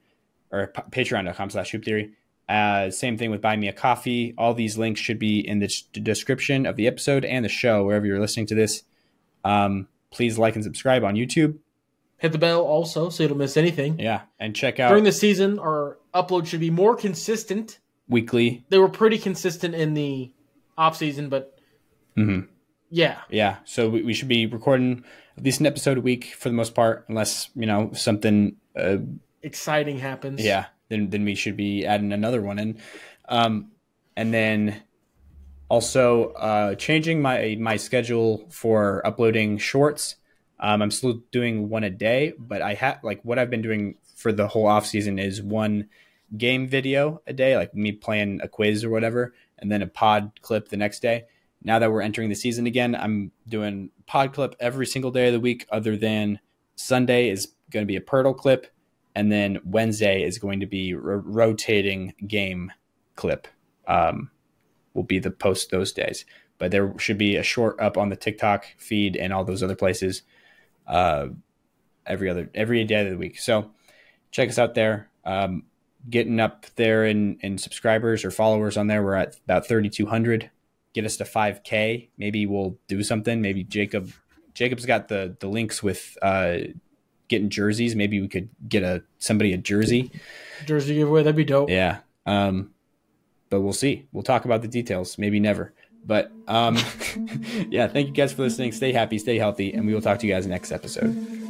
or patreon.com/hooptheory. Same thing with Buy Me a Coffee. All these links should be in the description of the episode and the show, wherever you're listening to this. Please like and subscribe on YouTube. Hit the bell also so you don't miss anything. Yeah, and check out... During the season, our upload should be more consistent. Weekly. They were pretty consistent in the off-season, but yeah. Yeah, so we should be recording at least an episode a week for the most part, unless, something... exciting happens. Yeah, then we should be adding another one in. And then... Also, changing my schedule for uploading shorts. I'm still doing one a day, but what I've been doing for the whole off season is one game video a day, like me playing a quiz or whatever, and then a pod clip the next day. Now that we're entering the season again, I'm doing pod clip every single day of the week, other than Sunday is going to be a Pirtle clip, and then Wednesday is going to be rotating game clip. Will be the post those days, but there should be a short up on the TikTok feed and all those other places every day of the week. So check us out there. Getting up there in subscribers or followers on there. We're at about 3,200. Get us to 5K. Maybe we'll do something. Maybe Jacob's got the links with getting jerseys. Maybe we could get somebody a jersey giveaway. That'd be dope. Yeah. But we'll see. We'll talk about the details. Maybe never. But yeah, thank you guys for listening. Stay happy, stay healthy, and we will talk to you guys next episode.